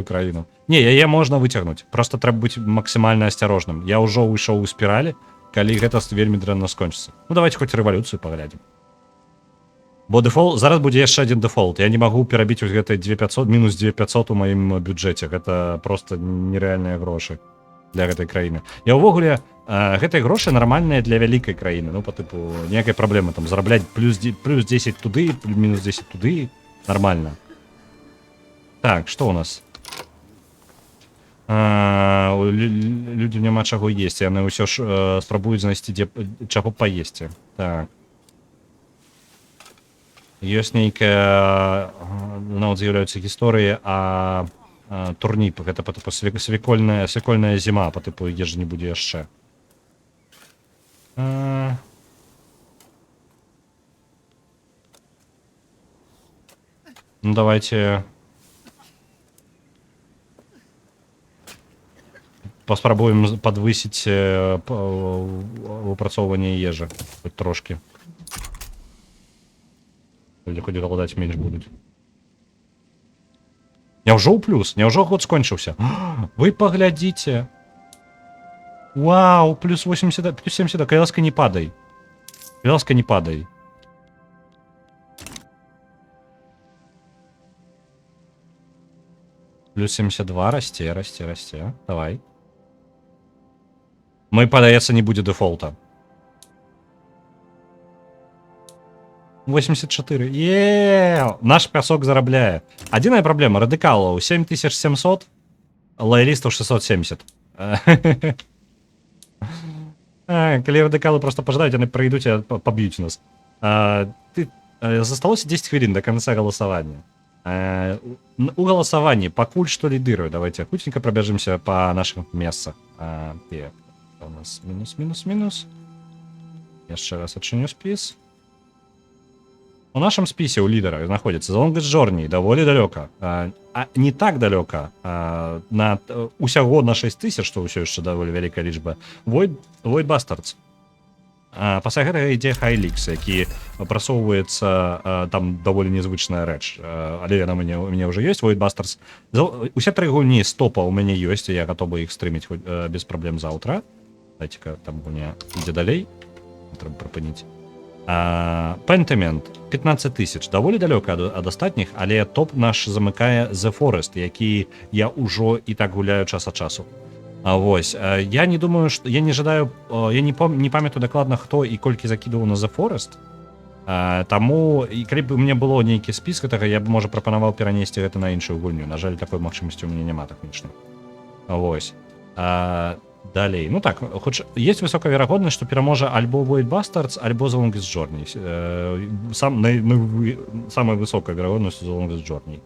Speaker 1: краіну. Не, яе можна выцягнуць. Просто трэба быць максімальна асцярожным. Я ўжо ўйшоў у спіралі, калі гэта вельмі дрэнна скончыцца. Ну давайте хоць рэвалюцыю паглядзім. Бо дэфолт, зараз будзе яшчэ адзін дэфолт. Я не магу перабіць вось гэтай 2500, мінус 2500 у маім бюджэце. Гэта просто нерэальныя грошы для гэтай краіны. Я ўвогуле, гэтай грошы нармальныя для вялікай краіны. Ну, па тыпу, ніякай праблемы. Там зарабляць плюс 10 туды, мінус 10 туды. Нормально. Так, што ў нас? Людзям няма чаго есці. Яны ўсё ж спрабуюць знайсці, чаго паесці. Так. Ёсць нейкая, нават з'яўляюцца гісторыі, турніп, гэта па тыпу свекольная зіма, па тыпу ежы не будзе яшчэ. Ну давайте паспрабуем падвысіць выпрацоўванне ежы хоць трошки. Люди хоць галадаць менш будуць. Няўжо ў плюс? Няўжо год скончыўся? Вы паглядзіце. Вау, плюс 80, плюс 70, калі ласка не падай. Калі ласка не падай. Плюс 72, расце. Давай. Мы, падаецца, не будзе дэфолта. 84. Наш пясок зарабляе. Адзіная праблема. Радыкалаў 7700, лоялістаў 670. Калі радыкалы просто пажадаюць, яны прыйдуць і паб'юць нас. Засталося 10 хвілін до конца голосавання. У голосовании пакуль что лидирую. Давайте хутенько пробежимся по нашим местам. У нас минус. Еще раз отчиню спис. У нашем списе у лидера находится The Longest Journey, довольно далеко. Не так далеко, усяго на 6000, что ўсё яшчэ даволі вялікая лічба. Void Bastards. Пасля гэтага ідзе Хайлікс, які прасоўваецца там даволі незвычная рэч, але яна мне ўжо ёсць. Void Bastards. Усе 3 гульні стопа ў мяне ёсць, і я гатовы іх стрыміць без праблем заўтра. Дайце-ка там гульня ідзе далей. Трэба прыпыніць. Pentiment 15 000, даволі далёка ад астатніх, але топ наш замыкае The Forest, які я ўжо і так гуляю час ад часу. Вось, я не думаю, што я не жадаю, я не памятаю дакладна, хто і колькі закідываў на The Forest. Таму, і калі б у мяне было нейкі спіс гэтага, я б, можа, прапанаваў перанесці гэта на іншую гульню. На жаль, такой магчымасці ў мяне няма, так конечно. Вось. Далей, ну так, хоч есть высокая верагоднасць, што пераможа альбо Void Bastards, альбо The Longest Journey. Самая высокая верагоднасць The Longest Journey.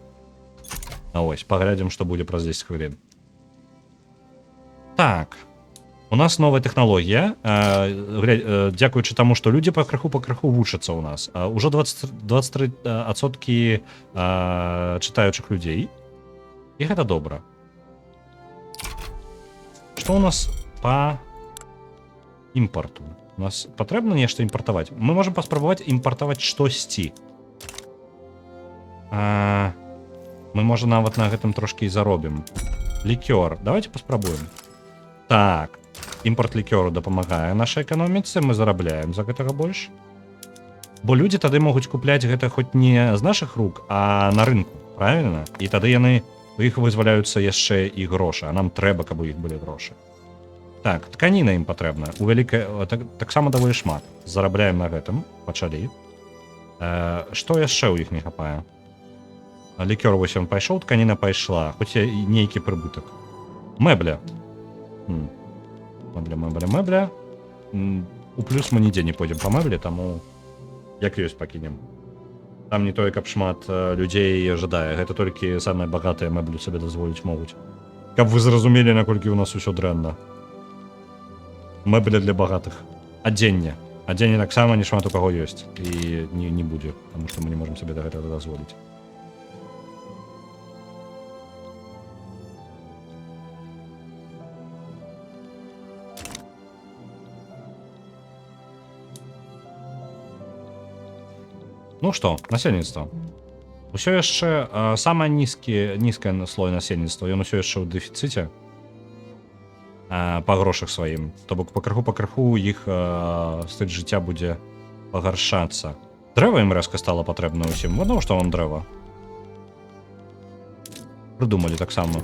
Speaker 1: Ось, паглядзім, што будзе праз 10 хвілін. Так, у нас новая тэхналогія. Дзякуючы таму, што людзі пакрыху вучацца ў нас. Ужо 23% чытаючых людзей. І гэта добра. Што у нас по імпарту? У нас патрэбна нешта імпартаваць. Мы можам паспрабаваць імпартаваць штосьці. Мы, можа, нават на гэтым трошкі і заробім. Лікёр. Давайте паспрабуем. Так, імпорт лікёру дапамагае нашай эканоміцы, мы зарабляем за гэтага больш. Бо людзі тады могуць купляць гэта хоць не з нашых рук, а на рынку, правильно? І тады яны у іх вызваляюцца яшчэ і грошы, а нам трэба, каб у іх былі грошы. Так, тканіна ім патрэбна. У вялікай таксама даволі шмат. Зарабляем на гэтым, пачалі. Што яшчэ ў іх не хапае? Лікёр вось ён пайшоў, тканіна пайшла, хоць і нейкі прыбытак. Мэбля. Мэбля. У плюс мы нідзе не пойдзем па мэблі, таму як ёсць пакінем. Там не тое, каб шмат людзей жадае. Гэта толькі самыя багатыя мэблю сабе дазволіць могуць. Каб вы зразумелі, наколькі ў нас усё дрэнна. Мэбля для багатых. Адзенне. Адзенне таксама не шмат у каго ёсць. І не будзе, таму што мы не можам сабе да гэтага дазволіць. Ну што, насельніцтва. Усё яшчэ самае нізкае слой насельніцтва, ён усё яшчэ ў дэфіцыце па грошах сваім. То бок пакрыху іх стыль жыцця будзе пагаршацца. Дрэва ім рэзка стала патрэбна ўсім. Ну, што вам дрэва? Прыдумалі таксама.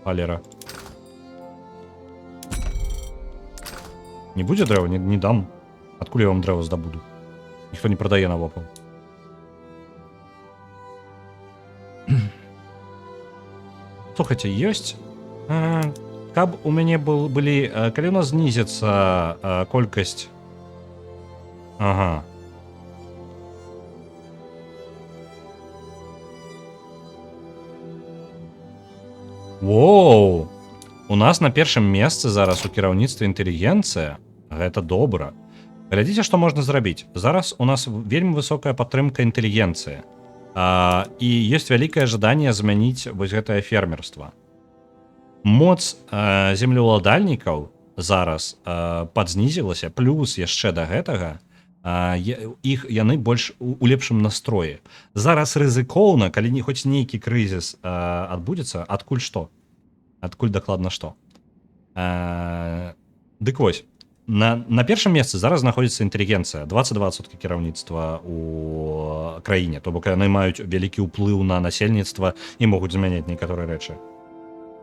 Speaker 1: Палера. Не будзе дрэва? Не дам. Адкуль я вам дрэва здабуду? Ніхто не прадае навокал. Слухайце, ёсць. Каб у мяне былі... Калі у нас знізіцца колькасць... Ага. Воу! У нас на першым месцы зараз у кіраўніцтве інтэлігенцыя. Гэта добра. Глядзіце, што можна зрабіць. Зараз у нас вельмі высокая падтрымка інтэлігенцыі. І ёсць вялікае жаданне змяніць вось гэтае фермерства. Моц землеўладальнікаў зараз падзнізілася, плюс яшчэ да гэтага яны больш у лепшым настроі. Зараз рызыкоўна, калі хоць нейкі крызіс адбудзецца, адкуль што? Адкуль дакладна што? Дык вось. На першым месцы зараз знаходзіцца інтэлігенцыя. 22% кіраўніцтва ў краіне. То бок яны маюць вялікі ўплыў на насельніцтва і могуць змяняць некаторыя рэчы.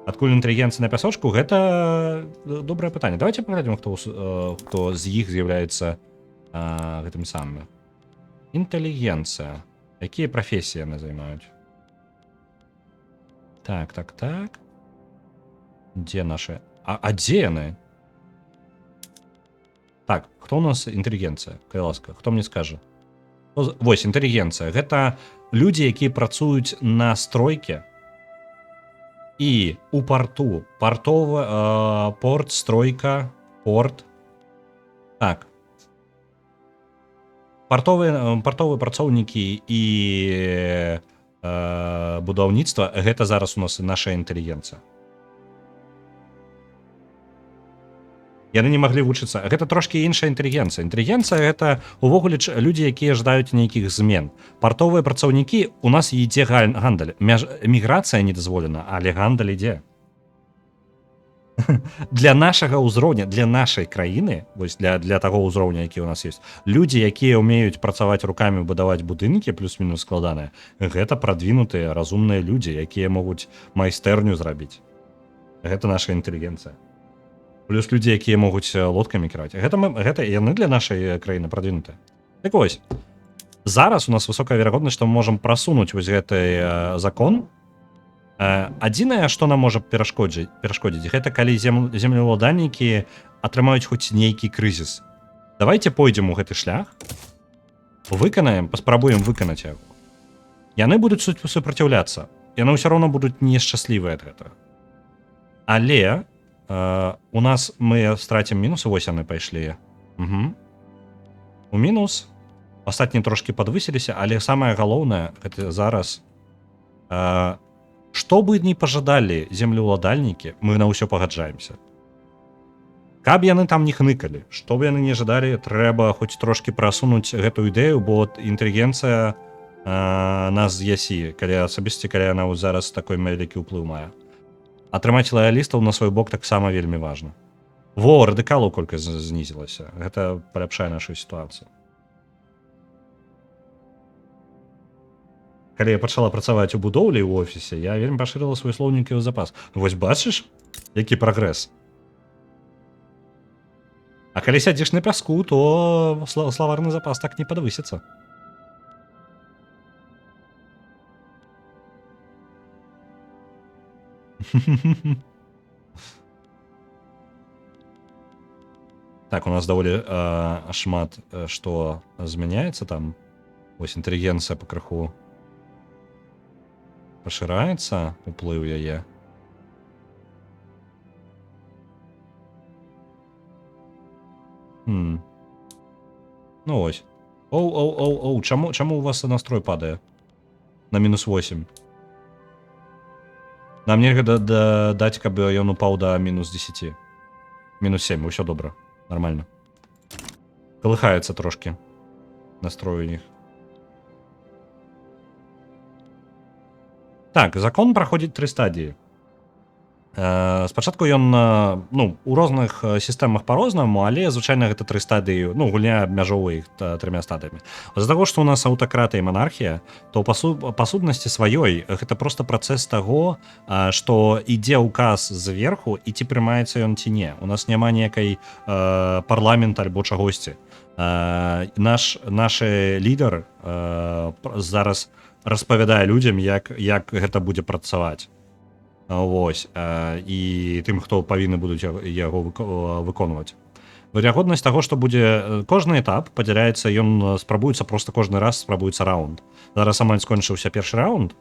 Speaker 1: Адкуль інтэлігенцыя на пясочку? Гэта добрае пытанне. Давайте паглядзім, хто з іх з'яўляецца гэтым самым. Інтэлігенцыя. Якія прафесіі яны займаюць? Так. Дзе нашы? А дзе яны? Так, хто у нас інтэлігенцыя? Калі ласка, хто мне скажа? Вось інтэлігенцыя, гэта людзі, якія працуюць на стройке і у парту, порт, стройка, порт. Так. Партовыя працоўнікі і будаўніцтва, гэта зараз у нас наша інтэлігенцыя. Яны не маглі вучыцца. Гэта трошкі іншая інтэлігенцыя. Інтэлігенцыя гэта увогуле людзі, якія ждаюць нейкіх змен. Партовыя працаўнікі, у нас ідзе гандаль. Міграцыя не дазволена, але гандаль ідзе. Для нашага ўзроўня, для нашай краіны, вось для таго ўзроўня, які ў нас ёсць, людзі, якія ўмеюць працаваць рукамі, будаваць будынкі плюс-мінус складаныя, гэта прадвінутыя, разумныя людзі, якія могуць майстэрню зрабіць. Гэта наша інтэлігенцыя. Плюс людзі, якія могуць лодкамі кіраваць. Гэта яны для нашай краіны прадвінутыя. Так вось, зараз у нас высокая верагоднасць, што мы можам прасунуць вось гэты закон. Адзінае, што нам можа перашкодзіць, гэта калі землеўладальнікі атрымаюць хоць нейкі крызіс. Давайте пойдзем у гэты шлях, выканаем, паспрабуем выканаць яго. Яны будуць супраціўляцца, яны ўсё роўна будуць нешчаслівыя ад гэтага. Але у нас мы страцім мінусы, вось яны пайшлі. У мінус, астатнія трошкі падвысіліся, але самае галоўнае, гэта зараз, што бы ні пажадалі землеўладальнікі, мы на ўсё пагаджаемся. Каб яны там не хныкалі, што б яны не жадалі, трэба хоць трошкі прасунуць гэту ідэю, бо інтэлігенцыя нас з'ясі, асабісці, калі яна зараз такой вялікі ўплыў мае. Атрымаць лаялістаў на свой бок таксама вельмі важна. Радыкалаў колькасць знізілася. Гэта паляпшае нашу сітуацыю. Калі я пачала працаваць у будоўлі ў офісе, я вельмі пашырыла свой слоўнікавы запас. Вось бачыш, які прагрэс? А калі сядзеш на пяску, то словарны запас так не падвысіцца. Так, у нас даволі шмат што змяняецца там. Вось інтэлігенцыя пакрыху пашыраецца, уплыў яе. Ну вось. Оу, чаму у вас настрой падае? На мінус 8. Нам нельга даць, каб ён упаў да мінус 10. Мінус 7, усё добра. Нормально. Колыхаецца трошки настрой у них. Так, закон праходзіць 3 стадіі. Спачатку ён у розных сістэмах па-рознаму, але звычайна гэта 3 стадыі, гульня абмяжоўвае іх 3 стадыямі. З-за таго, што у нас аўтакратыя і манархія, то па сутнасці сваёй гэта проста працэс таго, што ідзе ўказ зверху і ці прымаецца ён ці не. У нас няма ніякай парламента альбо чагосьці. Наш лідар зараз распавядае людзям, як гэта будзе працаваць. Вось, і тым, хто павінны будуць яго выконваць. Верагоднасць таго, што будзе кожны этап падзяляецца, ён спрабуецца проста кожны раз спрабуецца раунд. Зараз амаль скончыўся першы раунд.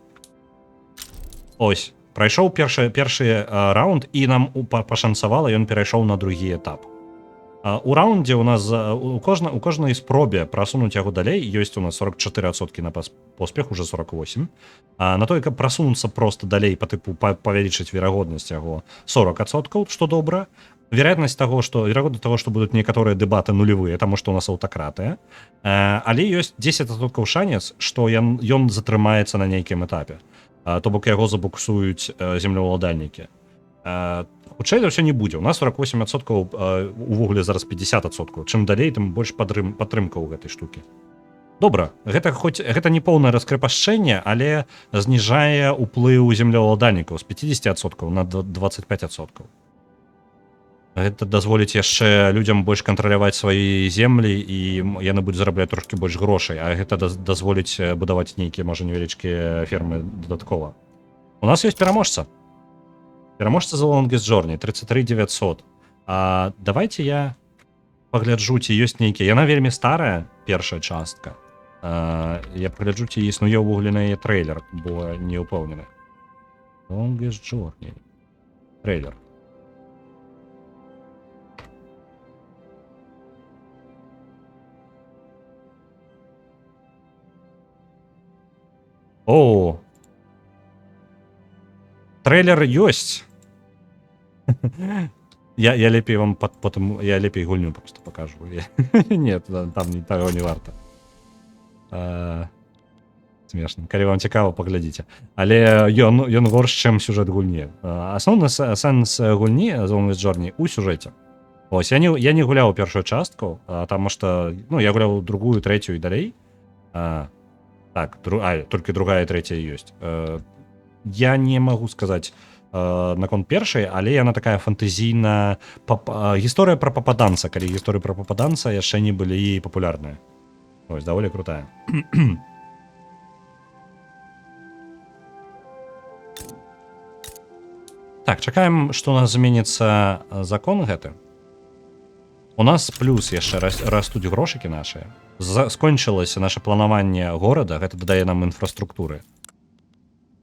Speaker 1: Ось, прайшоў першы раунд, і нам пашанцавала, ён перайшоў на другі этап. У раундзе у нас у кожнай спробе прасунуць яго далей ёсць у нас 44% на поспех, уже 48. На той, каб прасунуцца проста далей па тыпу павялічыць верагоднасць яго 40%, што добра. Верагоднасць таго, што будуць некаторыя дэбаты нулевыя, таму што у нас аўтакратыя. Але ёсць 10% шанец, што ён затрымаецца на нейкім этапе. То бок яго забуксуюць землеўладальнікі. Хутчэй за ўсё не будзе. У нас 48%, увогуле зараз 50%. Чым далей, тым больш падтрымка ў гэтай штукі. Добра, гэта не поўнае раскрэпашчэнне, але зніжае ўплыў землеўладальнікаў з 50% на 25%. Гэта дазволіць яшчэ людзям больш кантраляваць свае землі, і яны будуць зарабляць трошкі больш грошай, а гэта дазволіць будаваць нейкія, можа, невялічкія фермы дадаткова. У нас ёсць пераможца. Пераможца за Longest Journey 33 900. Давайте я пагляджу, ці ёсць нейкія. Яна вельмі старая, першая частка. Я пагляджу, ці існуе ўвогуле на яе трэйлер, бо не ўпэўнены. Longest Journey. Трейлер. О! Трейлер ёсць. Я лепей вам потом... Я лепей гульню просто покажу. Нет, там таго не варта. Смешна. Калі вам цікава, паглядзіце. Але ён горш, чым сюжэт гульні. Асноўны сэнс гульні The Longest Journey у сюжэце. Ось, я не гуляў першую частку, таму што, ну, я гуляў другую, трэцюю і далей. Так, толькі другая і трэцяя ёсць. Я не магу сказаць наконт першай, але яна такая фантазійна... Гісторыя пра пападанца, калі гісторыі пра пападанца яшчэ не былі папулярныя. Ось, даволі крутая. Так, чакаем, што у нас зменіцца закон гэты. У нас плюс яшчэ растуць грошыкі нашыя. Скончылася наше планаванне горада, гэта дадае нам інфраструктуры.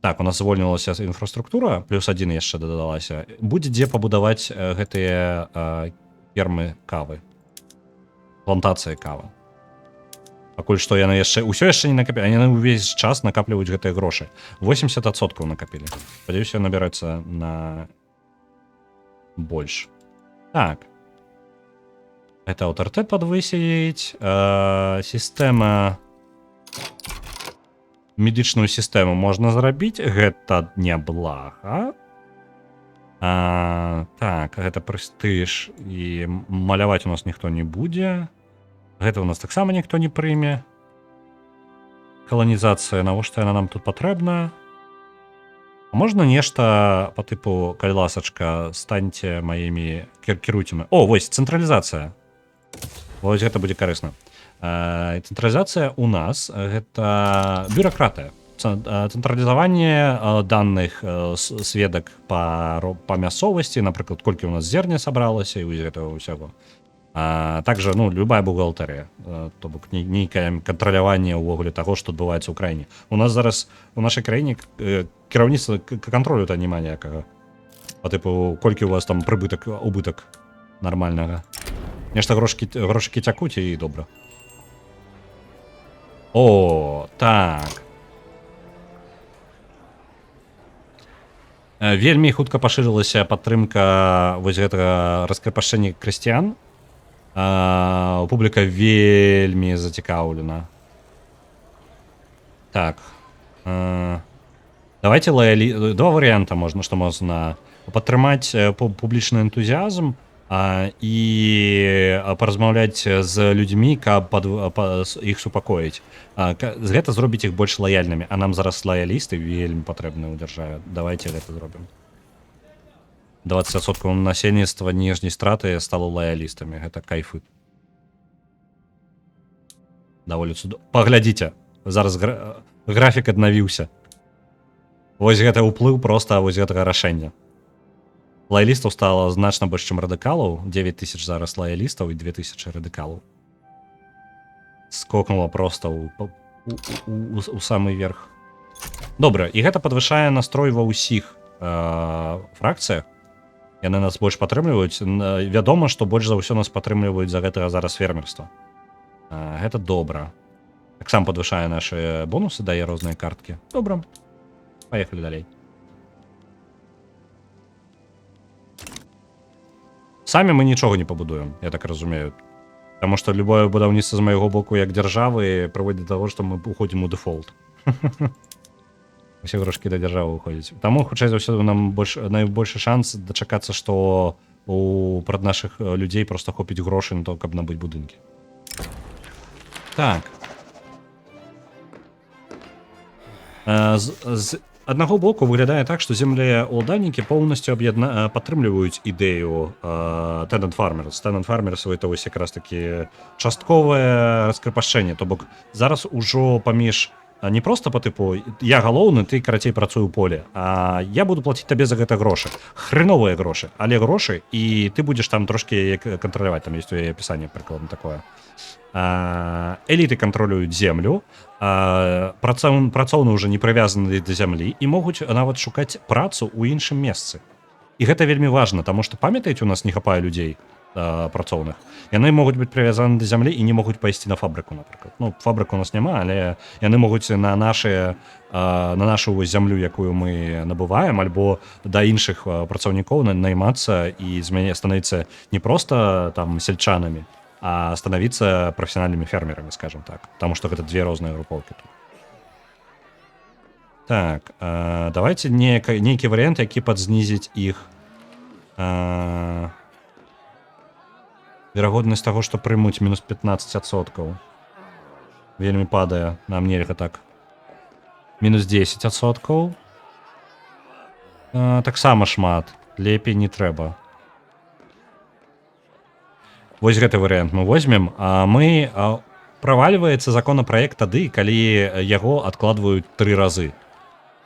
Speaker 1: Так, у нас звольнілася інфраструктура, плюс 1 яшчэ дадалася. Будзе дзе пабудаваць гэтыя фермы кавы. Плантацыі кавы. Пакуль што яны яшчэ... Усё яшчэ не накапілі. Яны ўвесь час накапліваюць гэтыя грошы. 80% накапілі. Спадзяюся, набярэцца на... больш. Так. Это аўтарытэт падвысіць. Сістэма... Медычную сістэму можна зрабіць. Гэта няблага. Так, гэта прэстыж. І маляваць у нас ніхто не будзе. Гэта у нас таксама ніхто не прыме. Каланізацыя, навошта яна нам тут патрэбна? А можна нешта по тыпу, калі ласачка, станьце маімі кіруйцямі. О, вось, цэнтралізацыя. Вось гэта будзе карысна. Цэнтралізацыя у нас гэта бюракратыя. Цэнтралізаванне даных сведак па мясцовасці, напрыклад, колькі у нас зерня сабралася і гэтага ўсяго. Также, ну, любая бухгалтерія, то бок нейкае кантраляванне ўвогуле таго, што адбываецца ў краіне. У нас зараз у нашай краіне кіраўніцтва кантролю-то няма ніякага. Па тыпу, колькі у вас там прыбытак, убытак нармальнага. Нешта грошыкі цякуць і добра. О, так. Вельмі хутка пашырылася падтрымка вось гэтага раскрепашэння крысціян. Публіка вельмі зацікаўлена. Так. Давайте два варыянта можна, што можна падтрымаць публічны энтузіазм і паразмаўляць з людзьмі, каб іх супакоіць. Гэта зробіць іх больш лаяльнымі, а нам зараз лаялісты вельмі патрэбны ў дзяржаве. Давайте гэта зробім. 20% насельніцтва ніжняй страты стало лаялістамі. Гэта кайфы. Даволі цудоўна. Паглядзіце, зараз графік аднавіўся. Вось гэта ўплыў проста вось гэтага рашэння. Лаялістаў стала значна больш, чым радыкалаў. 9000 зараз лаялістаў і 2000 радыкалаў. Скокнула проста у самы верх. Добра, і гэта падвышае настрой ва ўсіх фракцыях. Яны нас больш падтрымліваюць. Вядома, што больш за ўсё нас падтрымліваюць за гэтага зараз фермерства. Гэта добра. Таксама падвышае нашы бонусы, дае розныя карткі. Добра. Паехалі далей. Самі мы нічога не пабудуем, я так разумею. Таму што любое будаўніцтва з майго боку як дзяржавы прыводзіць да таго, што мы уходзім у дэфолт. Усе грошкі да дзяржавы уходзяць. Таму, хутчэй за ўсё, нам найбольшы шанс дачакацца, што прад нашых людзей проста хопіць грошы на то, каб набыць будынкі. Так. З аднаго боку выглядае так, што землеўладальнікі поўнасцю падтрымліваюць ідэю Tenant Farmers. Tenant Farmers — это вось якраз такі частковае раскрепашэнне. То бок зараз ужо паміж не просто по тыпу я галоўны, ты карацей працую ў поле, а я буду плаціць табе за гэта грошы, хреновыя грошы, але грошы, і ты будзеш там трошки кантраляваць, там ёсць у яе апісанне прыкладна такое. Эліты кантролююць землю, працоўны ўжо не прывязаны да зямлі і могуць нават шукаць працу ў іншым месцы. І гэта вельмі важна, таму што памятаеце, у нас не хапае людзей працоўных. Яны могуць быць прывязаны да зямлі і не могуць пайсці на фабрыку, напрыклад. Ну, фабрыку у нас няма, але яны могуць на нашу зямлю, якую мы набываем, альбо да іншых працаўнікоў наймацца і становіцца не проста там сельчанамі, а становиться профессиональными фермерами, скажем так. Потому что это две разные групповки тут. Так, давайте некий вариант, які подзнизить их верагоднасць того, что прымуць минус 15%. Вельмі падае, нам нельга так. Минус 10%. Таксама шмат, лепей не трэба. Вось гэты варыянт мы возьмем, правальваецца законапраект тады, калі яго адкладваюць 3 разы.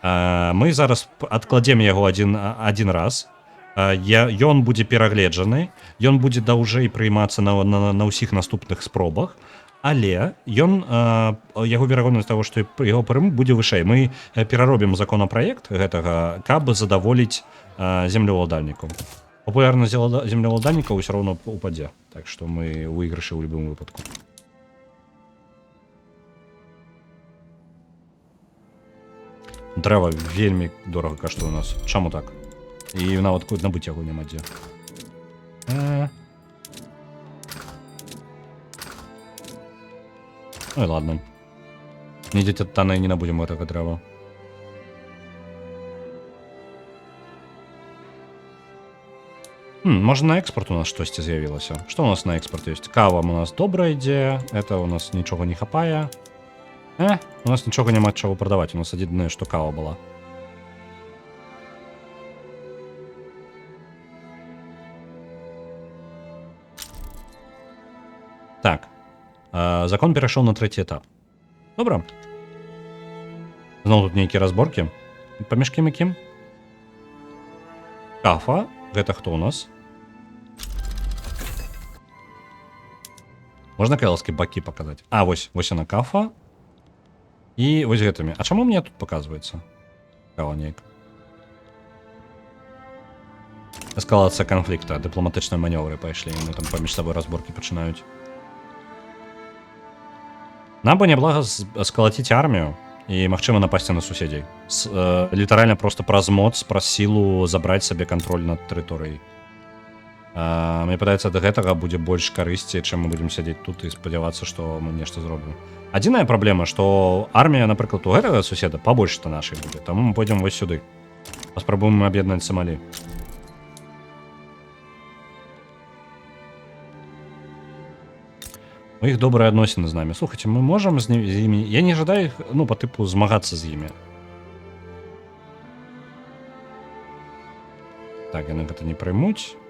Speaker 1: Мы зараз адкладзем яго один раз, ён будзе перагледжаны, ён будзе даўжэй прыймацца на ўсіх наступных спробах, але яго верагоднасць таго, што яго прыму будзе вышэй. Мы пераробім законапраект гэтага, каб задаволіць землеўладальнікаў. Популярность землеўладальнікаў ўсё роўно упадзе, так што мы выйгрышы ў любым выпадку. Дрэва вельмі дорага каштуе у нас. Чаму так? І нават набыць яго няма дзе. Ну і ладно. Нідзе таны не набудзем гэтага дрэва. Можа на экспорт у нас штосьці з'явілася. Што у нас на экспорт ёсць? Кава у нас добра ідзе, это у нас нічога не хапае. У нас нічога няма чаго прадаваць, у нас адзінае, што кава была. Так, закон перайшоў на 3-й этап. Добра. Зноў тут нейкія разборкі. Паміж кім і кім? Кафа. Гэта хто у нас? Можна кайлскі бакі паказаць? Вось яна кафа. І вось гэтымі. А чаму мне тут паказваецца? Кава неяк. Эскалацыя канфлікта, дыпламатычныя манёвры пайшлі, мы там паміж сабой разборкі пачынаюць. Нам бы няблага скалаціць армію і, магчыма, напасці на суседзей. Літаральна проста праз моц, праз сілу забраць сабе кантроль над тэрыторыяй. Мне падаецца, ад гэтага будзе больш карысці, чым мы будзем сядзець тут і спадзявацца, што мы нешта зробім. Адзіная праблема, што армія, напрыклад, у гэтага суседа пабольш-то нашай будзе, таму мы пойдзем вось сюды. Паспрабуем аб'яднаць Сомалі. У іх добрыя адносіны з намі. Слухайце, мы можам з імі... Я не жадаю іх, па тыпу, змагацца з імі. Так, яны гэта не прымуць.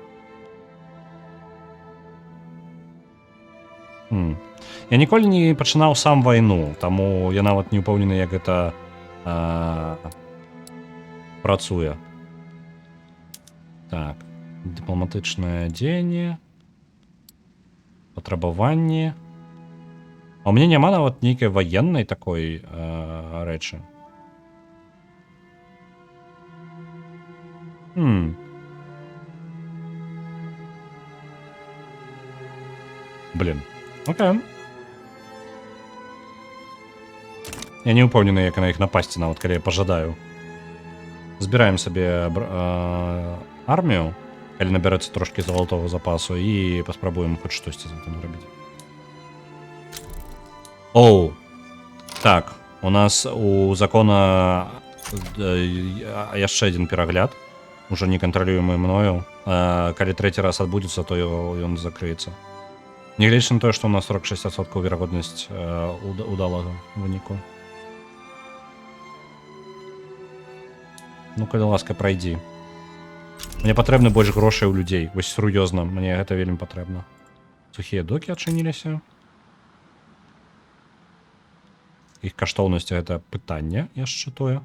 Speaker 1: Я ніколі не пачынаў сам вайну, таму я нават не ўпэўнены, як гэта працуе. Так, дыпламатычнае дзеянне, патрабаванні. А ў мяне няма нават нейкай ваеннай такой рэчы. Блин. Окей. Я не ўпэўнены, як на іх напасці, нават калі я пажадаю. Збіраем сабе армію, калі набярэцца трошкі залатового запасу, і паспрабуем хоць штосьці з гэтым зрабіць. Оу. Так, у нас у закона яшчэ адзін перагляд. Уже не кантралюемы мною. Калі трэці раз адбудзецца, то ён закрыецца. Нягледзячы на тое, што у нас 46% верагоднасць удалага выніку. Ну, калі ласка, прайдзі. Мне патрэбны больш грошай у людзей. Вось сур'ёзна, мне гэта вельмі патрэбна. Сухія докі адчыніліся. іх каштоўнасць гэта пытанне яшчэ тое.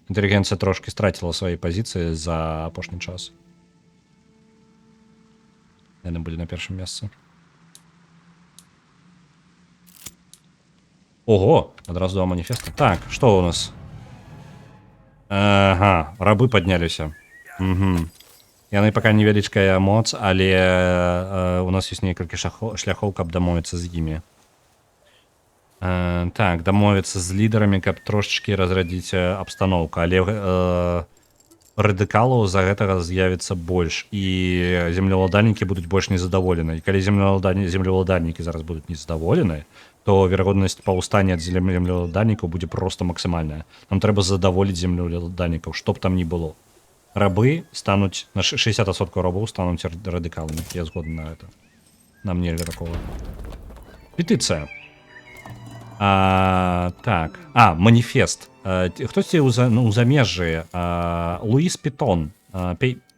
Speaker 1: Інтэлігенцыя трошки страціла свае пазіцыі за апошні час. Яны былі на першым месцы. Ого, адразу два маніфеста. Так, што у нас? Ага, рабы падняліся. Угу. Яны пака невялічкая моц, але у нас ёсць некалькі шляхоў, каб дамовіцца з імі. Так, дамовіцца з лідарамі, каб трошачкі разрадзіць абстаноўку, але радыкалаў за гэтага з'явіцца больш, і землеўладальнікі будуць больш незадаволены. І калі землеўладальнікі зараз будуць незадаволены, то верагоднасць паўстання ад землеўладальнікаў будзе проста максімальная. Нам трэба задаволіць землеўладальнікаў, што б там ні было. Рабы стануць, на 60% рабоў стануць радыкаламі. Я згодны на гэта. Нам нельга такого. Петыцыя. Так. Маніфест. Хтосьці ў замежжы. Луіс Пітон,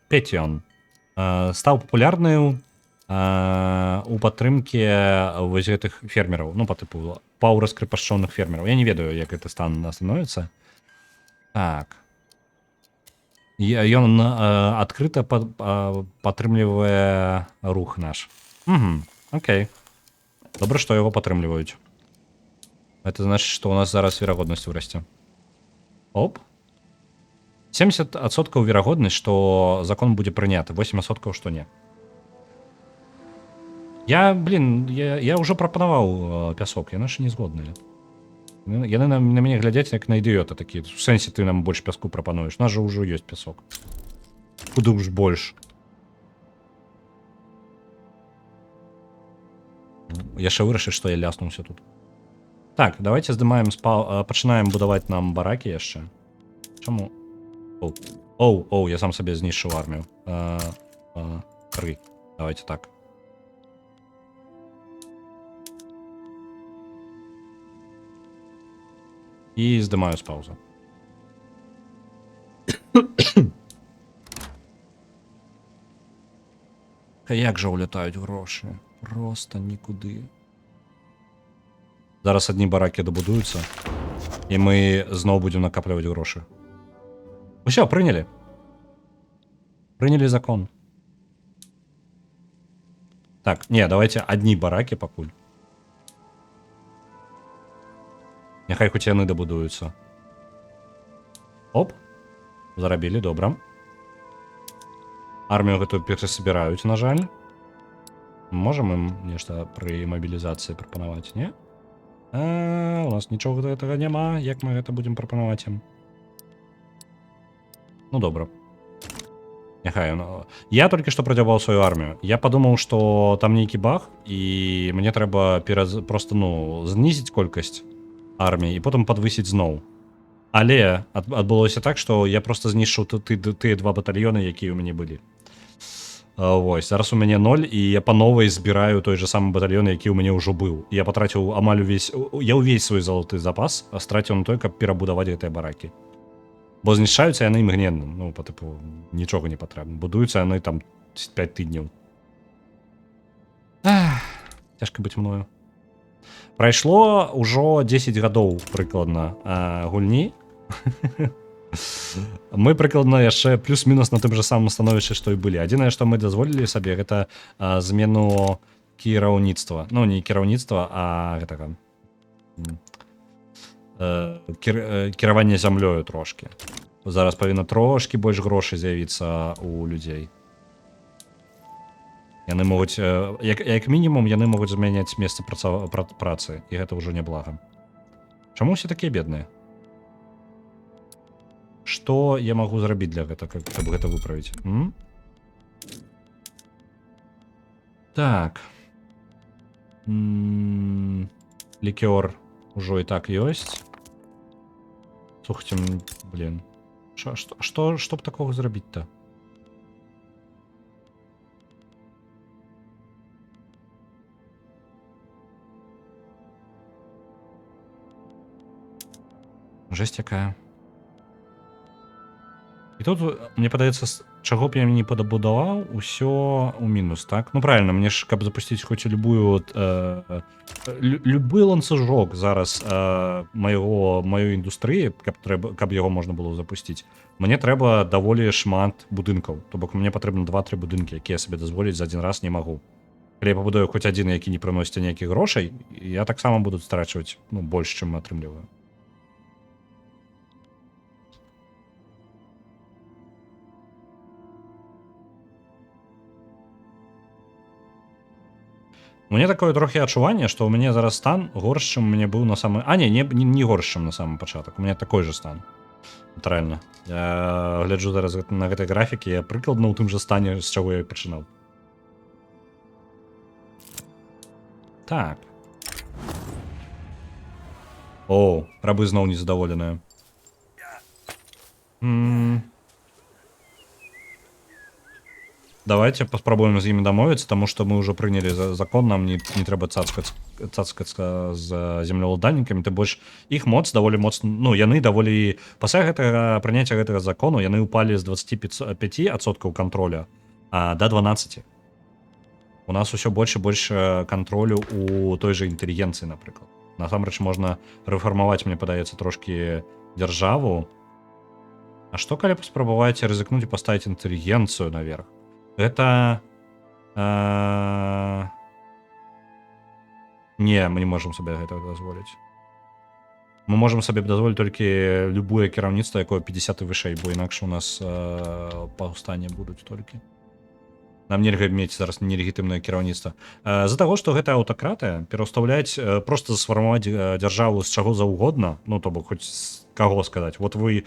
Speaker 1: Петіон, стаў папулярны у падтрымке вось гэтых фермераў. Ну, па тыпу паўраскрыпашчоных фермераў. Я не ведаю, як гэта становіцца. Так. Ён адкрыта падтрымлівае рух наш. Окей. Добра, што яго падтрымліваюць. Это значит, что у нас зараз верагоднасць вырасце. Оп. 70% верагоднасць, што закон будзе прыняты, 8%, што не. Я ўжо прапанаваў пясок, яны ж не згодныя. Яны на мяне глядзяць як на ідыёта такі. У сэнсе ты нам больш пяску прапануеш. У нас жа ўжо ёсць пясок. Куды ўж больш. Яшчэ вырашыць, што я ляснуўся тут. Так, давайте здымаем пачынаем будаваць нам баракі яшчэ. Чаму? Оу, я сам сабе знішчыў армію. 3. Давайте так. І здымаю з паузы. Як жа улятаюць грошы? Просто нікуды. Зараз адні баракі дабудуюцца, і мы зноў будзем накапліваць грошы. Усё, прынялі. Прынялі закон. Так, не, давайте адні баракі пакуль. Няхай хоць яны дабудуюцца. Оп. Зарабілі, добра. Армію гэтую перасабіраюць, на жаль. Можам ім нешта пры мабілізацыі прапанаваць, не? У нас нічога гэтага няма, як мы гэта будзем прапанаваць ім. Ну, добра. Няхай. Я толькі што прадзяваў сваю армію. Я падумаў, што там нейкі баг, і мне трэба просто, знізіць колькасць арміі і потым падвысіць зноў. Але адбылося так, што я просто знішчыў тыя 2 батальёны, якія ў мяне былі. Вось, зараз у мяне 0, і я па новай збіраю той же самы батальён, які ў мяне ўжо быў. Я патраціў амаль увесь свой залаты запас, а страціў на той, каб перабудаваць гэтыя баракі. Бо знішчаюцца яны імгненна, па тыпу нічога не патрэбна. Будуюцца яны там 5 тыдняў. Цяжка быць мною. Прайшло ўжо 10 гадоў прыкладна гульні. Мы прыкладна яшчэ плюс-мінус на тым жа самым становішчы, што і былі. Адзінае, што мы дазволілі сабе, гэта змену кіраўніцтва. Ну, не кіраўніцтва, а гэтага кіравання зямлёю трошки. Зараз павінна трошки больш грошай з'явіцца у людзей. Яны могуць, як мінімум, яны могуць змяняць месца працы, і гэта ўжо няблага. Чаму ўсе такія бедныя? Што я магу зрабіць для гэтага, каб гэта выправіць? Так. Лікёр ўжо і так ёсць. Слухайце, блин. Што б такога зрабіць-то? Жесть якая. І тут, мне падаецца, чаго б я не падабудаваў, усё ў мінус, так? Ну правильно, мне ж каб запусціць хоць любую любы ланцужок зараз маёй індустрыі, каб яго можна было запусціць. Мне трэба даволі шмат будынкаў. То бок мне патрэбна 2-3 будынкі, якія сабе дазволіць за адзін раз не магу. Калі я пабудую хоць адзін, які не прыносіць ніякіх грошай, я таксама буду страчваць больш, чым атрымліваю. Мне такое трохі адчуванне, што ў мяне зараз стан горш, чым у мяне быў на самы... не горш, чым на самы пачатак. У мяне такой же стан. Натуральна. Я гляджу зараз на гэтай графікі, я прыкладна ў тым жа стане, з чаго я і пачынаў. Так. О, рабы зноў незадаволеныя. Давайте паспрабуем з імі дамовіцца, таму што мы ўжо прынялі закон, нам не трэба цацкацца з землеўладальнікамі, ты больш іх моц даволі моцна, ну яны даволі пасля гэтага прыняцця гэтага закону яны ўпалі з 25% кантроля да 12. У нас усё больш і больш кантролю у той жа інтэлігенцыі, напрыклад. Насамрэч можна рэфармаваць, мне падаецца, трошкі дзяржаву. А што калі паспрабаваць рызыкнуць і паставіць інтэлігенцыю наверх? Это... Не, мы не можам сабе гэтага дазволіць. Мы можам сабе дазволіць толькі любое кіраўніцтва, якое 50 і вышэй, бо інакш у нас паўстанне будуць толькі. Нам нельга мець зараз нелегітымнае кіраўніцтва. З-за таго, што гэта аўтакратыя, пераўстаўляць, проста сфармаваць дзяржаву з чаго заўгодна, ну, то бок, хоць з каго сказаць. Вот вы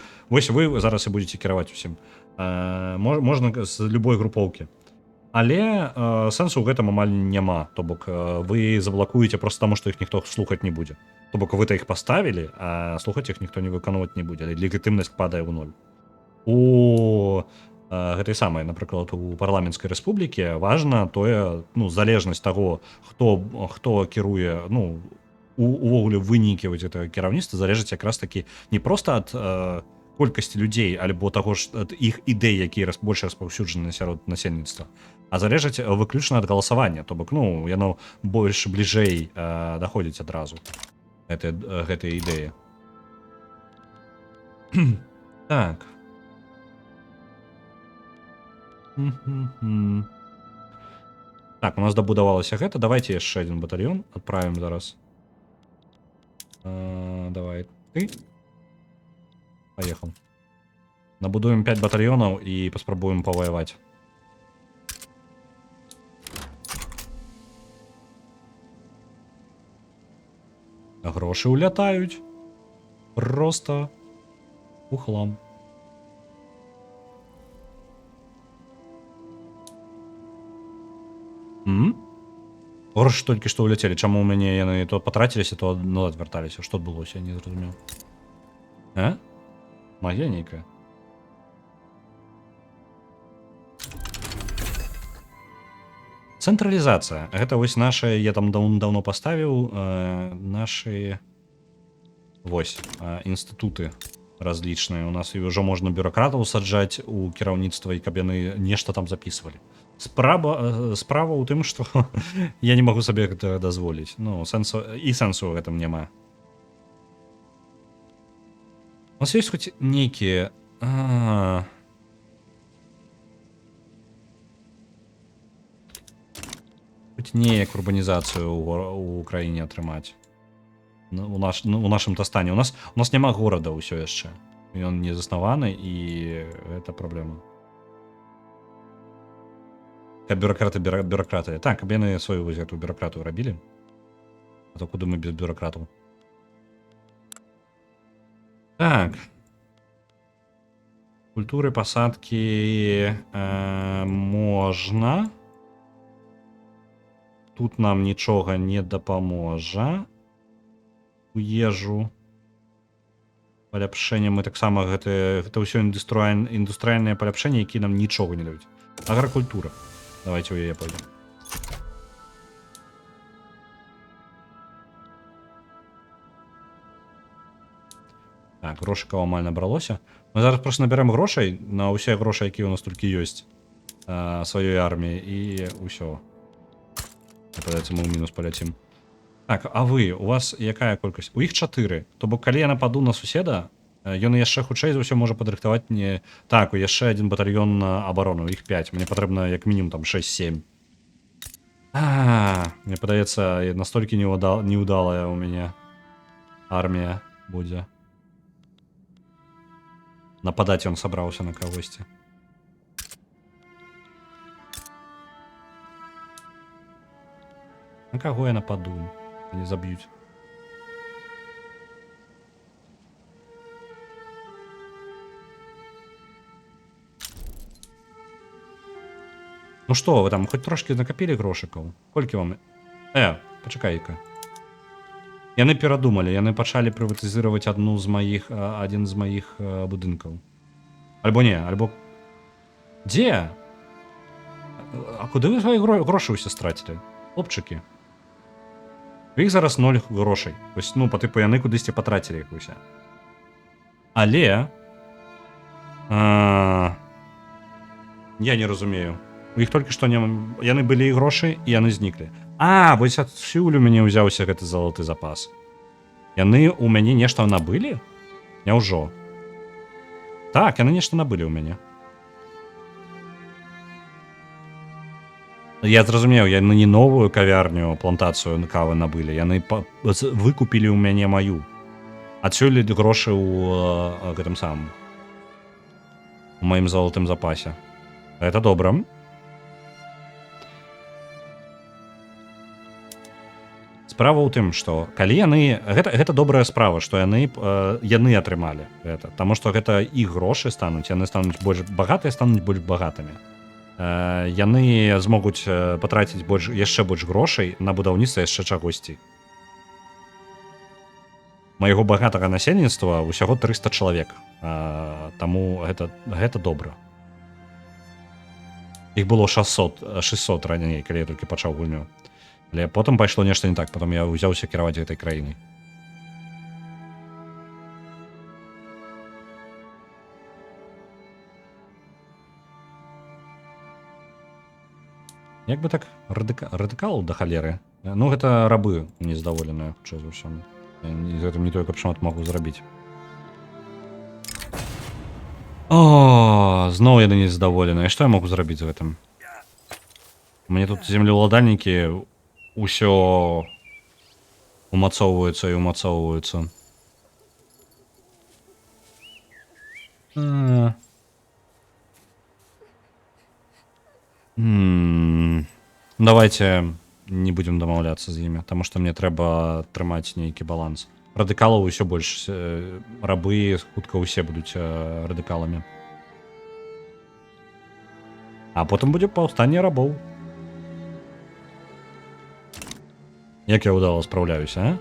Speaker 1: зараз і будзеце кіраваць усім. Можна з любой групоўкі. Але сэнсу ў гэтым амаль няма. То бок вы заблакуеце проста таму, што іх ніхто слухаць не будзе. То бок вы-то іх паставілі, а слухаць іх ніхто не выконваць не будзе. Але легітымнасць падае ў ноль. У гэтай самай, напрыклад, у парламенцкай рэспублікі важна тое, ну, залежнасць таго, хто кіруе, ну, увогуле вынікі гэтага кіраўніцтва залежыць якраз такі не проста ад колькасці людзей, альбо таго ж іх ідэй, якія больш распаўсюджаны сярод насельніцтва, а залежаць выключна ад галасавання, то бок, ну, яно больш бліжэй даходзіць адразу гэтыя ідэі. Так. Так, у нас дабудавалася гэта. Давайте яшчэ адзін батальён адправім зараз. Давай ты. Поехал. Набудуем 5 батальонов и паспрабуем паваяваць. Грошы улятаюць. Просто у хлам. Грошы толькі што ўляцелі. Чаму ў мяне яны то патраціліся, то назад вярталіся? Што адбылося? Я не зразумеў. Магія нейкая. Цэнтралізацыя. Гэта вось нашы, я там даўно паставіў, нашы вось інстытуты разлічныя. У нас і ўжо можна бюракратаў саджаць у кіраўніцтва, і каб яны нешта там записывалі. Справа ў тым, што я не магу сабе гэта дазволіць. Ну, сэнсу ў гэтым няма. У нас ёсць хоць нейкія... Хоць неяк урбанізацыю ў краіне атрымаць. У нашым-то стане. У нас няма горада ўсё яшчэ. Ён не заснаваны, і гэта праблема. Каб бюракраты. Так, каб яны сваю гэтую бюракратыю рабілі. А то куды мы без бюракратаў? Так. Культуры пасадкі можна. Тут нам нічога не дапаможа. У ежу. Паляпшэнне мы таксама гэта ўсё індустрыяльныя паляпшэнні, які нам нічога не даюць. Агракультура. Давайте у яе пойдем. Так, грошикаў амаль набралося. Мы зараз просто наберем грошай на ўсе грошы, якія ў нас толькі ёсць сваёй арміі, і ўсё. Падаецца, мы ў мінус паляцім. Так, а вы, у вас якая колькасць? У іх 4. То бок, калі я нападу на суседа, ён яшчэ хутчэй за ўсё можа падрыхтаваць мне... Так, яшчэ один батальён на абарону, іх 5. Мне патрэбна як мінімум там 6-7. Мне падаецца, настолькі неудалая ў мяне армія будзе. Нападаць ён сабраўся на кагосьці. На каго я нападу? Не заб'юць. Ну што, вы там хоць трошкі накапілі грошыкаў? Колькі вам... пачакай-ка. Яны перадумалі, яны пачалі прыватызировать адзін з маіх будынкаў. Альбо не, альбо... Дзе? А куды вы свае грошы ўсе страцілі? Хлопчыкі. У іх зараз 0 грошай. Вось, ну, па тыпу, яны кудысьці патрацілі іх усе. Але... Я не разумею. У іх толькі што яны былі і грошы, і яны зніклі. Вось адсюль у мяне ўзяўся гэты залаты запас. Яны ў мяне нешта набылі? Няўжо? Так, яны нешта набылі ў мяне. Я зразумеў, яны не новую кавярню, плантацыю кавы набылі, яны выкупілі ў мяне маю. Адсюль грошы ў гэтым самым. У маім залатым запасе. Это добра. Справа ў тым, што калі яны... Гэта добрая справа, што яны атрымалі гэта. Таму што гэта іх грошы стануць, яны стануць больш багатыя, стануць больш багатымі. Яны змогуць патраціць яшчэ больш грошай на будаўніцтва яшчэ чагосьці. Майго багатага насельніцтва ўсяго 300 чалавек. Таму гэта добра. Іх было 600 раней, калі я толькі пачаў гульню. Але потым пайшло нешта не так, потым я ўзяўся кіраваць гэтай краінай. Як бы так радыкалаў да халеры? Ну, гэта рабы нездаволеныя, хутчэй за ўсё. Гэтым не толькі шмат магу зрабіць. Зноў яны нездаволеныя. Што я могу зрабіць з гэтым? Мне тут землеўладальнікі ўсё умацоўваюцца і умацоўваюцца. Давайте не будем дамаўляцца з імі, таму што мне трэба трымаць нейкі баланс. Радыкалаў усё больш, рабы хутка ўсе будуць радыкаламі. А потым будзе паўстанне рабоў. Як я ўдала спраўляюся, а?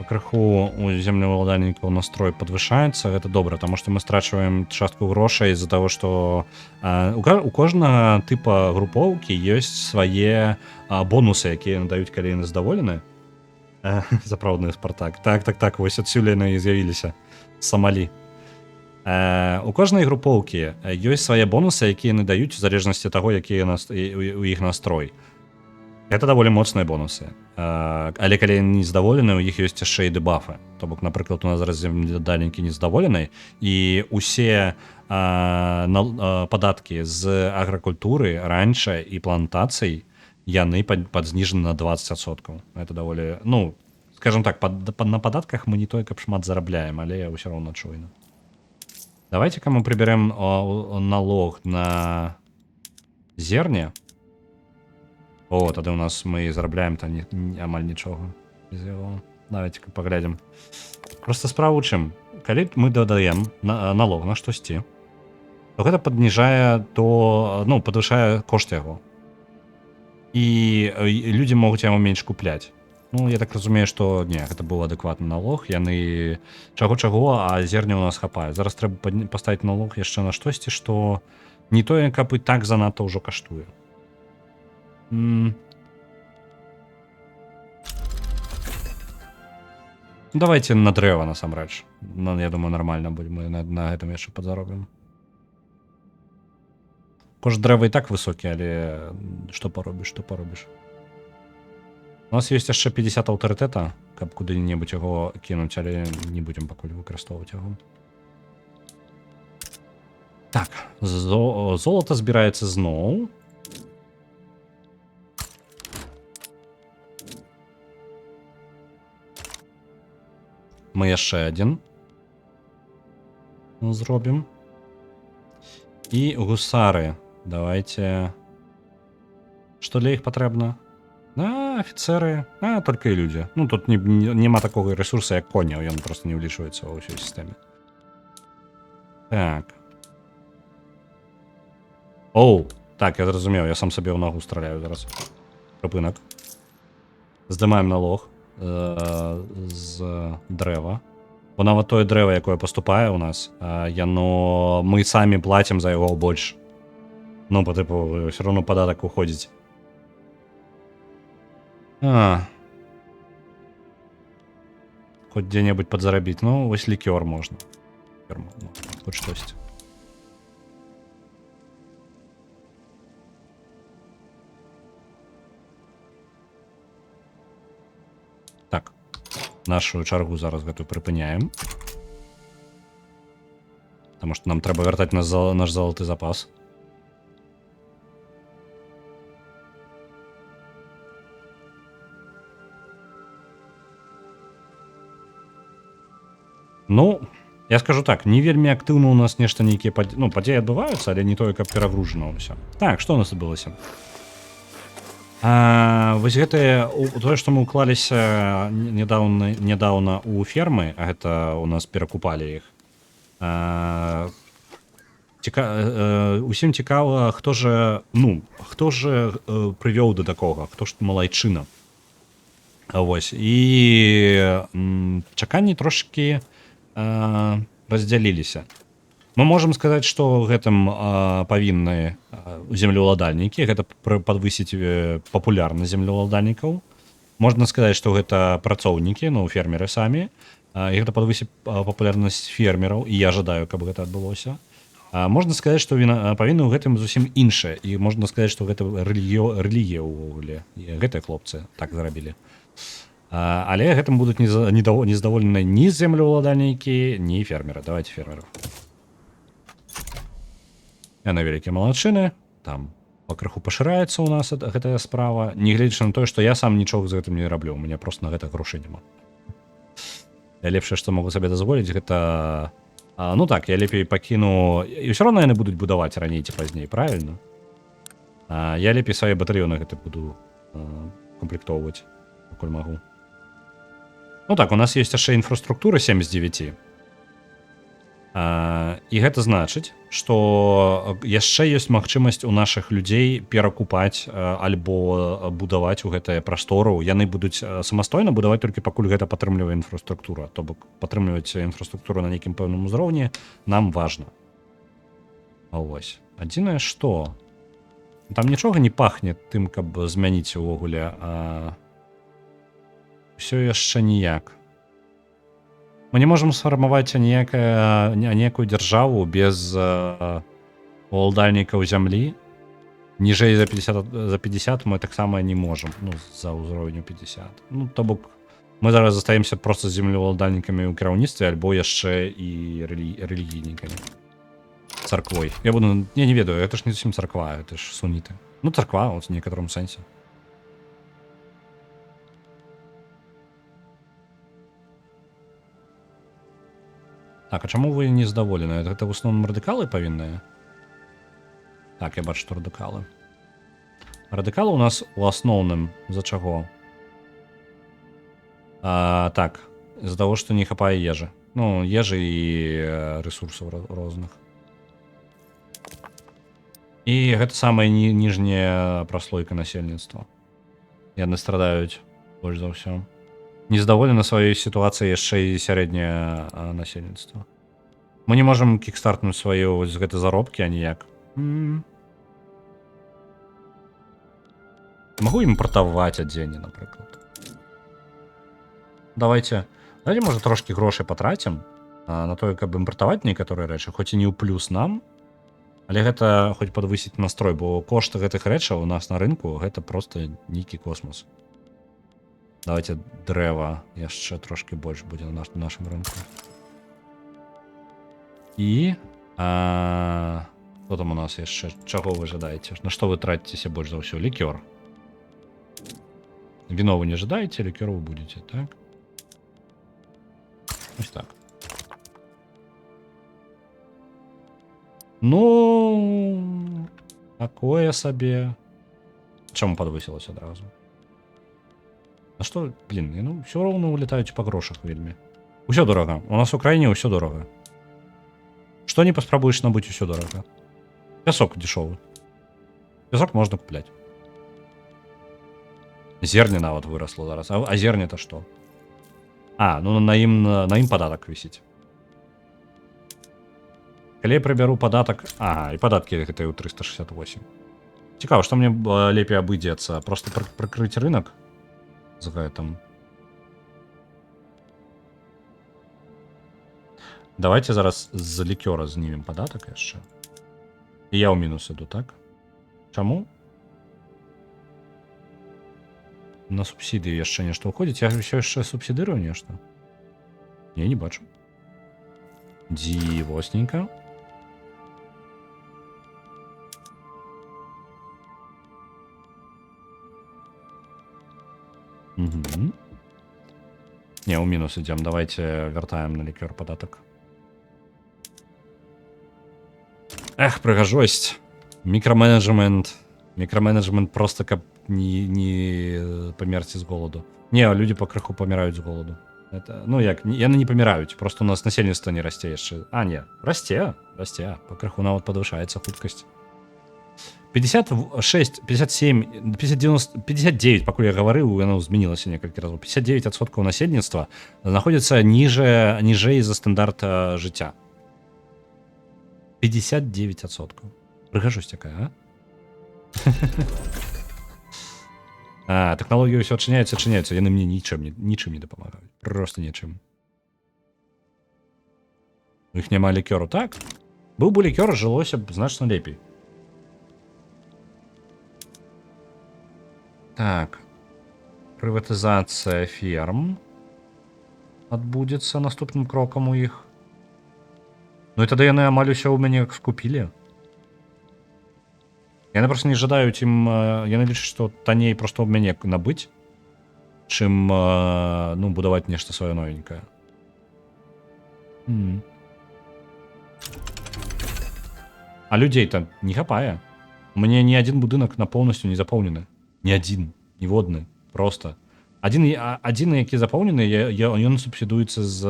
Speaker 1: Пакрыху у землеўладальнікаў настрой падвышаецца, гэта добра, таму што мы страчваем частку грошай з-за таго, што у кожнага тыпа групоўкі ёсць свае бонусы, якія надаюць, калі яны здаволены. Запраўдны Спартак. Так, вось адсюль яны і з'явіліся. Самалі. У кожнай групоўкі ёсць свае бонусы, якія надаюць у залежнасці таго, які у іх настрой. Это даволі моцныя бонусы. Але калі не здаволены, у іх ёсць яшчэ і дэбафы. То бок, напрыклад, у нас зараз землеўладальнікі не здаволены, і усе падаткі з агракультуры, ранча і плантацый яны падзніжаны на 20%. Это даволі, ну, скажем так, на падатках мы не той, каб шмат зарабляем, але ўсё роўна чуйна. Давайте-ка мы приберем налог на зерне. О, тады у нас мы зарабляем там амаль нічога без яго. Давайте-ка паглядзім. Просто справа ў чым? Калі мы дадаем налог на штосьці, то гэта падніжае, то, ну, падвышае кошт яго. І людзі могуць яму менш купляць. Ну, я так разумею, што не, гэта быў адэкватны налог. Яны чаго-чаго, а зерня ў нас хапае. Зараз трэба паставіць налог яшчэ на штосьці, што не тое, каб і так занадта ўжо каштуе. Давайте на дрэва, насамрэч. Ну, я думаю, нармальна будзе. Мы на гэтым яшчэ падзаробім. Кошт дрэва і так высокі, але што паробіш, што паробіш. У нас ёсць яшчэ 50 аўтарытэта, каб куды-небудзь яго кінуць, але не будзем пакуль выкарыстоўваць яго. Так, золата збіраецца зноў. Мы яшчэ адзін зробім. І гусары. Давайте. Што для іх патрэбна? Афіцеры. Толькі і людзі. Ну, тут няма такога ресурса, як коня. Ён просто не ўлічваецца ва ўсёй сістэме. Так. Оу, так, я зразумеў. Я сам сабе ў ногу страляю зараз. Прыпынак. Здымаем налог з дрэва. Бо нават тое дрэва, якое паступае ў нас, яно... Мы самі плацім за яго больш. Ну, по типу, все равно падатак уходзіць. Хоть где-нибудь подзарабіць. Ну, вось лікёр можна. Хоць штосьці. Так. Нашу чаргу зараз гэтую прыпыняем. Таму што нам трэба вяртаць наш залаты запас. Ну, я скажу так, не вельмі актыўна у нас нешта нейкія падзеі адбываюцца, але не тое, каб перагружана ўсё. Так, што у нас адбылося? Вось гэтае, тое, што мы ўклаліся нядаўна ў фермы, а гэта у нас перакупалі іх. Усім цікава, хто ж прывёў да такога, хто ж малайчына. Вось, і чаканні трошкі раздзяліліся. Мы можам сказаць, што гэтым павінны землеўладальнікі, гэта падвысіць папулярнасць землеўладальнікаў. Можна сказаць, што гэта працоўнікі, ну, фермеры самі, і гэта падвысіць папулярнасць фермераў, і я жадаю, каб гэта адбылося. Можна сказаць, што павінны ў гэтым зусім іншае, і можна сказаць, што гэта рэлігія ўвогуле. Гэтыя хлопцы так зрабілі. Але гэтым будуць нездаволены ні землеўладальнікі, ні фермеры. Давайте фермеров. Яны вялікія малайчыны, там пакрыху пашыраецца ў нас гэтая справа, нягледзячы на тое, што я сам нічога з гэтым не раблю, у мяне просто на гэта грошай няма. Я лепшае, што могу сабе дазволіць, гэта... Ну так, я лепей пакіну... І ўсё роўна яны будуць будаваць раней ці пазней, правільна? Я лепей свае батальёны гэта буду камплектоўваць, пакуль магу. Ну так, у нас ёсць яшчэ інфраструктура 7 з 9. І гэта значыць, што яшчэ ёсць магчымасць у нашых людзей перакупаць альбо будаваць у гэтыя прастору. Яны будуць самастойна будаваць толькі пакуль гэта падтрымлівае інфраструктура. То бок падтрымліваць інфраструктуру на нейкім пэўным узроўні нам важна. А вось. Адзінае што? Там нічога не пахне тым, каб змяніць увогуле, ўсё яшчэ ніяк. Мы не можам сфармаваць некую дзяржаву без уладальнікаў зямлі. Ніжэй за 50 мы таксама не можам. Ну, за ўзроўню 50. Ну, то бок, мы зараз застаемся проста з землеўладальнікамі ў кіраўніцтве, альбо яшчэ і рэлігійнікамі. Царквой. Я не ведаю, это ж не зусім царква, это ж суніты. Ну, царква, вот, в некаторым сэнсе. Так, а чаму вы не здаволены? Гэта в основном радыкалы павінныя? Так, я бачу, што радыкалы. Радыкалы у нас у асноўным за чаго? Так, из-за того, что не хапае ежи. Ну, ежи и ресурсов розных. І гэта самая ніжняя праслойка насельніцтва. Яны страдаюць больш за ўсё. Незадаволены сваёй сітуацыяй яшчэ і сярэдняе насельніцтва. Мы не можам кікстартнуць свае вось гэты заробкі, а ніяк. Магу імпартаваць адзенне, напрыклад. Давайте, можа, трошкі грошай патрацім на тое, каб імпартаваць некаторыя рэчы, хоць і не ў плюс нам, але гэта хоць падвысіць настрой, бо кошты гэтых рэчаў у нас на рынку гэта просто нейкі космос. Давайте дрэва яшчэ трошкі больш будзе на нашым рынку. І што там у нас яшчэ? Чаго вы жадаеце? На што вы траціцеся больш за ўсё? Лікёр. Віно вы не жадаеце, лікёр вы будзеце, так? Ось так. Ну, такое сабе. Чаму падвысілася адразу? А што, блін, ну, ўсё роўна улетаюць па грошах вельмі. Усё дорага. У нас у краіне ўсё дорага. Што не паспрабуеш набыць, усё дорага. Пясок дешёвы. Пясок можна купляць. Зерне нават вырасло зараз. А зерне-то што? Ну на ім падатак вісіць. Калі я прыбяру падатак... і падаткі гэта ў 368. Цікава, што мне лепей абыдзецца? Просто прыкрыць рынок з гэтым. Давайте зараз з лікёра знімем падатак яшчэ. І я ў мінус іду, так? Чаму? На субсідыі яшчэ нешта ўходзіць. Я ўсё яшчэ субсідырую нешта. Я не бачу. Дзівосненька. Не, ў мінус ідзем. Давайте вяртаем на лікёр падатак. Прыгажосць. Мікраменеджмент. Мікраменеджмент просто каб не памерці з голаду. Не, людзі пакрыху паміраюць з голаду. Ну як, яны не паміраюць, просто у нас насельніцтва не расце яшчэ. Не, расце. Пакрыху нават падвышаецца хуткасць. 56, 57, 50, 59, пакуль я гаварыў, яно змянілася некалькі разоў. 59% насельніцтва знаходзіцца ніжэй за стандарт жыцця. 59%. Прыгажосць якая, тэхналогіі ўсё адчыняюцца, яны мне нічым не дапамагаюць. Просто нічым. У іх няма лікёру, так? Быў бы лікёр, жылося б значна лепей. Так. Прыватызацыя ферм адбудзецца наступным крокам у іх. Ну і тады яны амаль усё ў мяне скупілі. Яны просто не жадаюць ім... Яны лічаць, што танней просто ў мяне набыць, чым будаваць нешта сваё новенькае. А людзей-то не хапае. У мяне ні адзін будынак на поўнасцю не запоўнены. Ні адзін, ніводны, просто. Адзіны, які запоўнены, ён субсідуецца з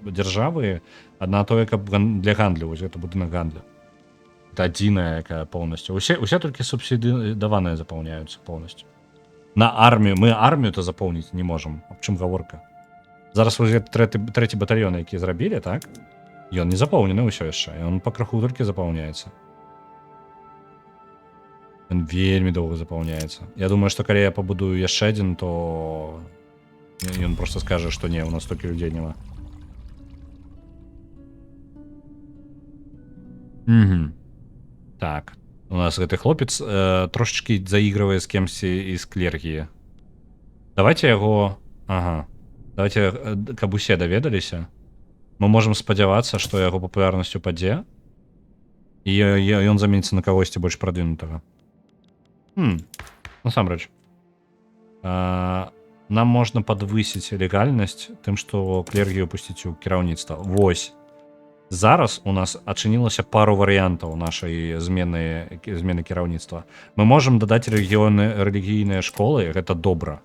Speaker 1: дзяржавы на тое, каб для гандлю, вось гэта будынак гандля. Это адзіная, якая поўнасцю. Усе толькі субсідаваныя запаўняюцца поўнасцю. На армію, мы армію-то запоўніць не можам. Аб чым гаворка? Зараз вось трэці батальён, які зрабілі, так? Ён не запоўнены ўсё яшчэ, ён пакрыху толькі запаўняецца. Ён вельмі доўга запаўняецца. Я думаю, што калі я пабудую яшчэ адзін, то ён просто скажа, што не, у нас столькі людзей няма. Так, у нас гэты хлопец трошечки заігрывае з кемсьці з клергіі. Давайте яго... Давайте, каб усе даведаліся, мы можам спадзявацца, што яго папулярнасць упадзе, і ён заменіцца на кагосьці больш прадвінутага. Насамрэч. Нам можна падвысіць легальнасць тым, што клергію пусціць у кіраўніцтва. Вось. Зараз у нас адчынілася пару варыянтаў нашай змены кіраўніцтва. Мы можам дадаць рэлігійныя школы, гэта добра.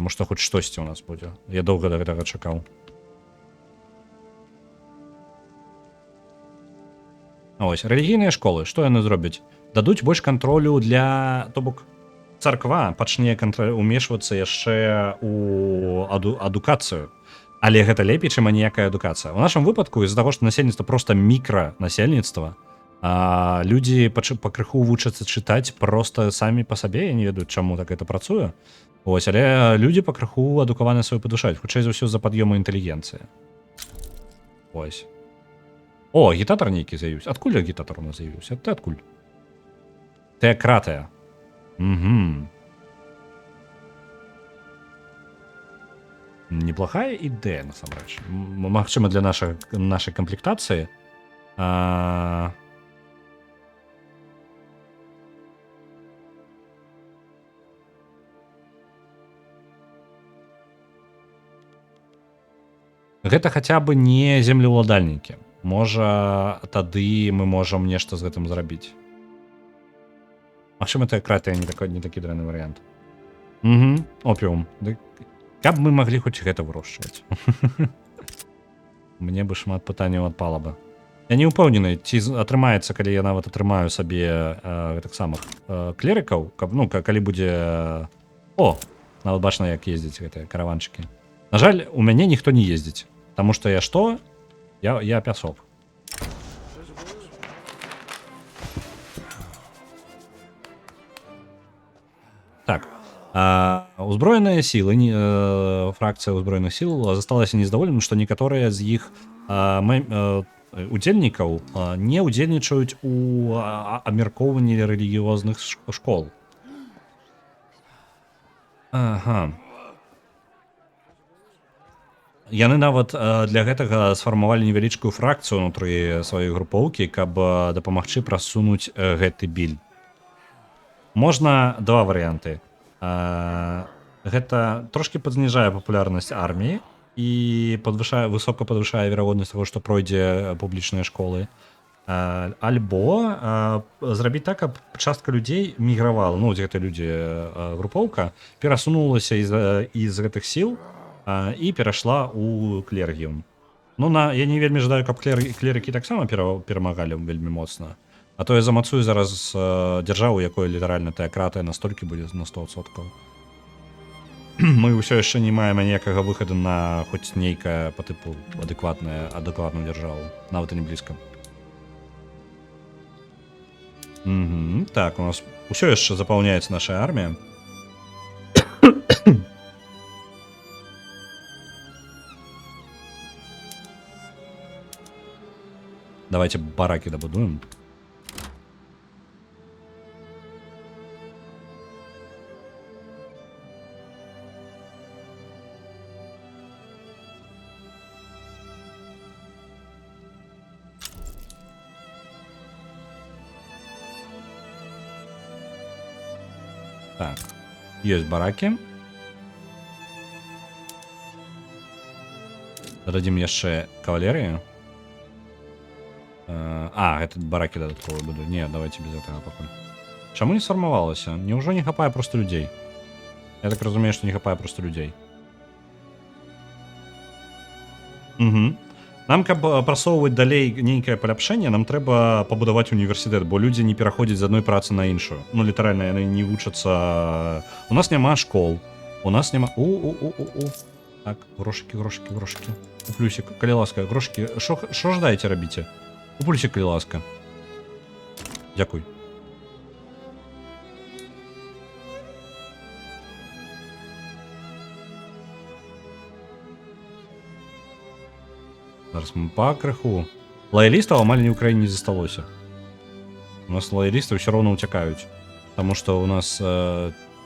Speaker 1: Таму што хоць штосьці ў нас будзе. Я доўга да гэтага чакаў. Ось, рэлігійныя школы, што яны зробяць? Дадуць больш кантролю для... То бок, царква пачне умешвацца яшчэ у адукацыю. Але гэта лепей, чым аніякая адукацыя. У нашым выпадку, з-за таго, што насельніцтва проста мікранасельніцтва, людзі пакрыху вучацца чытаць проста самі па сабе, я не ведаю, чаму так гэта працуе. Ось, але людзі пакрыху адукаваны свой падушаць, хутчэй за ўсё з-за пад'ёму інтэлігенцыі. Ось. О, агітатар нейкі з'явіўся. Адкуль агітатар у нас з'явіўся? Ты адкуль? Тэакратыя. Угу. Неплохая ідэя, насамрэч. Магчыма, для нашай камплектацыі. Гэта хаця бы не землеўладальнікі. Можа, тады мы можам нешта з гэтым зрабіць. Магчыма, тэакратыя не такі дрэнны варыянт. Угу, опіум. Каб мы маглі хоць гэта вырошчваць. Мне бы шмат пытанняў адпала бы. Я не ўпэўнены, ці атрымаецца, калі я нават атрымаю сабе гэтых самых клерыкаў, калі будзе... О, нават бачна, як ездзіць гэтыя караванчыкі. На жаль, у мяне ніхто не ездзіць. Таму што я што? Я пясок. Так. Узброеныя сілы, фракцыя ўзброеных сіл засталася незадаволеным, што некаторыя з іх удзельнікаў не ўдзельнічаюць у абмяркоўванні рэлігіёзных школ. Ага. Яны нават для гэтага сфармавалі невялічкую фракцыю ўнутры сваёй групоўкі, каб дапамагчы прасунуць гэты біль. Можна два варыянты. Гэта трошки падзніжае папулярнасць арміі і высока падвышае верагоднасць таго, што пройдзе публічныя школы. Альбо зрабіць так, каб частка людзей мігравала, гэта людзі групоўка, перасунулася з гэтых сіл і перайшла ў клергіум. Я не вельмі жадаю, каб клерыкі таксама перамагалі вельмі моцна. А то я замацую зараз дзяржаву, якой літаральна тэакратыя настолькі будзе на 100%. Мы ўсё яшчэ не маем ніякага выхаду на хоць нейкая па тыпу адэкватную дзяржаву. Нават і не блізка. Так, у нас ўсё яшчэ запаўняецца наша армія. Давайте бараки добудуем. Так, есть бараки. Дадим яшчэ кавалерію. Этот бараки додатково буду. Не, давайте без этого пакуль. Чаму не сфармавалася? Неужо не хапае просто людзей? Я так разумею, што не хапае просто людзей. Угу. Нам, каб прасоўваць далей нейкае паляпшэнне, нам трэба пабудаваць універсітэт, бо людзі не пераходзяць з адной працы на іншую. Літаральна, яны не вучацца... У нас няма школ. У нас няма... Так, грошыкі. У плюсик, калі ласка, грошыкі. Шо жадаеце рабіце? У плюсик, калі ласка. Дзякуй. Зараз мы пакрыху. Лоялістаў амаль ні ў краіне не засталося. У нас лоялісты ўсё роўна ўцякаюць. Таму што у нас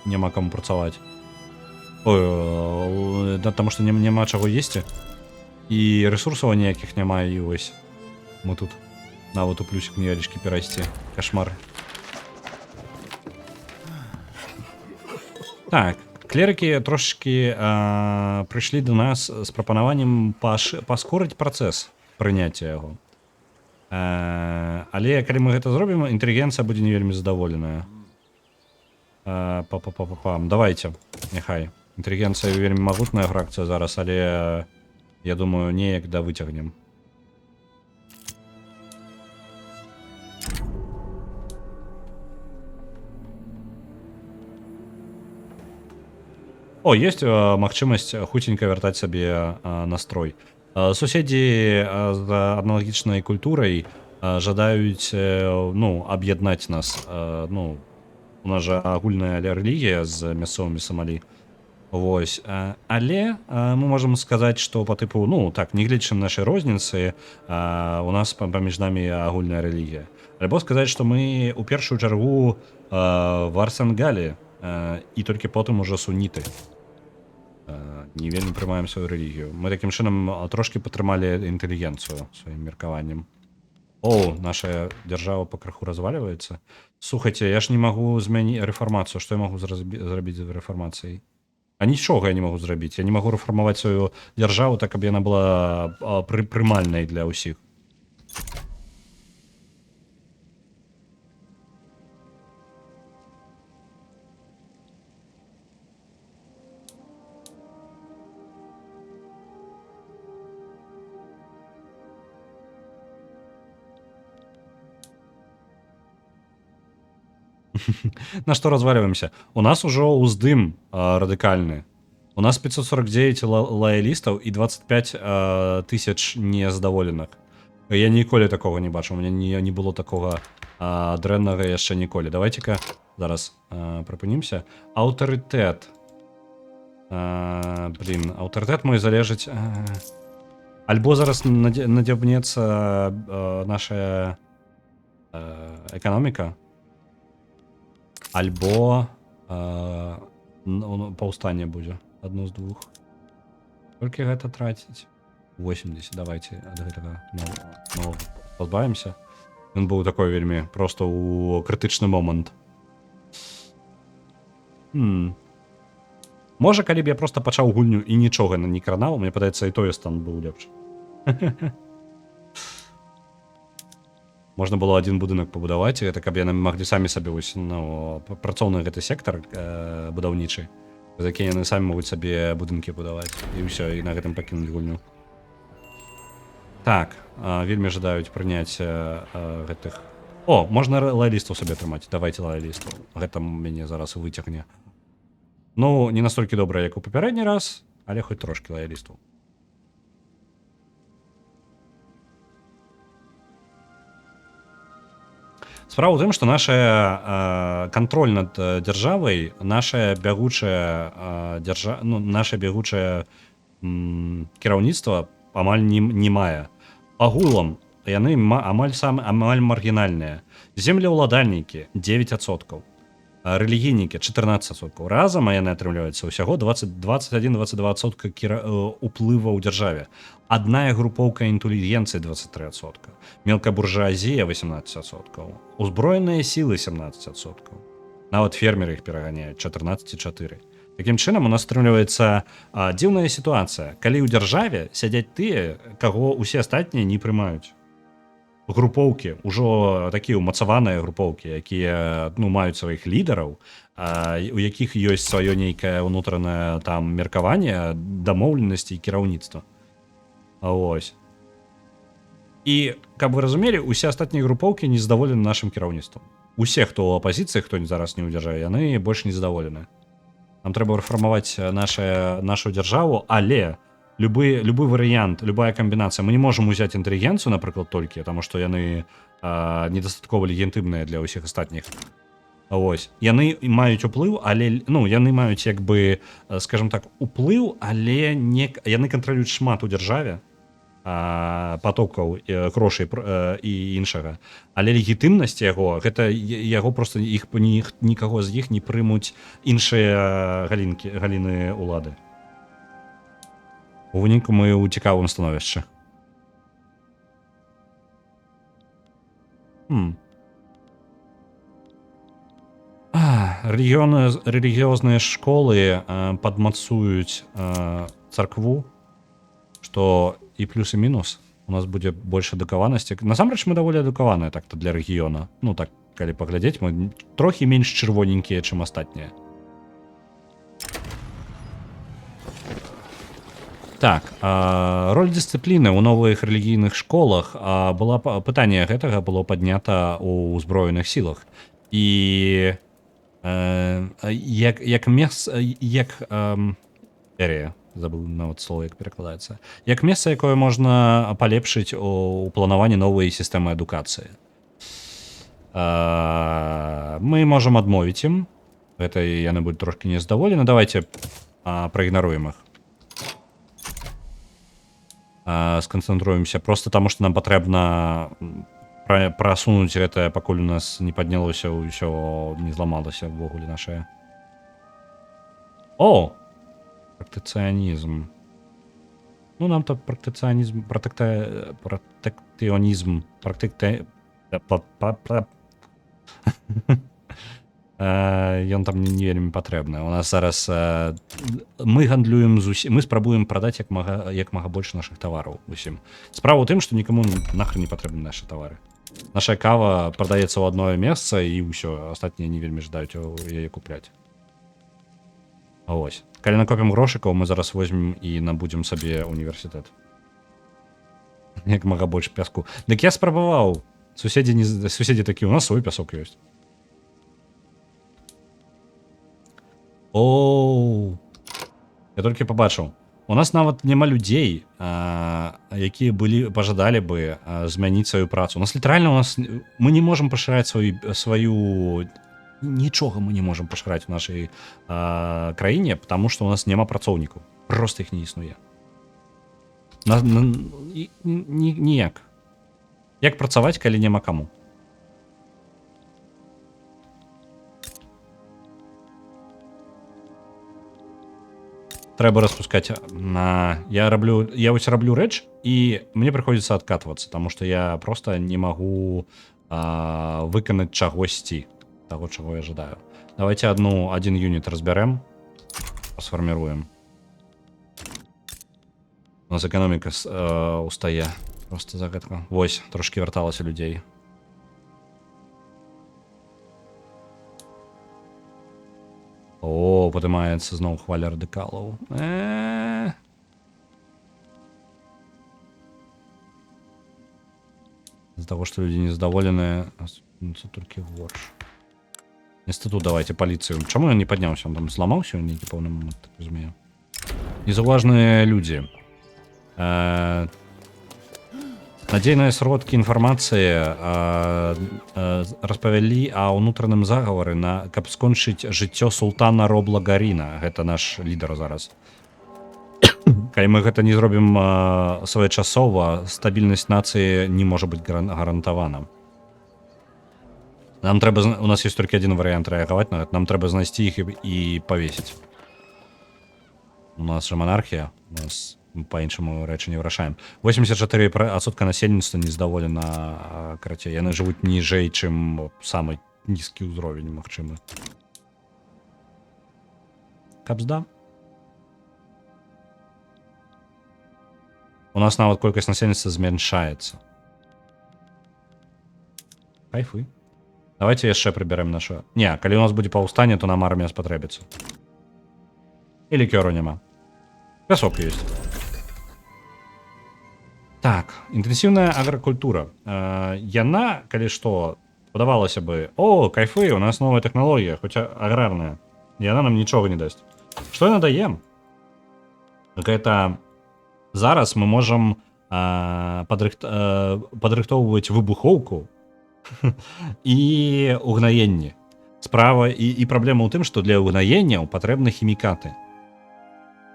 Speaker 1: няма каму працаваць. Таму што няма чаго есці. І рэсурсаў ніякіх няма, і вось. Мы тут нават у плюсик невялічкі перайсці. Кашмар. Так. Клерыкі трошки прыйшлі до нас з прапанаваннем паскорыць працэс прыняцця яго. Але калі мы гэта зробім, інтэлігенцыя будзе не вельмі задаволеная. Давайте, няхай. Інтэлігенцыя вельмі магутная фракцыя зараз, але я думаю, неяк да выцягнем. О, есть магчымасць хуценька вяртаць сабе настрой. Суседзі з аналагічнай культурай жадаюць, ну, аб'яднаць нас. Ну, у нас жа агульная рэлігія з мясцовымі Самалі. Вось. Але мы можам сказаць, што па тыпу, ну, так, не гледзячы на нашы розніцы, у нас паміж намі агульная рэлігія. Альбо сказаць, што мы ў першую чаргу варсангалі і толькі потым ужо суніты. Не вельмі прымаем сваю рэлігію. Мы такім чынам трошкі падтрымалі інтэлігенцыю сваім меркаваннем. О, наша дзяржава пакрыху разваліваецца. Слухайце, я ж не магу змяніць рэфармацыю. Што я магу зрабіць з рэфармацыяй? А нічога я не магу зрабіць. Я не магу рэфармаваць сваю дзяржаву так, каб яна была прымальнай для ўсіх. На што разваліваемся? У нас ужо ўздым радыкальны. У нас 549 лаялістаў і 25 тысяч незадаволеных. Я ніколі такога не бачу. У меня не было такога дрэннага яшчэ ніколі. Давайте-ка зараз прыпынімся. Аўтарытэт. Блин, аўтарытэт мой залежыць... Альбо зараз надзябнецца наша эканоміка, альбо паўстанне будзе. Адно з двух. Колькі гэта траціць? 80. Давайте ад гэтага пазбавімся. Ён быў такой вельмі проста ў крытычны момант. Можа, калі б я проста пачаў гульню і нічога не кранаў, мне падаецца, і той стан быў лепш. Можна было один будынак пабудаваць, і гэта каб яны маглі самі сабе працоўны гэты сектар будаўнічы, за які яны самі могуць сабе будынкі будаваць. І ўсё, і на гэтым пакінуць гульню. Так, вельмі жадаюць прыняць гэтых... О, можна лоялістаў сабе трымаць. Давайте лоялістаў. Гэта мяне зараз выцягне. Ну, не настолькі добра, як у папярэдні раз, але хоць трошкі лоялістаў. Справа ў тым, што наша кантроль над дзяржавай, наша бягучае кіраўніцтва амаль не мае. Агулам яны амаль маргінальныя. Землеўладальнікі 9%. Рэлігійнікі 14%. Разам яны атрымліваюцца ўсяго 21-22% уплыва ў дзяржаве. Адная групоўка інтэлігенцыі 23%. Мелкая буржуазія 18%. Узброеныя сілы 17%. Нават фермеры іх пераганяюць 14,4%. Такім чынам у нас атрымліваецца дзіўная сітуацыя, калі ў дзяржаве сядзяць тыя, каго ўсе астатнія не прымаюць. Групоўкі, ужо такія ўмацаваныя групоўкі, якія маюць сваіх лідараў, у якіх ёсць сваё нейкае ўнутранае там меркаванне, дамоўленасці і кіраўніцтва. Ось. І, каб вы разумелі, усе астатнія групоўкі не задаволены нашым кіраўніцтвам. Усе, хто ў апазіцыі, хто зараз не ў дзяржаве, яны больш не задаволены. Нам трэба рэфармаваць нашу дзяржаву, але любы варыянт, любая камбінацыя. Мы не можам узяць інтэлігенцыю, напрыклад, толькі, таму што яны недастаткова легітымныя для ўсіх астатніх. Ось. Яны маюць уплыў, але яны маюць як бы, скажем так, уплыў, але яны кантралююць шмат у дзяржаве, патокаў, грошай і іншага. Але легітымнасць яго, гэта яго проста нікаго з іх не прымуць іншыя галіны ўлады. У выніку мы ў цікавым становішчы. Рэлігіёзныя школы падмацуюць царкву, што і плюс і мінус. У нас будзе больш адукаванасці. Насамрэч мы даволі адукаваныя так-то для рэгіёна. Ну так, калі паглядзець, мы трохі менш чырвоненькія, чым астатнія. Так, роль дысцыпліны ў новых рэлігійных школах была пытанне гэтага было паднята ў ўзброеных сілах. І як месца, як забыл нават слово, як перакладаецца. Як месца, якое можна палепшыць у планаванні новай сістэмы адукацыі. Мы можам адмовіць ім. Гэта яны будуць трошкі нездаволены. Давайте праігнаруем іх. Сканцэнтруемся просто таму, што нам патрэбна прасунуць гэта, пакуль у нас не паднялося, ўсё не зламалася ўвогуле нашае. О! Практыцыянізм. Ну, нам-то практыцыянізм, пратэкцыёнізм, ён там не вельмі патрэбны. У нас зараз мы гандлюем мы спрабуем прадаць як мага больш нашых тавараў усім. Справа ў тым, што нікому нахрен не патрэбны нашы тавары. Наша кава прадаецца ў адное месца і ўсё, астатнія не вельмі жадаюць яе купляць. А вось. Калі накопім грошыкаў, мы зараз возьмем і набудзем сабе універсітэт. Як мага больш пяску. Дык я спрабаваў. Суседзі такі, у нас свой пясок ёсць. Оу, я толькі пабачыў. У нас нават няма людзей, якія пажадалі бы змяніць сваю працу. У нас літаральна мы не можам пашыраць сваю... Нічога мы не можам пашыраць у нашай краіне, потому што у нас няма працоўнікаў. Проста іх не існуе. Ніяк. Як працаваць, калі няма каму? Трэба распускаць я вось раблю рэч, і мне прыходзіцца адкатвацца, таму што я проста не магу выканаць чагосьці таго, чаго я жадаю. Давайте один юніт разбярэм, сфарміруем. У нас эканоміка устае просто за гэтага. Вось, трошки вярталася людзей. О, падымаецца зноў хваля радыкалаў. З-за таго, што людзі незадаволеныя, становіцца толькі горш. Інстытут давайте паліцыю. Чаму ён не падняўся? Он там зламаўся ў нейкі пэўны момант, так разумею. Незаўважныя людзі. Надзейныя сродкі інфармацыі распавялі о ўнутраным загавары, каб скончыць жыццё султана Робла Гаріна. Гэта наш лідар зараз. Калі мы гэта не зробім своечасова, стабільнасць нацыі не можа быць гарантавана. Нам трэба, у нас ёсць толькі адзін варыянт рэагаваць на гэта. Нам трэба знайсці іх і павесіць. У нас жа манархія, у нас па-іншаму рэчы не вырашаем. 84% насельніцтва нездаволена, карацей, яны жывуць ніжэй, чым самы нізкі ўзровень магчымы. Кабзда. У нас нават колькасць насельніцтва змяншаецца. Кайфы. Давайте яшчэ прыбярэм нашу... Не, калі у нас будзе паўстанне, то нам армія спатрэбіцца. І лікёру няма. Пясок ёсць. Так, інтэнсіўная агракультура. Яна, калі што, падавалася бы, о, кайфы, у нас новая тэхналогія, хоць аграрная. Яна нам нічога не дасць. Што яна дае? Гэта зараз мы можам падрыхтоўваць выбухоўку і угнаенне. Справа і праблема ў тым, што для угнаенняў патрэбны хімікаты.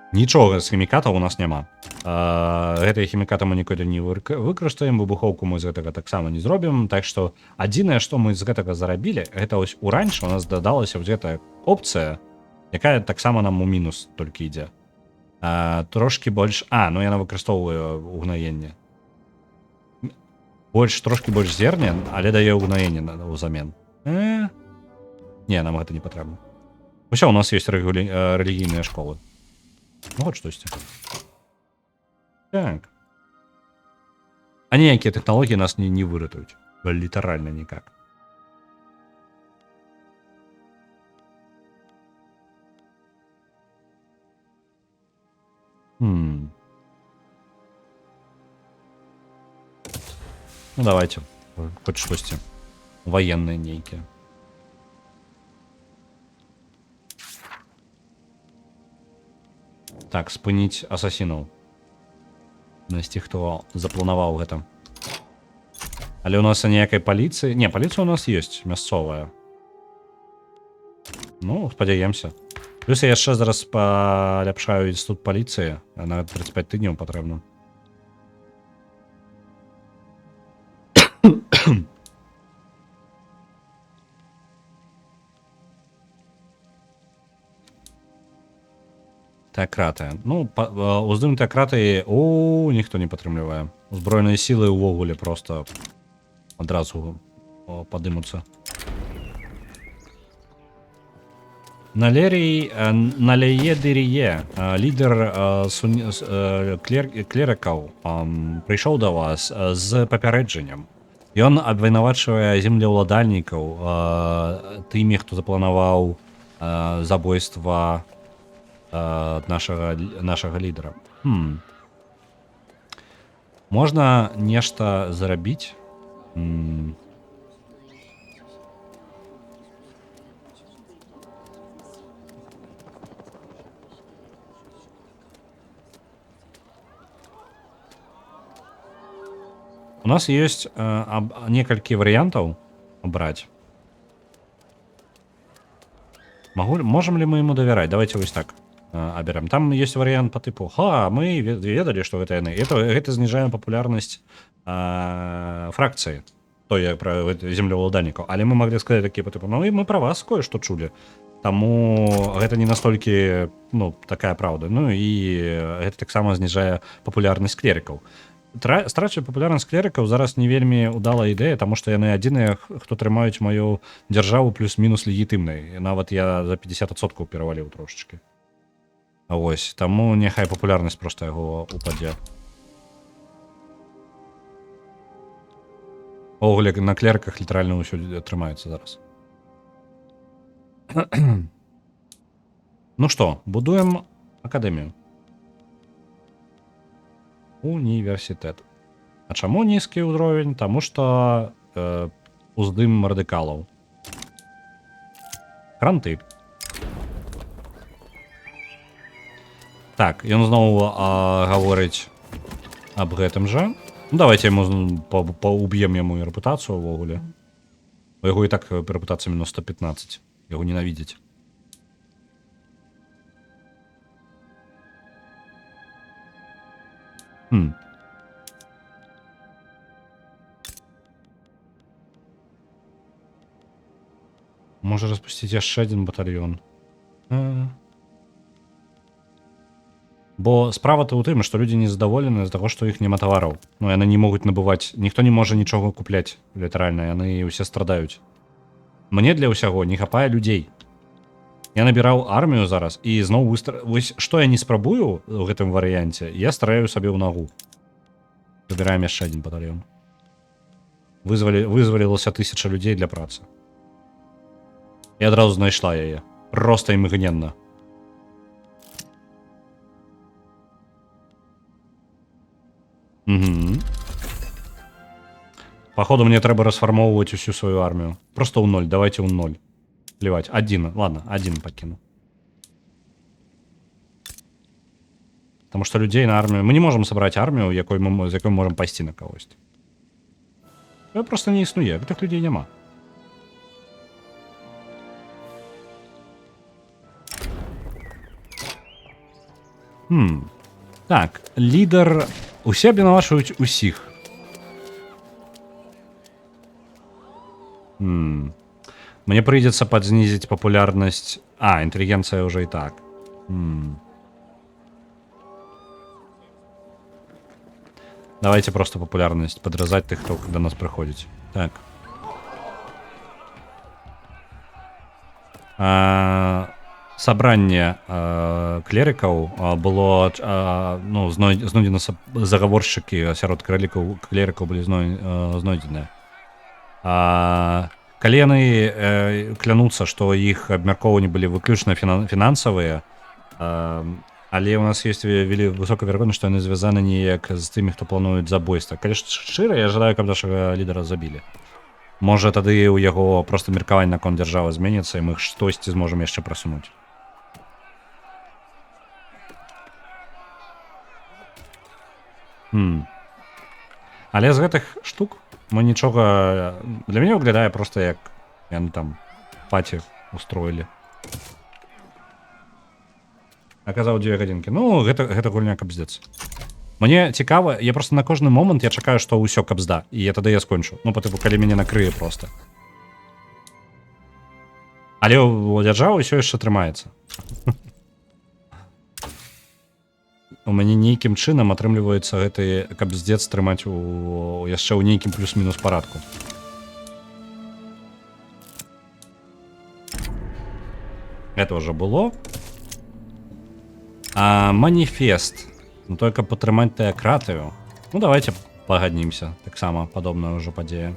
Speaker 1: Нічога з хімікатаў у нас няма. Гэтыя хімікаты мы ніколі не выкарыстаем, выбухоўку мы з гэтага таксама не зробім. Так што адзінае, што мы з гэтага зарабілі, гэта ось ураньш у нас дадалася вось гэтая опцыя, якая таксама нам у мінус толькі ідзе. Трошки больш... ну яна выкарыстоўвае угнаенне. Трошки больш зерня, але дае угнаенне ўзамен. Не, нам гэта не патрэбна. Усё, у нас ёсць рэлігійныя школы. Ну, вот штосьці. Так. А ніякія тэхналогіі нас не выратуюць. Літаральна никак. Ну, давайте. Хоть штосьці. Военные нейкія. Так, спыніць асасінаў. Насці, хто запланаваў гэта. Але у нас ніякай паліцыі... Не, паліцыя у нас ёсць, мясцовая. Ну, спадзяемся. Плюс я яшчэ зараз паляпшаю інстытут паліцыі. На 35 тыдняў патрэбна. Тэакраты. Ну, уздым тэакраты ніхто не падтрымлівае. Узброеныя сілы ўвогуле просто адразу падымуцца. Налеедырие, лідер клерыкаў, прыйшоў да вас з папярэджаннем. Ён абвінавачвае землеўладальнікаў тымі, хто запланаваў забойства нашага лідера. Можна нешта зарабіць? У нас есть некалькі вариантов брать. Можем ли мы ему доверять? Давайте вот так оберем. Там есть вариант по типу: мы ведали, что это яны. Это снижаем популярность фракции той про землеўладальнікаў. Але мы могли сказать такие по типу: ну и мы про вас кое-что чули. Таму гэта не настолькі, ну, такая правда. Ну і гэта таксама зніжае папулярнасць клерыкаў. Страчваць папулярнасць клерыкаў зараз не вельмі удалая ідэя, таму што яны адзіныя, хто трымаюць маю дзяржаву плюс-мінус легітымнай. Нават я за 50% пераваліў трошачкі. А вось, таму няхай папулярнасць проста яго упадзе. Увогуле на клерыках літаральна ўсё трымаецца зараз. Ну што, будуем акадэмію. Універсітэт. А чаму нізкі ўзровень? Таму што уздым радыкалаў. Кранты. Так, ён зноў гаворыць аб гэтым жа. Ну, давайте яму уб'ем яму рэпутацыю ўвогуле. У яго і так рэпутацыя мінус 115. Яго ненавідзяць. Можа распусціць яшчэ адзін батальён. Бо справа-то ў тым, што людзі незадаволены з таго, што іх няма тавараў. Ну, яны не могуць набываць. Ніхто не можа нічога купляць, літаральна. Яны ўсе страдаюць. Мне для ўсяго не хапае людзей. Я набіраў армію зараз, і зноў вось што я не спрабую ў гэтым варыянце, я стараю сабе ў нагу. Забіраем яшчэ адзін батальён. Вызвалілася 1000 людзей для працы. І адразу знайшла яе. Проста імгненна. Походу, мне трэба расфармоўваць усю сваю армію. Просто ў 0, давайте ў 0. Плевать. 1, ладно, 1 пакіну. Потому что людей на армию... Мы не можем собрать армию, з якой мы можем пайсці на кагосьці. Это просто не існуе, гэтых людей няма. Так, лідар... Усе абвінавачваюць усіх. Мне придется подснизить популярность... интеллигенция уже и так. Давайте просто популярность подрезать тех, кто до нас приходит. Так. Собрание клериков было, ну, знойдено заговорщики сярод клериков были знойдены. Калі яны клянуцца, што іх абмяркоўванні былі выключна фінансавыя, Але у нас есть высокая верагоднасць, што яны звязаны неяк з тымі, хто плануюць забойства. Калі ж шчыра, я жадаю, каб нашага лідара забілі. Можа, тады ў яго проста меркаванне наконт дзяржавы зменіцца, і мы штосьці зможам яшчэ прасунуць. Але з гэтых штук мы нічога... Для мяне выглядае проста як яны там паці устроілі. Аказаў 2 гадзінкі. Ну, гэта гульня капздец. Мне цікава, я просто на кожны момант я чакаю, што ўсё капзда, і тады я скончу. Ну, па-тыпу, калі мяне накрые просто. Але у дзяржавы ўсё яшчэ трымаецца. У мяне нейкім чынам атрымліваецца гэты капздец трымаць яшчэ ў нейкім плюс-мінус парадку. Это уже было. Маніфест. Ну, только падтрымаць тэакратыю. Ну, давайте пагаднімся. Таксама падобная ўжо падзея.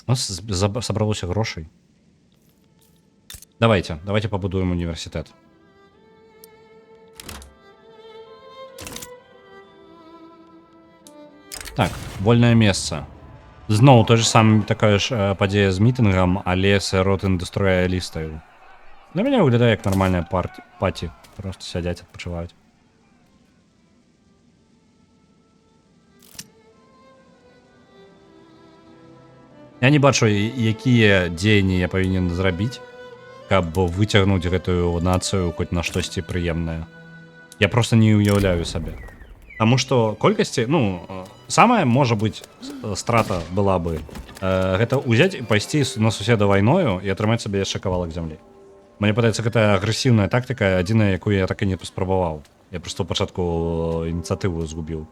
Speaker 1: У нас сабралося грошай. Давайте пабудуем універсітэт. Так, вольнае месца. Зноў той же самы такая ж падзея з мітынгам, але сярод індустрыялістаў. Для мяне выглядае як нармальная паці. Просто сядзяць, адпачываюць. Я не бачу, якія дзеянні я павінен зрабіць, каб выцягнуць гэтую нацыю хоць на штосьці прыемнае. Я просто не уяўляю сабе. Таму што колькасці, ну, самая, можа быць, страта была бы гэта ўзяць і пайсці на суседа вайною і атрымаць сабе яшчэ кавалак зямлі. Мне падаецца, гэта агрэсіўная тактыка, адзіная, якую я так і не паспрабаваў. Я проста ў пачатку ініцыятыву згубіў.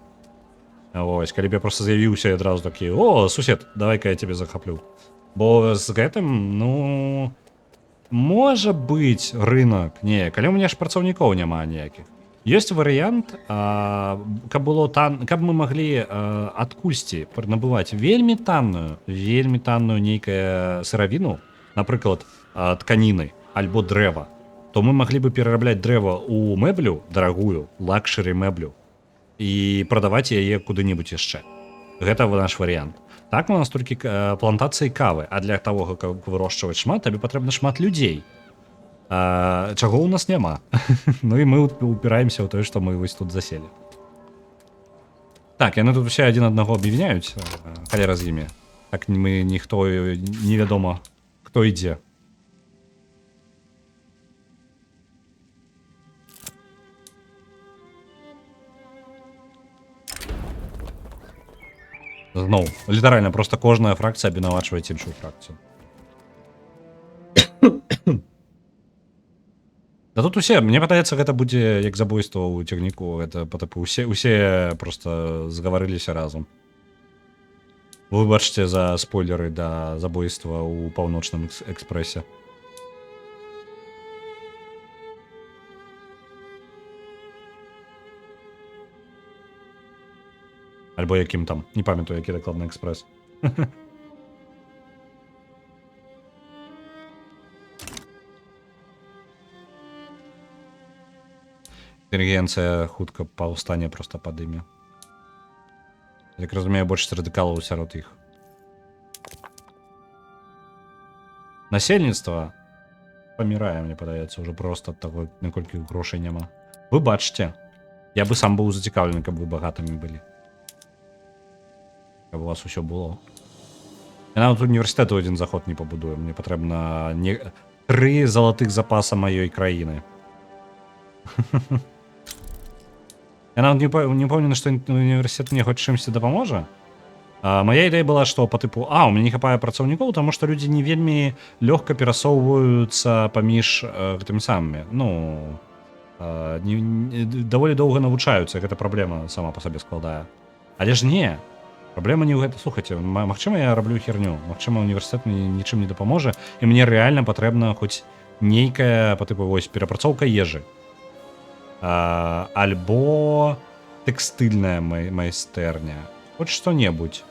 Speaker 1: Вось, калі б я проста з'явіўся і адразу такі: «О, сусед, давай-ка я цябе захаплю». Бо з гэтым, ну, можа быць рынок. Не, калі ў мяне ж працаўнікоў няма ніякіх. Ёсць варыянт, каб мы маглі адкульсьці набываць вельмі танную нейкая сыравіну, напрыклад, тканіны, альбо дрэва, то мы маглі бы перарабляць дрэва ў мэблю, дарагую, лакшэры мэблю, і прадаваць яе куды-небудзь яшчэ. Гэта наш варыянт. Так у нас толькі плантацыі кавы, а для таго, каб вырошчваць шмат, табе патрэбна шмат людзей. Чаго ў нас няма. Ну і мы упіраемся ў тое, што мы вось тут заселі. Так, яны тут усе адзін аднаго абвіняюць, халера з імі. Так мы ніхто невядома, хто ідзе. Зноў, літаральна, просто кожная фракцыя абвінавачвае іншую фракцыю. Да тут усе, мне падаецца, гэта будзе як забойства ў цягніку, гэта патапу усе просто згаварыліся разам. Выбачце за спойлеры да забойства ў паўночным экспрэсе. Альбо якім там, не памятаю, які дакладны экспрэс. Інтэлігенцыя хутка паўстане проста падыме. Як разумею, большасць радыкалаў сярод іх. Насельніцтва памірае, мне падаецца, ўжо проста ад таго, наколькі грошай няма. Вы бачце, я бы сам быў зацікаўлены, каб вы багатымі былі. Каб у вас усё было. Я нават універсітэту адзін заход не пабудую. Мне патрэбна 3 залатых запаса маёй краіны. Я нават не памятаю, што універсітэт мне хоць чымсьці дапаможа. Мая ідэя была, што па тыпу, у мяне не хапае працаўнікоў, таму што людзі не вельмі лёгка перасоўваюцца паміж гэтымі самымі. Ну, даволі доўга навучаюцца, гэта праблема сама па сабе складае. Але ж не. Праблема не ў гэта. Слухайце, магчыма, я раблю херню. Магчыма, універсітэт мне нічым не дапаможа, і мне рэальна патрэбна хоць нейкая, па тыпу, вось, перапрацоўка ежы. Альбо тэкстыльная майстэрня. Хоць што-небудзь.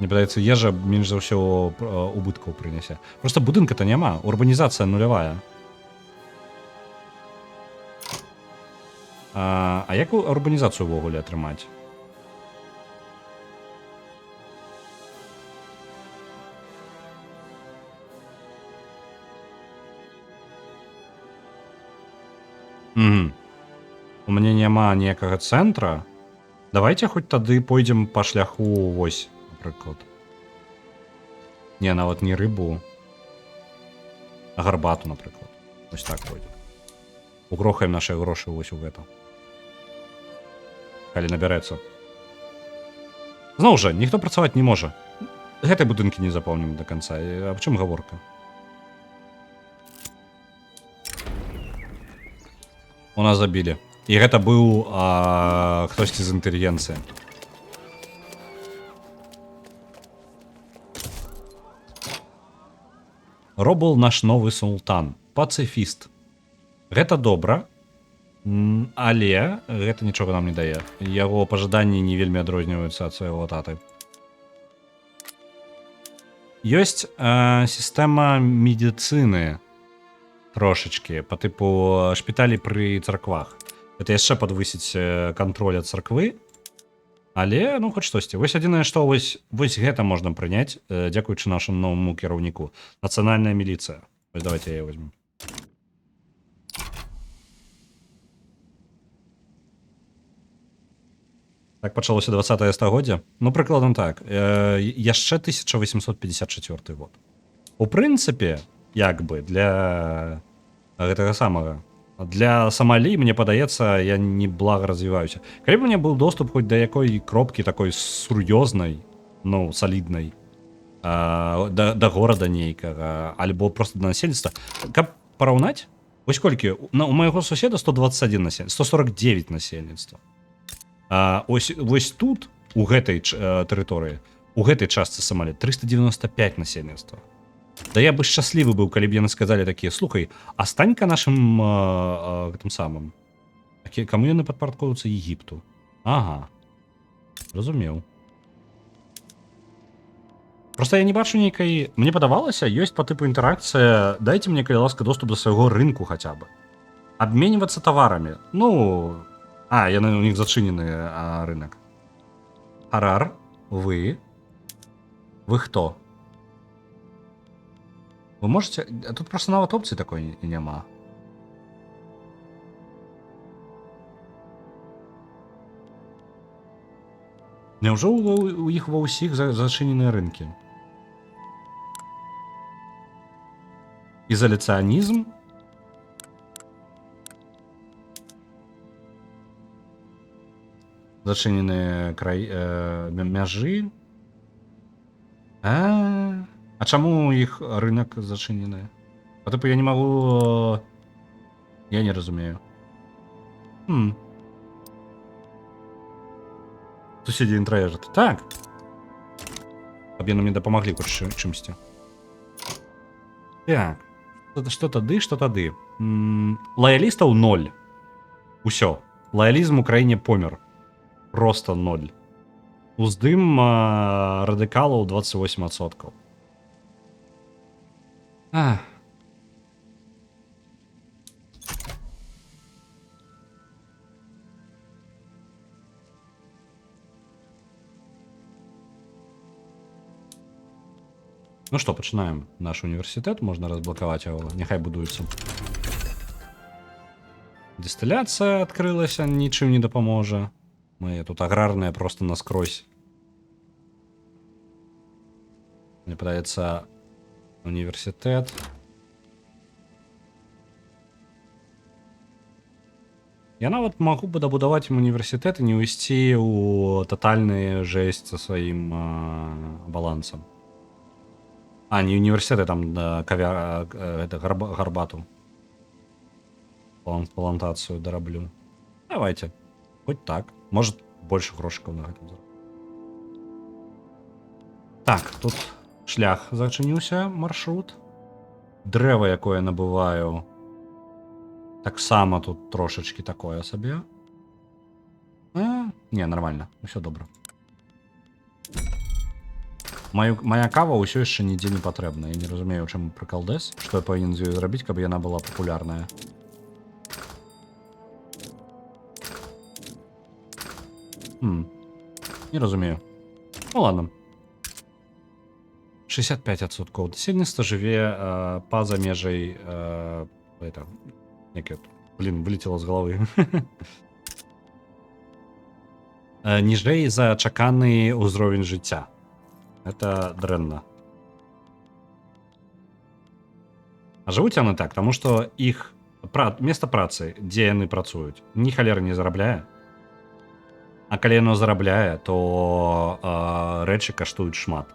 Speaker 1: Мне падаецца, ежа менш за ўсё убыткаў прынясе. Просто будынка-то няма, урбанізацыя нулявая. А як урбанізацыю ўвогуле атрымаць? У мяне няма ніякага цэнтра. Давайте хоць тады пойдзем па шляху, вось, напрыклад. Не, нават не рыбу, а гарбату, напрыклад. Вось так пойдзе. Угрохаем наши грошы вось у гэта. Калі набярэцца. Зноў жа, ніхто працаваць не можа. Гэтай будынкі не запомнім до конца. Аб чым гаворка? У нас забілі. І гэта быў хтосьці з інтэлігенцыі. Робл наш новы султан. Пацыфіст. Гэта добра, але гэта нічога нам не дае. Яго пажаданні не вельмі адрозніваюцца ад свайго таты. Ёсць сістэма медыцыны трошачкі, па тыпу шпіталі пры царквах. Гэта яшчэ падвысіць кантроль ад царквы, але, ну, хоць штосьці. Вось адзінае, што вось гэта можна прыняць, дзякуючы нашаму новаму кіраўніку. Нацыянальная міліцыя. Вось давайте яе возьмем. Так пачалося 20-е стагоддзе? Ну, прыкладна так. Яшчэ 1854 год. У прынцыпе, як бы, для гэтага самага, для Сомалі, мне падаецца, я не блага развіваюся. Калі б у мяне быў доступ хоць да якой кропкі такой сур'ёзнай, ну, саліднай, да горада нейкага, альбо просто да насельніцтва, каб параўнаць, вось колькі, у майго суседа 121 насельніцтва, 149 насельніцтва. Вось тут, у гэтай тэрыторыі, у гэтай частцы Сомалі 395 насельніцтва. Да я бы шчаслівы быў, калі б яны сказалі такія: слухай, а стань-ка нашым гэтым самым. Каму яны падпарадкоўваюцца? Егіпту. Ага. Разумеў. Просто я не бачу нейкай... Мне падавалася, ёсць па тыпу інтэракцыя: дайце мне, калі ласка, доступ да свайго рынку хаця бы. Абменьвацца таварамі. Ну... яны у них зачынены рынок. Харар, вы хто? Вы можете... Тут просто нават опцыі такой няма. Няўжо у іх ва ўсіх зачыненыя рынкі? Изоляционизм? Зачыненыя мяжы? А чаму іх рынок зачынены? А тыпу я не магу... Я не разумею. Суседзі інтраверты. Так. Каб яны мне дапамаглі хоць чымсьці. Так. Што тады? Лаялістаў 0. Усё. Лаялізм у краіне помер. Просто 0. Уздым радыкалаў 28%. Ну што, пачынаем наш універсітэт, можна разблакаваць яго, няхай будуецца. Дыстыляцыя адкрылася, нічым не дапаможа. Мы тут аграрная просто наскрозь. Мне падаецца, універсітэт. Я нават магу дабудаваць універсітэт і не ўйсці ў татальны жэсць са сваім балансам. Не універсітэт, там гарбату. Плантацыю дараблю. Давайте. Хоць так. Может, больше грошиков на гэтым. Так, тут шлях зачыніўся, маршрут. Дрэва, якое набываю, таксама тут трошачки такое сабе. Не, нормально, усё добра. Моя кава ўсё яшчэ нідзе не патрэбна. Я не разумею, у чым прыкалдэс, што я павінен з ёй зрабіць, каб яна была папулярная. Не разумею. Ну ладно. 65%. Насельніцтва жыве па-за межай это, блин, вылетело з головы. Ніжэй за чаканы ўзровень жыцця. Это дрэнна. А жывуць яны так, таму што іх место працы, дзе яны працуюць, ні халеры не зарабляе. А калі яно зарабляе, то рэчы каштуюць шмат.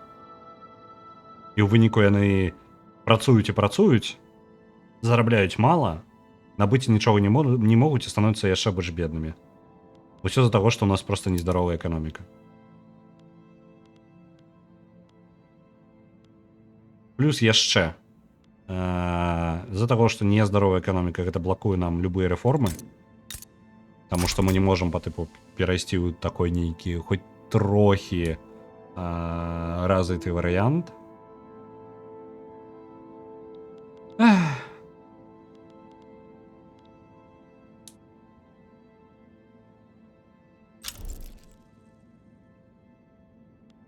Speaker 1: І ў выніку яны працуюць і працуюць, зарабляюць мала, набыць нічога не могуць і становяцца яшчэ больш беднымі. Усё з-за таго, што ў нас проста нездаровая эканоміка. Плюс яшчэ з-за таго, што нездаровая эканоміка, гэта блакуе нам любыя рэформы, таму што мы не можам па тыпу перайсці ў такой нейкі хоць трохі развіты варыянт.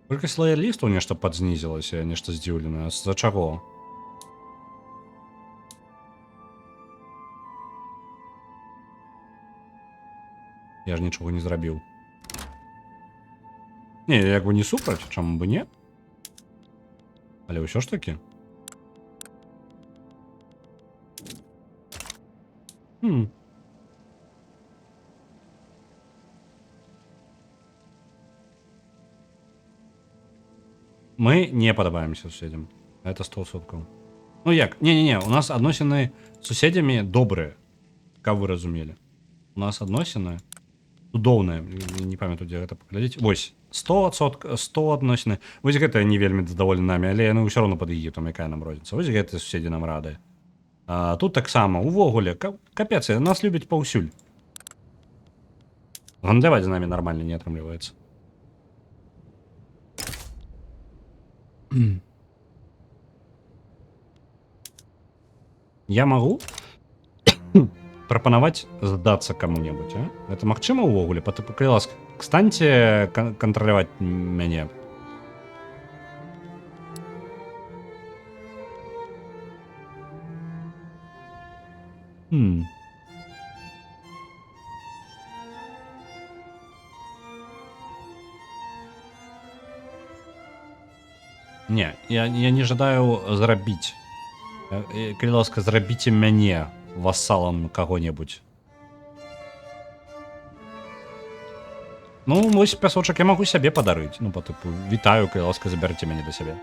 Speaker 1: Колькасць лоялістаў нешта падзнізілася, нешта здзіўленае. З-за чаго? Я ж нічога не зрабіў. Не, як бы не супраць, чаму бы не? Але ўсё ж такі. Мы не падабаемся суседзям. Это 100%. Ну як? Не-не-не, у нас адносіны з суседзямі добрыя, каб вы разумелі. У нас адносіны цудоўныя. Не памятаю, дзе гэта паглядзець. Вось, 100% адносіны. Вось гэта не вельмі задаволены намі, але яны ўсё роўно пад Егіптам, якая нам розніца. Вось гэтыя суседзі нам радыя. Тут таксама, увогуле, капец, нас любяць паўсюль. Гандляваць з намі нармальна не атрымліваецца. Я магу прапанаваць здацца каму-небудзь, а? Гэта магчыма ўвогуле? Калі ласка, станьце кантраляваць мяне. Не, я не жадаю зрабіць. Калі ласка, зрабіце мяне вассалам каго-небудзь. Ну, вось пясочак я магу сябе падарыць. Ну, па тыпу, вітаю, калі ласка, забярце мяне да сябе.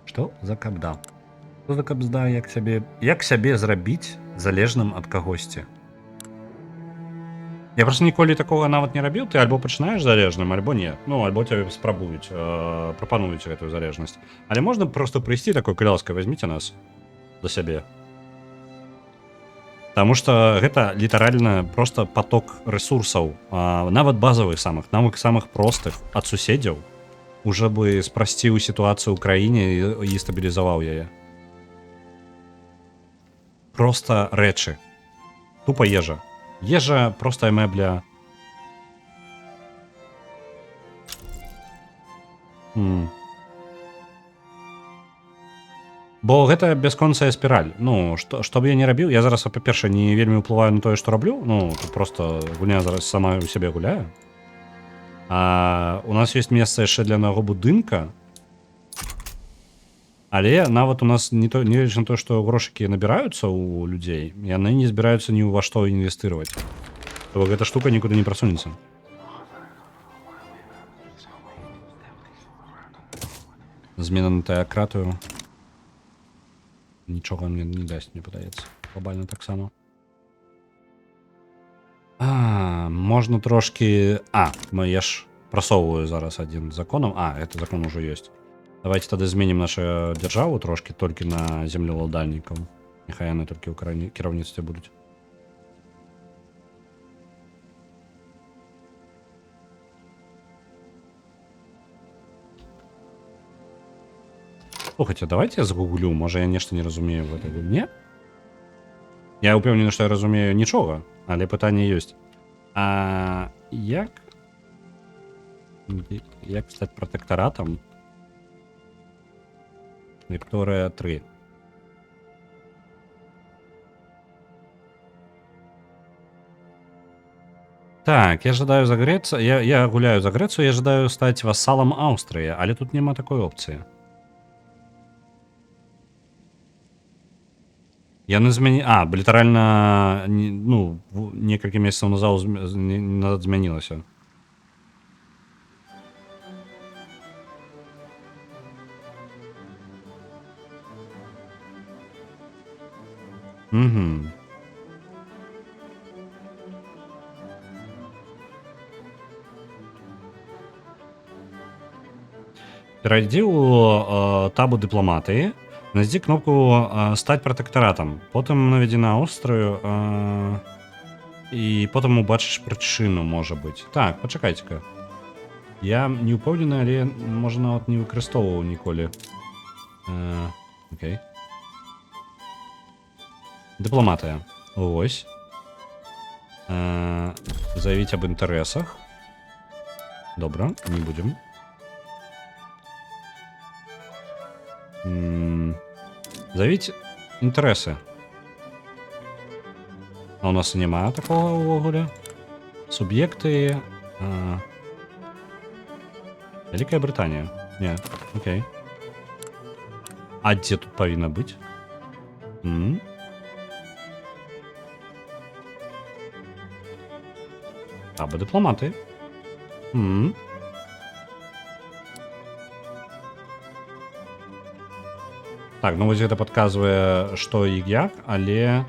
Speaker 1: Што за кабда? Што за кабда, як сябе зрабіць залежным ад кагосьці? Я просто ніколі такога нават не рабіў. Ты альбо пачынаеш залежным, альбо не. Ну, альбо цябе спрабуюць, прапануюць гэтую залежнасць. Але можна проста прыйсці такой, калі ласка, вазьміце нас да сябе. Таму што гэта літаральна проста поток рэсурсаў, нават базавых самых простых ад суседзяў, уже бы спрасціў сітуацыю ў краіне і стабілізаваў яе. Проста рэчы. Тупа ежа. Ежа, простая мэбля. Бо гэта бясконцая спіраль. Ну, што б я не рабіў, я зараз, па-першае, не вельмі ўплываю на тое, што раблю. Ну, тут просто гульня зараз сама ў сябе гуляе. А у нас ёсць месца яшчэ для аднаго будынка. Але нават у нас не лічна на то, што грошыкі набіраюцца ў людзей, яны не збіраюцца ні ў ва што інвестыраваць. То гэта штука нікуды не прасунецца. Зміна на теократію нічого не дасть, мені подається. Глобально так само. Можна трошки... я ж просовываю зараз один законом. Это закон уже есть. Давайте тогда зменим нашу державу трошки тільки на землевладальників. Нехай вони тільки у керівництві будуть. Слухайте, давайте я загуглю, може я нечто не розумію в этой гульні. Я упевнений, що я розумію нічого, але питання є. А як стати протекторатом? Виктория 3. Так, я жадаю за Грецию. Я гуляю за Грецию, я жадаю стать вассалом Австрии, але тут нема такої опції. Я не зміні... літерально, ну, некілька місяців назад змінилося. Угу. Перейди у табу дипломатії, знайди кнопку «Стать протекторатом», потім наведи на Австрію, і потім убачиш причину, може бути. Так, почекайте-ка. Я не впевнений, але можна от не використовував ніколи. Окей. Дипломатія. Ось. Заявіть об інтересах. Добре, не будемо. Заявіть інтереси. А у нас немає такого увогулі. Суб'єкти. Велика Британія. Ні, окей. А де тут повинно бути? Або дипломати. Так, ну ось гэта падказвае, што і як, але...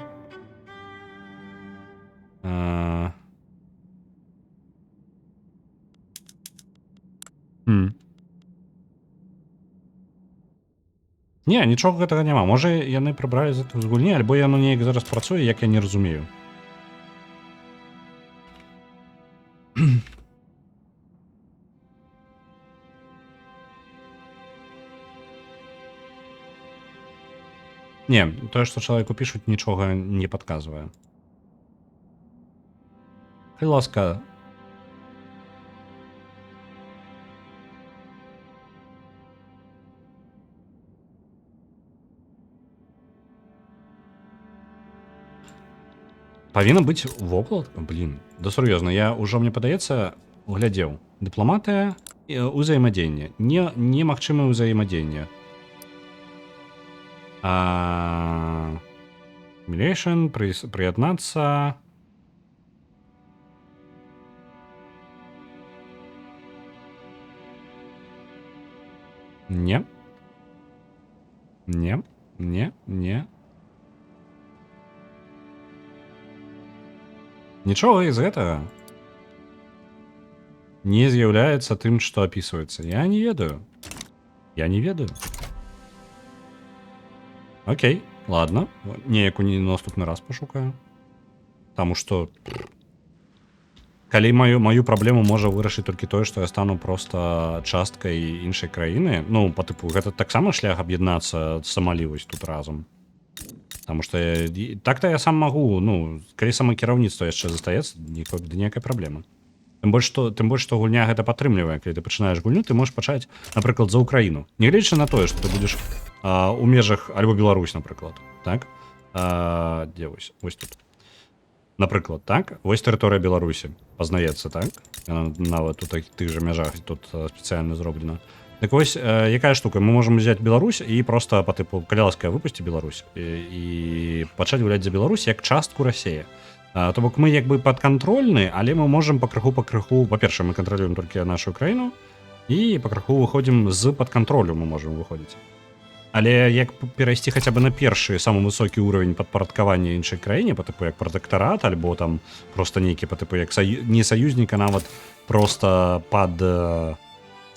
Speaker 1: Не, нічога гэтага няма. Можа, яны прыбралі з гульні, альбо яно неяк зараз працуе, як я не разумею. Не, тое, што чалавеку пішуць, нічога не падказвае. Калі ласка. Павінна быць вокладка? Блін, да сур'ёзна, я ўжо, мне падаецца, глядзеў. Дыпламатыя, узаемадзеянне. Немагчымае ўзаемадзеянне. Милейшн, приєднатися. Не. Нічого із гэтага не з'яўляецца тым, што апісваецца. Я не ведаю. Окей, ладно. Неяку наступны раз пошукаю. Таму што калі маю праблему можа вырашыць толькі тое, што я стану проста часткай іншай краіны, ну, па тыпу, гэта таксама шлях аб'яднацца Сомалі вось тут разам. Таму што так-то я сам магу, ну, калі самакіраўніцтва яшчэ застаецца, ніякай праблемы. Тым больш, што гульня гэта падтрымлівае. Калі ты пачынаеш гульню, ты можаш пачаць, напрыклад, за Украіну. Нягледзячы на тое, што ты будзеш у межах альбо Беларусь, напрыклад. Так? Дзе вось тут. Напрыклад, так? Вось тэрыторыя Беларусі пазнаецца, так? Нават у тых жа мяжах тут спецыяльна зроблена. Так вось, якая штука? Мы можам взяць Беларусь і проста па тыпу, калі ласка, выпусці Беларусь і пачаць гуляць за Беларусь як частку Расіі. То бок мы як бы падкантрольны, але мы можам пакрыху, па-першае, мы кантралюем толькі нашу краіну, І пакраху выходзім з-пад кантролю мы можам выходзіць. Але як перайсці хаця бы на першы самы высокі ўровень падпарадкавання іншай краіне, па тыпу як пратэктарат, альбо там проста нейкі па тыпу як не саюзнік, а нават проста пад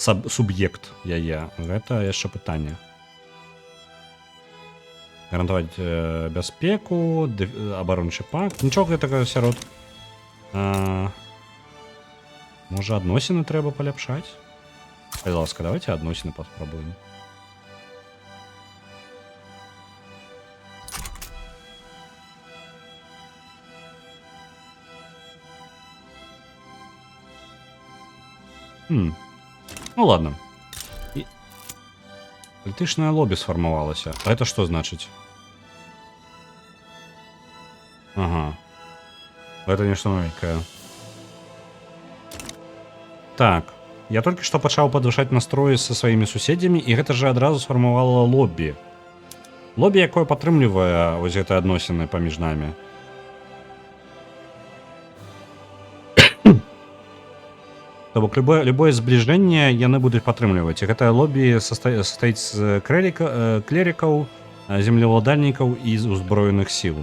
Speaker 1: суб'ект яе. Гэта яшчэ пытанне. Гарантаваць бяспеку, абарончы пакт. Нічога гэтага сярод. Можа, адносіны трэба паляпшаць? Калі ласка, давайте адносіны паспрабуем. Ну ладно. Палітычнае лобі сфармавалася. А это што значыць? Ага. Это нешта новенькае. Так. Я толькі што пачаў падвышаць настроі са сваімі суседзямі, і гэта же адразу сфармавала лобі. Лобі, якое падтрымлівае вось гэтыя адносіны паміж намі. То бок любое збліжэнне яны будуць падтрымліваць. І гэтае лобі стаіць з клерікаў, землеўладальнікаў і з узброеных сіл.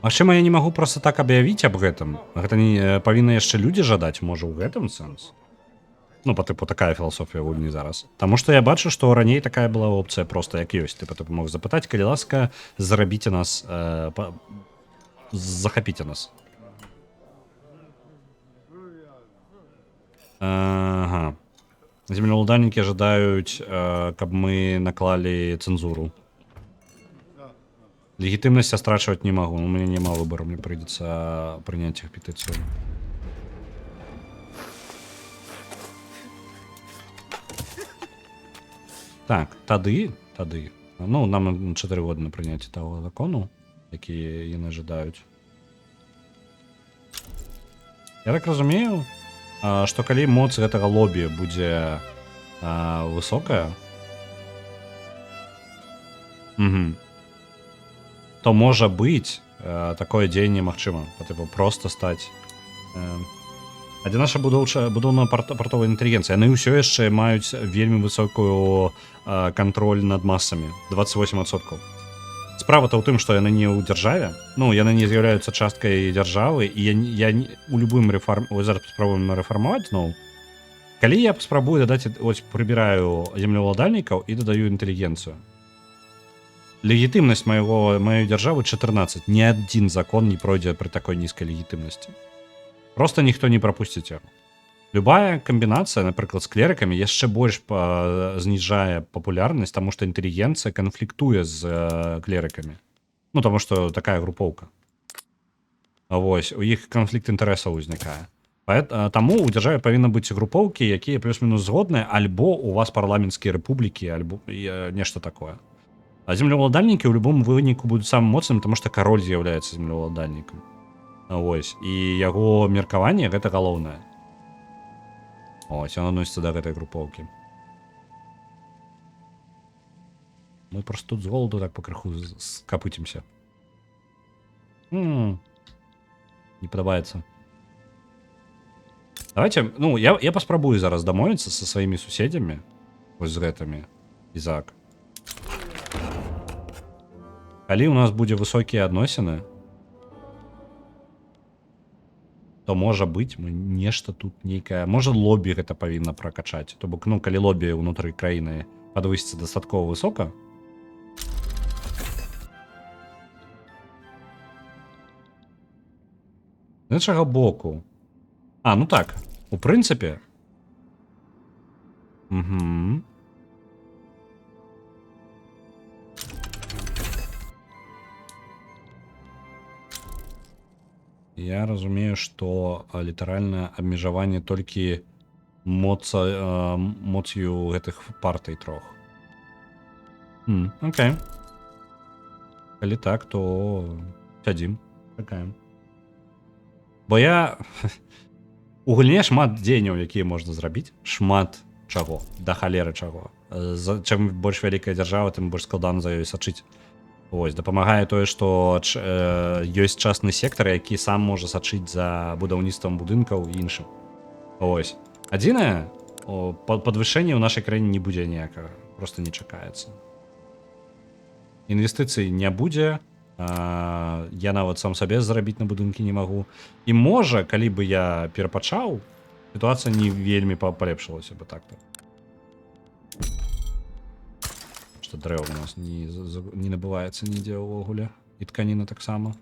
Speaker 1: Магчыма, я не магу проста так аб'явіць аб гэтым. Гэта не павінны яшчэ людзі жадаць, можа, у гэтым сэнс? Ну, па тыпу такая філасофія гульні зараз. Таму што я бачу, што раней такая была опцыя проста як ёсць. Ты па тыпу мог запытаць, калі ласка, зарабіце нас, захапіце нас. Ага. Землеўладальнікі жадаюць, каб мы наклалі цэнзуру. Легітымнасць я страчваць не магу, у мяне няма выбару, мне прыйдзецца прыняць іх петыцыю. Так, тады, ну, нам 4 года на прыняцце таго закону, які яны жадаюць. Я так разумею, што калі моц гэтага лобі будзе высокая, то можа быць такое дзеянне магчыма, тыпу проста стаць. Адзін наша будоўна партовая інтэлігенцыя. Яны ўсё яшчэ маюць вельмі высокую кантроль над масамі, 28%. Справа-то ў тым, што яны не ў дзяржаве, ну, яны не з'яўляюцца часткай дзяржавы, і я у любым зараз спрабуем рэфармаваць зноў. Калі я спрабую дадаць, ось прыбіраю землеўладальнікаў і дадаю інтэлігенцыю. Легітымнасць маёй дзяржавы 14. Ні адзін закон не пройдзе пры такой нізкай легітымнасці. Просто ніхто не прапусціць яго. Любая камбінацыя, напрыклад, з клерыкамі яшчэ больш зніжае папулярнасць, таму што інтэлігенцыя канфліктуе з клерыкамі. Ну, таму што такая групоўка. Вось, у іх канфлікт інтарэсаў узнікае. Таму ў дзяржаве павінна быць групоўкі, якія плюс-мінус згодныя, альбо у вас парламенцкія рэпублікі, альбо нешта такое. А землеўладальнікі ў любым выніку будуць самым моцным, таму што кароль з'яўляецца землеўладальнікам. Вось, і яго меркаванне гэта галоўнае. Ось, ён адносіцца да гэтай групоўкі. Мы просто тут з голаду так пакрыху скапыцімся. Не падабаецца. Давайте, ну, я паспрабую зараз дамовіцца са сваімі суседзямі, вось з гэтымі, Ізаак. Калі ў нас будзе высокія адносіны, то можа быць мы нешта тут нейкае, можа лобі гэта павінна пракачаць. То бок, ну, калі лобі ўнутры краіны падвысіцца дастаткова высока, з іншага боку. Ну так, у прынцыпе. Я разумею, што літаральнае абмежаванне толькі моц'ю гэтых партый трох. Окей. Калі так, то сядзім, чакаем. Бо я... У гульне шмат дзеянняў, якія можна зрабіць. Шмат чаго. Да халеры чаго. Чым больш вялікая дзяржава, тым больш складана за ёй сачыць. Вось дапамагае тое, што ёсць частны сектар, які сам можа сачыць за будаўніцтвам будынкаў і іншым. Вось. Адзінае, падвышэння ў нашай краіне не будзе ніякага, просто не чакаецца. Інвестыцый не будзе, я нават сам сабе зарабіць на будынкі не магу. І можа, калі бы я перапачаў, сітуацыя не вельмі палепшылася бы так-то. Што дрэў у нас не набываецца нідзе ўвогуле. І тканіна таксама.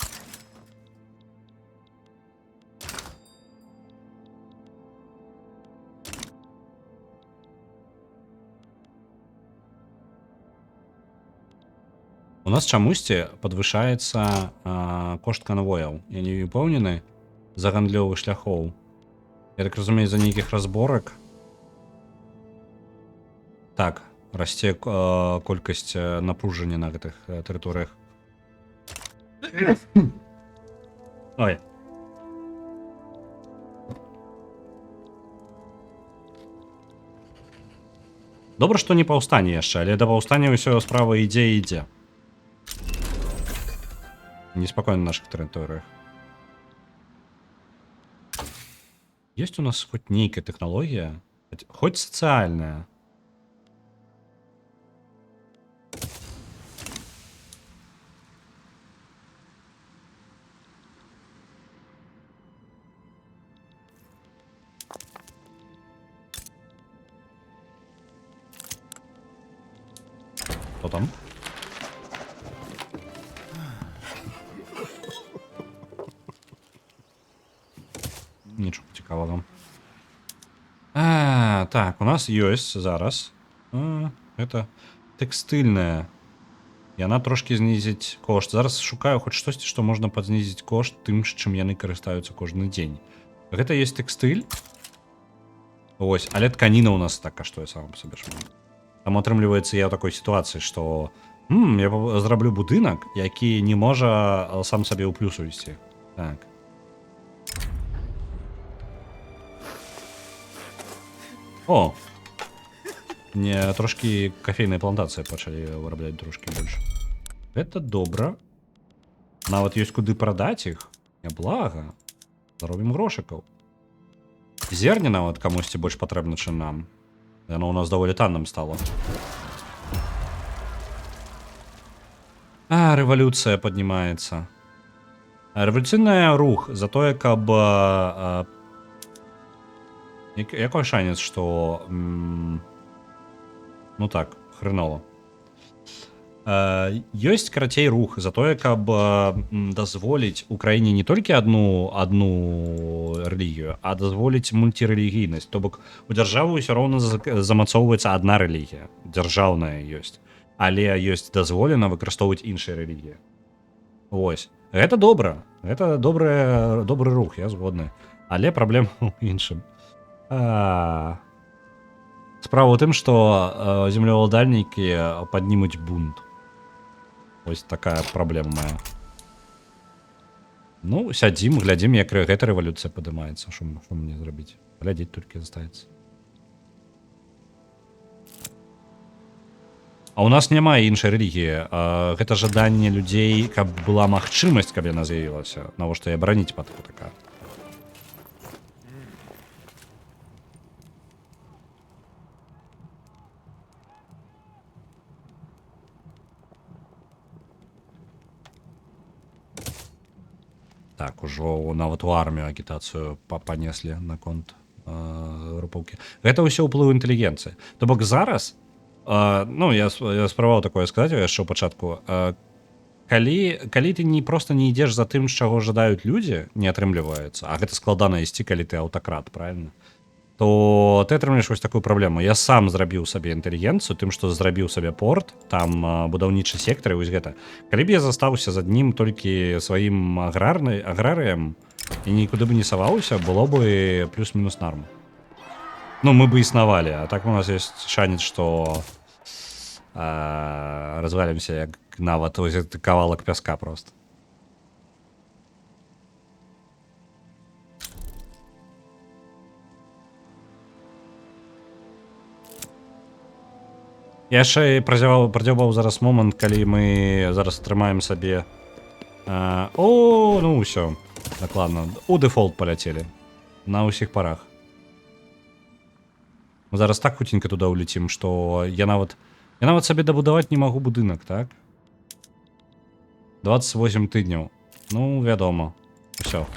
Speaker 1: У нас чамусьці падвышаецца кошт канвояў. Я не ўпэўнены за гандлёвых шляхоў. Я так разумею, за нейкіх разборак. Так, расце колькасць напружання на гэтых тэрыторыях. Ой. Добра, што не паўстане яшчэ, але да паўстання ўсё справа ідзе і ідзе. Неспокойно на наших территориях. Есть у нас хоть некая технология, хоть социальная. Кто там? Нічого цікавого. Так, у нас ёсць зараз. Это тэкстыльная. І яна трошки знізіць кошт. Зараз шукаю хоць штосьці, што можна падзнізіць кошт тым, чым яны карыстаюцца кожны дзень. Гэта ёсць тэкстыль. Вось, але тканіна ў нас так каштуе сама па сабе шмат. Там атрымліваецца я ў такой сітуацыі, што я зраблю будынак, які не можа сам сабе ў плюс увесці. Так. О! Мне трошки кафейныя плантацыі пачалі вырабляць трошки больш. Гэта добра. Нават ёсць куды прадаць іх. Няблага. Заробім грошыкаў. Зерне нават камусьці больш патрэбна, чым нам. Яно у нас даволі танным стало. Рэвалюцыя паднімаецца. Рэвалюцыйны рух за тое, каб... Якой шанец, што... Ну так, хреново. Ёсць, карацей, рух за тое, каб дазволіць Украіне не толькі одну рэлігію, а дазволіць мультирэлігійнасць. То бок, у дзяржавы ўсё роўна замацоўваецца адна рэлігія. Дзяржаўная ёсць. Але ёсць дазволена выкарыстоўваць іншыя рэлігіі. Вось. Гэта добра. Гэта добры рух, я згодны. Але праблема ў іншым. Справа ў тым, што землеўладальнікі паднімуць бунт. Вось такая праблема мая. Ну, сядзім, глядзім, як гэта рэвалюцыя падымаецца. Што мне зрабіць? Глядзець толькі застаецца. А ў нас няма іншай рэлігіі. Гэта жаданне людзей, каб была магчымасць, каб яна з'явілася. Навошта я бараніць патку такая? Так, ужо нават у армію агітацыю панеслі наконт групоўкі. Гэта ўсё ўплыў інтэлігенцыі. То бок зараз, ну, я спрабаваў такое сказаць яшчэ ў пачатку, калі ты просто не ідзеш за тым, з чаго жадаюць людзі, не атрымліваецца, а гэта складана ісці, калі ты аўтакрат, правильно? То ты атрымліваеш вось такую праблему. Я сам зрабіў сабе інтэлігенцыю тым, што зрабіў сабе порт, там будаўнічы сектар, вось гэта. Калі б я застаўся з аднім толькі сваім аграрыем і нікуды бы не саваўся, было бы плюс-мінус норма. Ну, мы бы існавалі, а так у нас ёсць шанец, што развалімся як нават кавалак пяска просто. Я яшчэ прадзяваў зараз момант, калі мы зараз атрымаем сабе... О, ну ўсё. Дакладна. У дэфолт паляцелі. На ўсіх парах. Мы зараз так хуценька туда ўлецім, што я нават сабе дабудаваць не магу будынак, так? 28 тыдняў. Ну, вядома. Усё.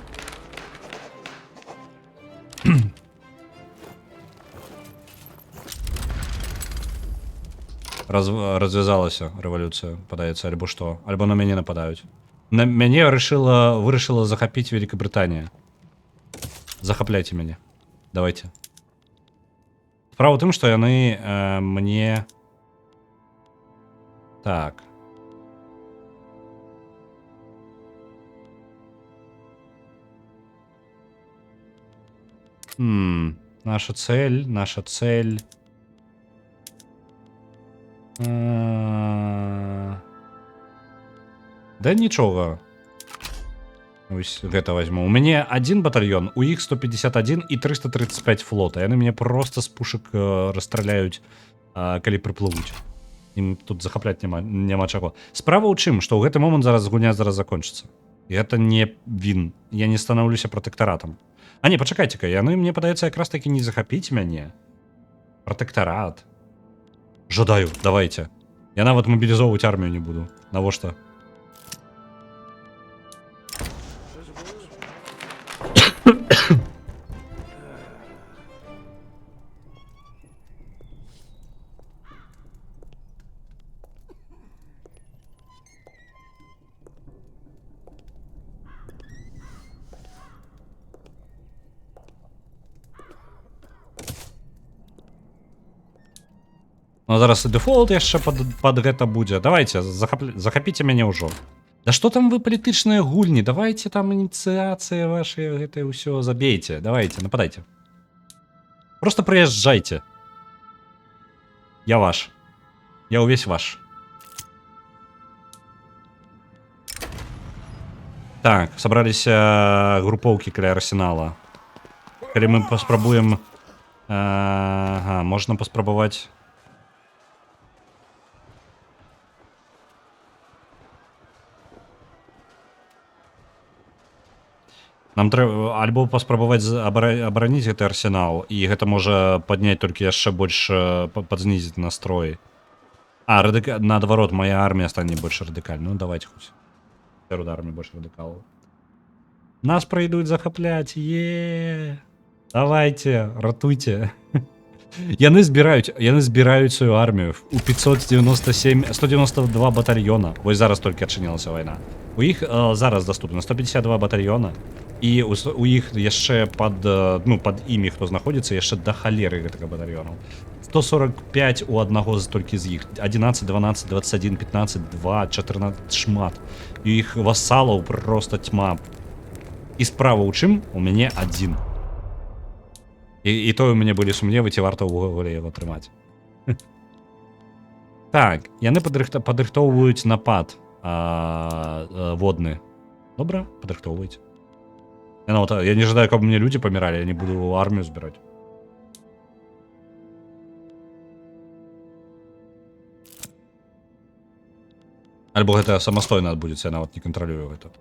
Speaker 1: Развязалася рэвалюцыя, падаецца, альбо што? Альбо на мяне нападаюць. На мяне вырашыла захапіць Великабрытанія. Захапляйце мяне. Давайте. Справа ў тым, што яны мне... Так. Наша цель. Да нічога. Ось гэта возьму. У мяне один батальон, у іх 151 і 335 флота. Яны мяне просто з пушак расстраляюць, калі прыплывуць. Ім тут захапляць няма чаго. Справа ў чым, што ў гэты момант зараз гуня закончыцца. І гэта не він. Я не станаўлюся пратэктаратам. А не, пачакайце-ка, яны, мне падаецца, якраз такі не захапіць мяне. Пратэктарат. Жадаю, давайте. Я нават мобілізоўваць армію не буду. Навошта? Ну, зараз і дэфолт яшчэ пад гэта будзе. Давайте, захапіце мяне ўжо. Да што там вы палітычныя гульні? Давайте там ініцыяцыі ваши, гэта ўсё забейце. Давайте, нападайте. Просто прыязджайце. Я ваш. Я ўвесь ваш. Так, сабраліся групоўкі каля арсенала. Калі мы паспрабуем... Ага, можна паспрабаваць... Нам трэба альбо паспрабаваць абараніць гэты арсенал, і гэта можа падняць толькі яшчэ больш, падзнізіць настрой. Наадварот, моя армія стане больш радыкальна. Ну, давайте хоць. Сярод арміі больш радыкалаў. Нас прыйдуць захапляць, Давайте, ратуйте. Яны збіраюць сваю армію у 192 батальёна. Вось зараз толькі адчынілася вайна. У іх зараз даступна 152 батальёна. І у іх яшчэ пад імі, хто знаходзіцца, яшчэ да халеры гэтага батальёнаў. 145 у аднаго толькі з іх. 11, 12, 21, 15, 2, 14, шмат. І іх васалаў просто тьма. І справа ў чым? У мяне адзін. І то у мяне былі сумневы, ці варта ўвогуле яго трымаць. Так, яны падрыхтоўваюць напад водны. Добра, падрыхтоўваюць. Я не жадаю, каб мне людзі паміралі, я не буду армію збіраць. Альбо гэта самастойна адбудзецца, я нават не кантралюю гэта.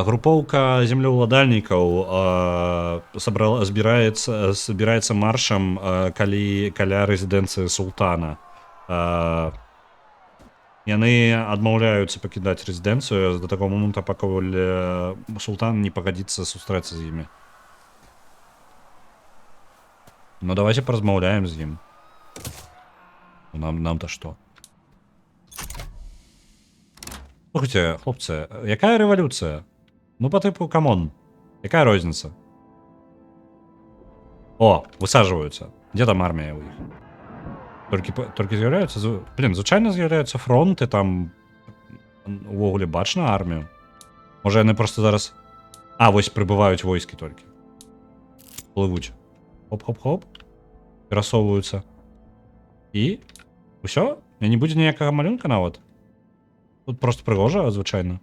Speaker 1: Групоўка землеўладальнікаў збіраецца маршам каля рэзідэнцыі султана. Яны адмаўляюцца пакідаць рэзідэнцыю да таго моманту, пакуль султан не пагадзіцца сустрэцца з імі. Ну давайте паразмаўляем з ім. Нам-то што? Слухайте, хлопцы, якая рэвалюцыя? Ну, по типу, камон. Якая розніца? О, высаживаются. Где там армія у іх? Толькі з'яўляюцца... Блин, звычайна з'яўляюцца фронты, там... Увогуле бачна армію? Можа, яны просто зараз... вось прыбываюць войскі толькі. Плывуць. Хоп-хоп-хоп. Перасоўваюцца. І... Усё? Не будзе ніякага малюнка нават? Тут просто пригожа, звичайно.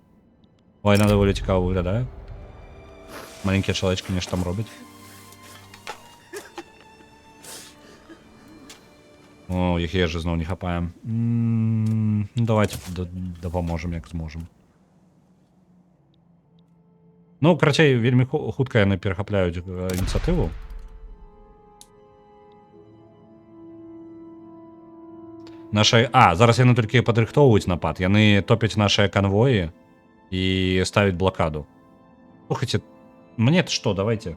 Speaker 1: Вайна доволі цікаво виглядає. Маленькі чоловічки ніж там робить. О, їх же знову не хапаємо. Давайте допоможемо, як зможемо. Ну, короче, вельми хутка яны перахапляюць ініцыятыву. Зараз яны толькі падрыхтоўваюць напад. Яны топяць нашыя канвоі і ставяць блакаду. Слухайте, мне-то что, давайте.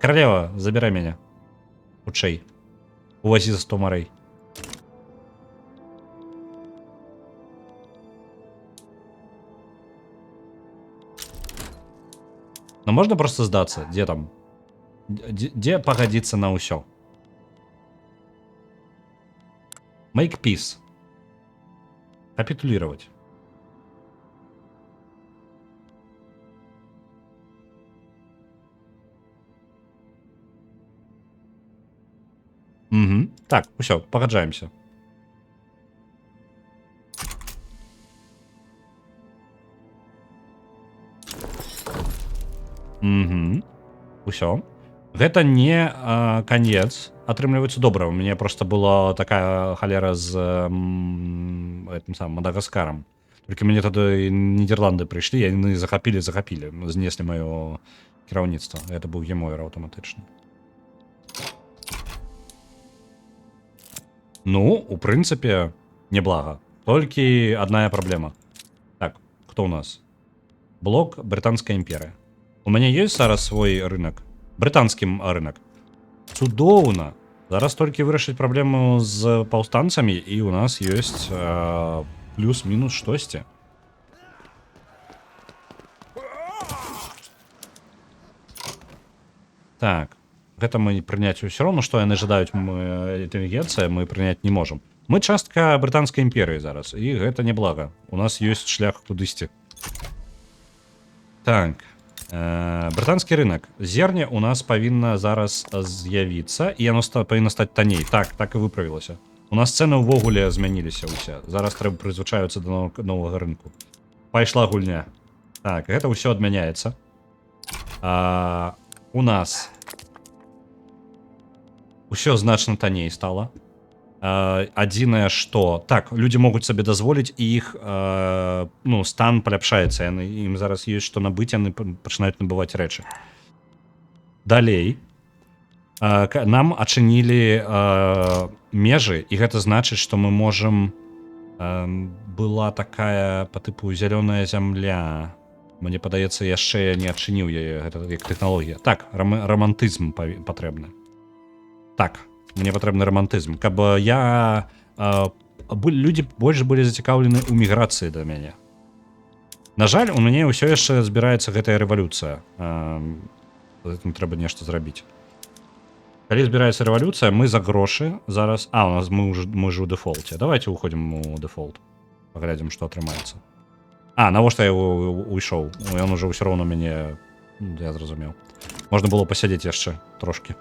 Speaker 1: Королева, забирай меня. Хутчэй. Увози за 100 морей. Но можно просто сдаться? Где там? Где погодиться на усё? Make peace. Капитулировать. Угу. Так, усё, погоджаемся. Угу. Усё. Гэта не конец. Атрымліваецца добра. У мяне просто была такая халера з этим самым Мадагаскаром. Толькі мне тады Нідерланды прыйшлі, яны захапілі, знеслі маё кіраўніцтва. Это быў гемойр аўтаматычна. Ну, у прынцыпе, неблага. Толькі адная праблема. Так, кто у нас? Блок Брытанская імперыя. У мяне ёсць зараз свой рынок. Брытанскі рынок. Цудоўна. Зараз толькі вырашыць праблему з паўстанцамі, і у нас ёсць плюс-мінус штосьці. Так, гэта мы прыняць усё роўна, што яны жадаюць інтэлігенцыя, мы прыняць не можам. Мы частка брытанскай імперыі зараз, і гэта неблага. У нас ёсць шлях кудысьці. Так. Брытанскі рынок. Зерне у нас павінна зараз з'явіцца, і яно павінна стаць танней. Так і выправілася. У нас цэны ўвогуле змяніліся ўсе. Зараз трэба прызвычаюцца да новага рынку. Пайшла гульня. Так, гэта ўсё адмяняецца. У нас ўсё значна танней стала. Адзінае, што... Так, людзі могуць сабе дазволіць, і іх стан паляпшаецца. Ім зараз ёсць што набыць, яны пачынаюць набываць рэчы. Далей. Нам ачынілі межы, і гэта значыць, што мы можам... Была такая па тыпу зялёная зямля. Мне падаецца, яшчэ я не адчыніў яе, гэта як тэхналогія. Так, романтызм патрэбны. Так. Мне патрэбны романтызм, каб людзі больш былі зацікаўлены ў міграцыі да мяне. На жаль, у мяне ўсё яшчэ збіраецца гэтая рэвалюцыя. Гэтым трэба нешта зрабіць. Калі збіраецца рэвалюцыя, мы за грошы зараз... у нас мы ж у дэфолце. Давайте уходзім у дэфолт. Паглядзім, што атрымаецца. Навошта я уйшоў? Ён ужо ўсё роўна мяне... Я зразумеў. Можна было пасядзець яшчэ трошкі.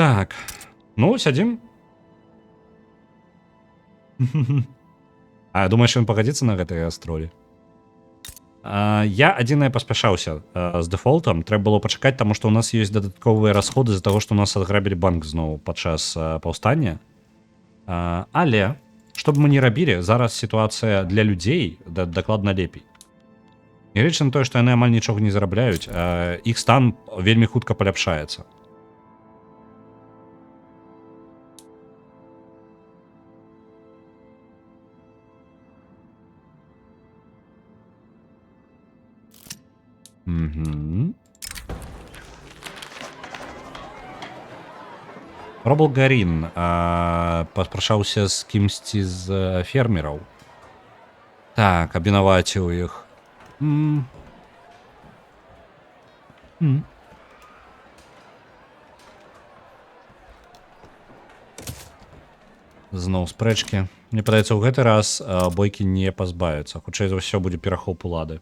Speaker 1: Так, сядзім. Думаеш, ён пагадзіцца на гэтай гастролі? Я адзінае паспяшаўся з дэфолтам. Трэба было пачакаць, таму што ў нас ёсць дадатковыя расходы з-за таго, што ў нас адграбілі банк зноў падчас паўстання. Але, што б мы не рабілі, зараз сітуацыя для людзей дакладна лепей. Нягледзячы на тое, што яны амаль нічога не зарабляюць, іх стан вельмі хутка паляпшаецца. Робл Гарін паспрашаўся з кімсьці з фермераў. Так, абвінаваціў іх. Зноў спрэчкі. Мне падаецца, ў гэты раз бойкі не пазбавяцца. Хутчэй за ўсё будзе перахоп улады.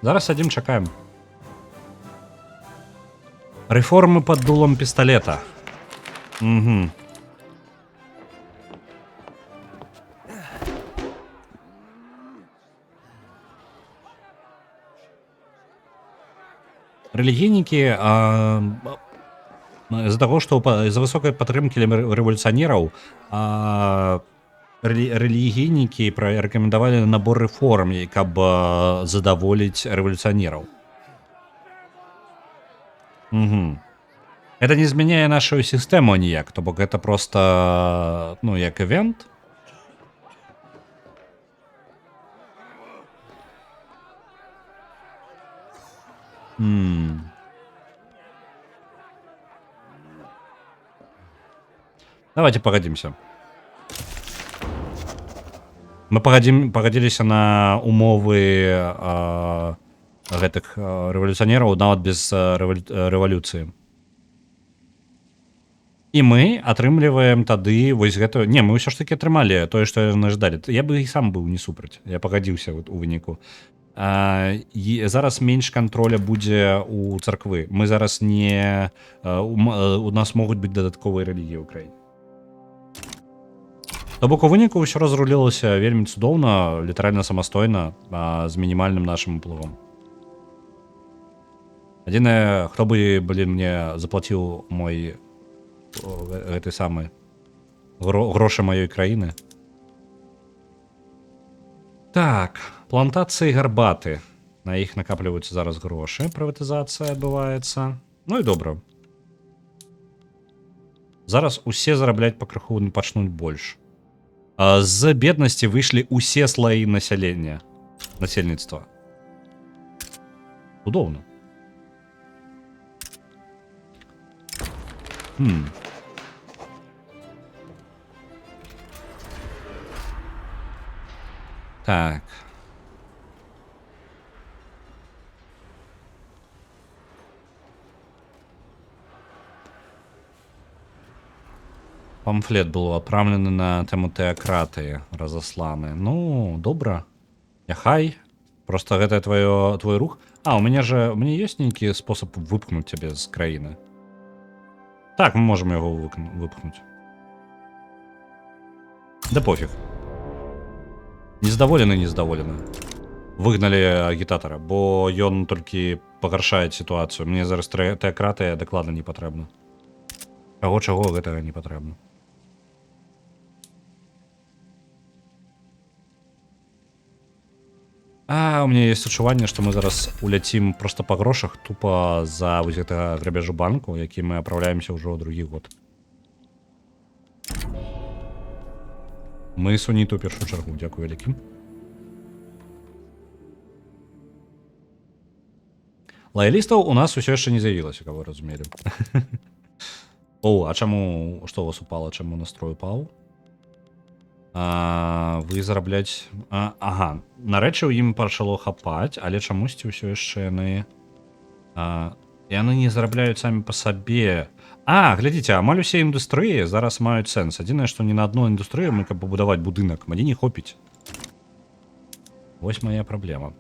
Speaker 1: Зараз сядзім, чакаем. Рэформы пад дулом пісталета. Угу. Рэлігійнікі з-за таго, што з-за высокай падтрымкі рэвалюцыянераў рэлігійнікі рэкамендавалі набор рэформ, каб задаволіць рэвалюцыянераў. Угу. Это не змяняе нашу сістэму ніяк, то бок гэта просто, ну, як івент. Давайте погодимся. Мы погодзіліся на умовы гэтых рэвалюцыянераў нават без рэвалюцыі. І мы атрымліваем тады вось гэтую... Не, мы ўсё ж таки атрымалі тое, што яны ждалі. Я бы і сам быў не супраць. Я пагадзіўся у выніку. Зараз менш контроля будзе у царквы. Мы зараз не... У нас могуць быць дадатковыя рэлігіі ў краіне. То бок у выніку ўсё разрулілася вельмі цудоўна, літаральна самастойна, з мінімальным нашым уплывам. Адзінае, хто бы, мне заплаціў мой гэты самы грошы маёй краіны. Так, плантацыі гарбаты. На іх накапліваюцца зараз грошы, прыватызацыя адбываецца. Ну і добра. Зараз усе зарабляць пакрыху пачнуць больш. З беднасці выйшлі ўсе слаі насельніцтва. Удобно. Так. Памфлет был адпраўлены на тэму тэакратыі, разасланы. Ну, добра. Няхай. Просто гэта твой рух. У меня есть нейкі спосаб выпхнуць цябе з краіны. Так, мы можем яго выпхнуць. Да пофиг. Нездаволены. Выгналі агітатара, бо ён толькі пагаршае сітуацыю. Мне зараз тэакратыя дакладна не патрэбна. Чаго гэтага не патрэбна. У меня есть адчуванне, што мы зараз уляцім просто па грошах тупа за вось гэтага грабяжу банку, які мы апраўляемся ўжо другі год. Мы суніту ў першую чаргу, дзякую вялікім. Лаялістаў у нас усё яшчэ не з'явілася, каб вы разумелі. А чаму, што у вас упала, чаму настрой упаў? Вы зарабляць... Ага, нарэчы ў ім пачало хапаць, але чамусьці ўсё яшчэ яны не зарабляюць самі па сабе. Глядзіце, амаль усе індустрыі зараз маюць сэнс. Адзінае, што не на адну індустрыю мы, каб пабудаваць будынак, мне не хопіць. Вось моя праблема.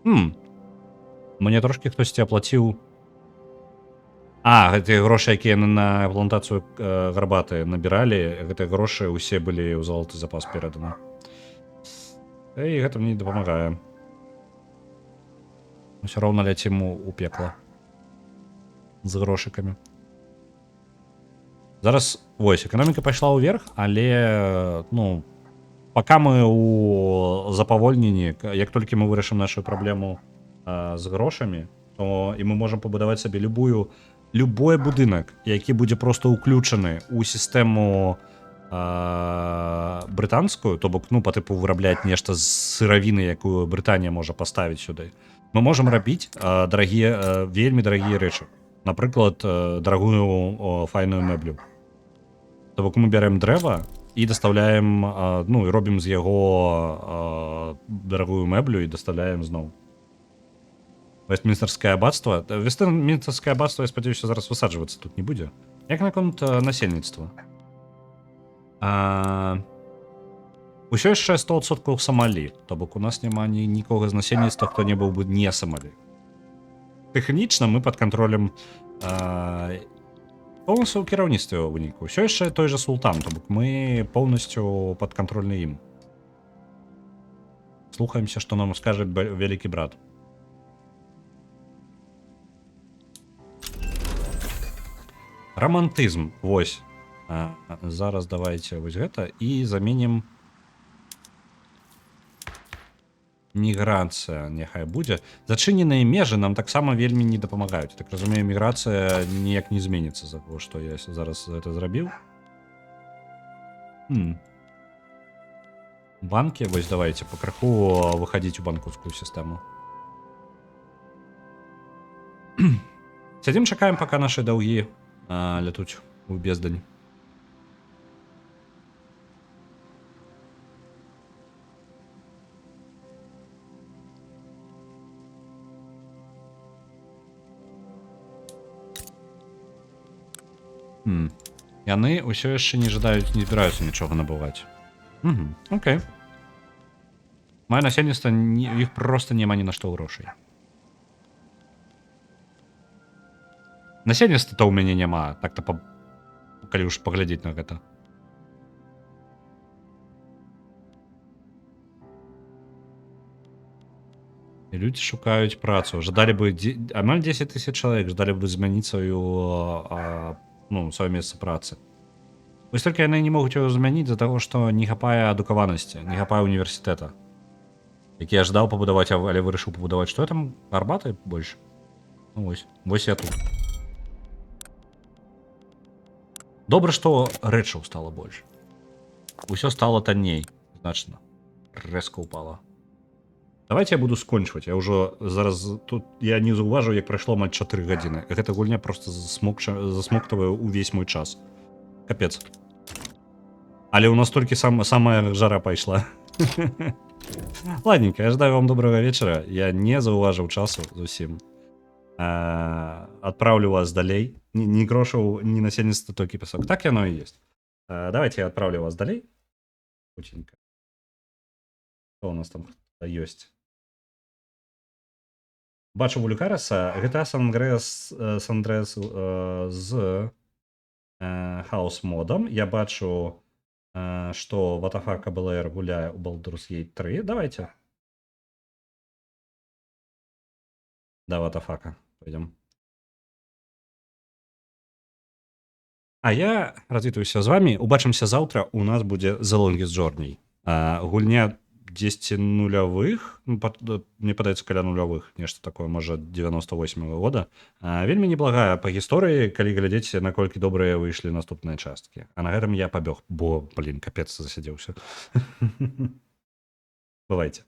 Speaker 1: Мне трошкі хтосьці аплаціў... Гэтыя грошы, якія на плантацыю гарбаты набіралі, гэтыя грошы ўсе былі ў залаты запас пераданы. І гэта мне дапамагае. Усё роўна ляцім у пекла. З грошыкамі. Зараз, вось, эканоміка пайшла ўверх, але, пака мы ў запавольненні, як толькі мы вырашым нашу праблему з грошамі, то і мы можам пабудаваць сабе любой будынак, які будзе просто ўключаны ў сістэму брытанскую, то бок, па тыпу вырабляць нешта з сыравіны, якую Брытанія можа паставіць сюды. Мы можам рабіць вельмі дарагія рэчы. Напрыклад, дарагую файную мэблю. То бок мы бярем дрэва і дастаўляем, і робім з яго дарагую мэблю і дастаўляем зноў. Вестмінстерскае аббатства. Вестмінстерскае аббатства, я спадзяюся, зараз высаджвацца тут не будзе. Як наконт насельніцтва? Усё яшчэ 100% Сомалі, то бок у нас няма нікога з насельніцтва, хто не быў бы не Сомалі. Тэхнічна мы пад кантролем поўнасцю ў кіраўніцтве ў выніку. Усё яшчэ той жа султан, то бок мы поўнасцю падкантрольны ім. Слухаемся, што нам скажа вялікі брат. Романтызм, вось. Зараз давайте вось гэта і заменім міграцыя, няхай будзе. Зачыненыя межы нам таксама вельмі не дапамагаюць. Так разумею, міграцыя ніяк не зменіцца за того, што я зараз гэта зрабіў. Банкі, вось давайте пакрыху выхадзіць у банкаўскую сістэму. Сядзім, чакаем, пока нашы даўгі летуць у бездань. Яны ўсё яшчэ не жадаюць, не збіраюцца нічога набываць. Окей. Мае насельніцтва, іх просто няма ні на што грошай. Насельніцтва-то ў мяне няма, так-то калі ўж паглядзець на гэта. І людзі шукаюць працу. Жадалі бы амаль 10 000 чалавек жадалі бы змяніць сваё месца працы. Вось толькі яны не могуць яго змяніць з-за таго, што не хапае адукаванасці, не хапае універсітэта, які я жадаў пабудаваць, але вырашыў пабудаваць. Што там, арбаты больш? Ну вось я тут. Добра, што рэчаў стала больш. Усё стало танней, значна. Рэзка ўпала. Давайте я буду скончваць. Я ўжо зараз тут я не заўважыў, як прайшло амаль 4 гадзіны. Гэта гульня просто засмоктавае увесь мой час. Капец. Але ў нас толькі самая жара пайшла. Ладненько, я жадаю вам добрага вечара. Я не заўважыў часу зусім. Адпраўлю вас далей. Ні грошаў, ні насельніцтва, толькі пясок. Так яно і ёсць. Давайте я адпраўлю вас далей. Хутенька. Што у нас там ёсць? Бачу Вулюкараса. GTA San Andreas з хаус-модам. Я бачу, што Ватафа КБЛР гуляе ў Baldur's Gate 3. Давайте. Да Ватафака пойдем. А я развітваюся з вами. Убачымся заўтра. У нас будзе The Longest Journey. Гульня 10 нулявых, мне падаецца, каля нулявых, нешта такое, можа, 98-го года. Вельмі неблагая па гісторыі, калі глядзець, наколькі добрыя выйшлі наступныя часткі. А на гэтым я пабег, бо, капец, засядзеўся. Бывайце.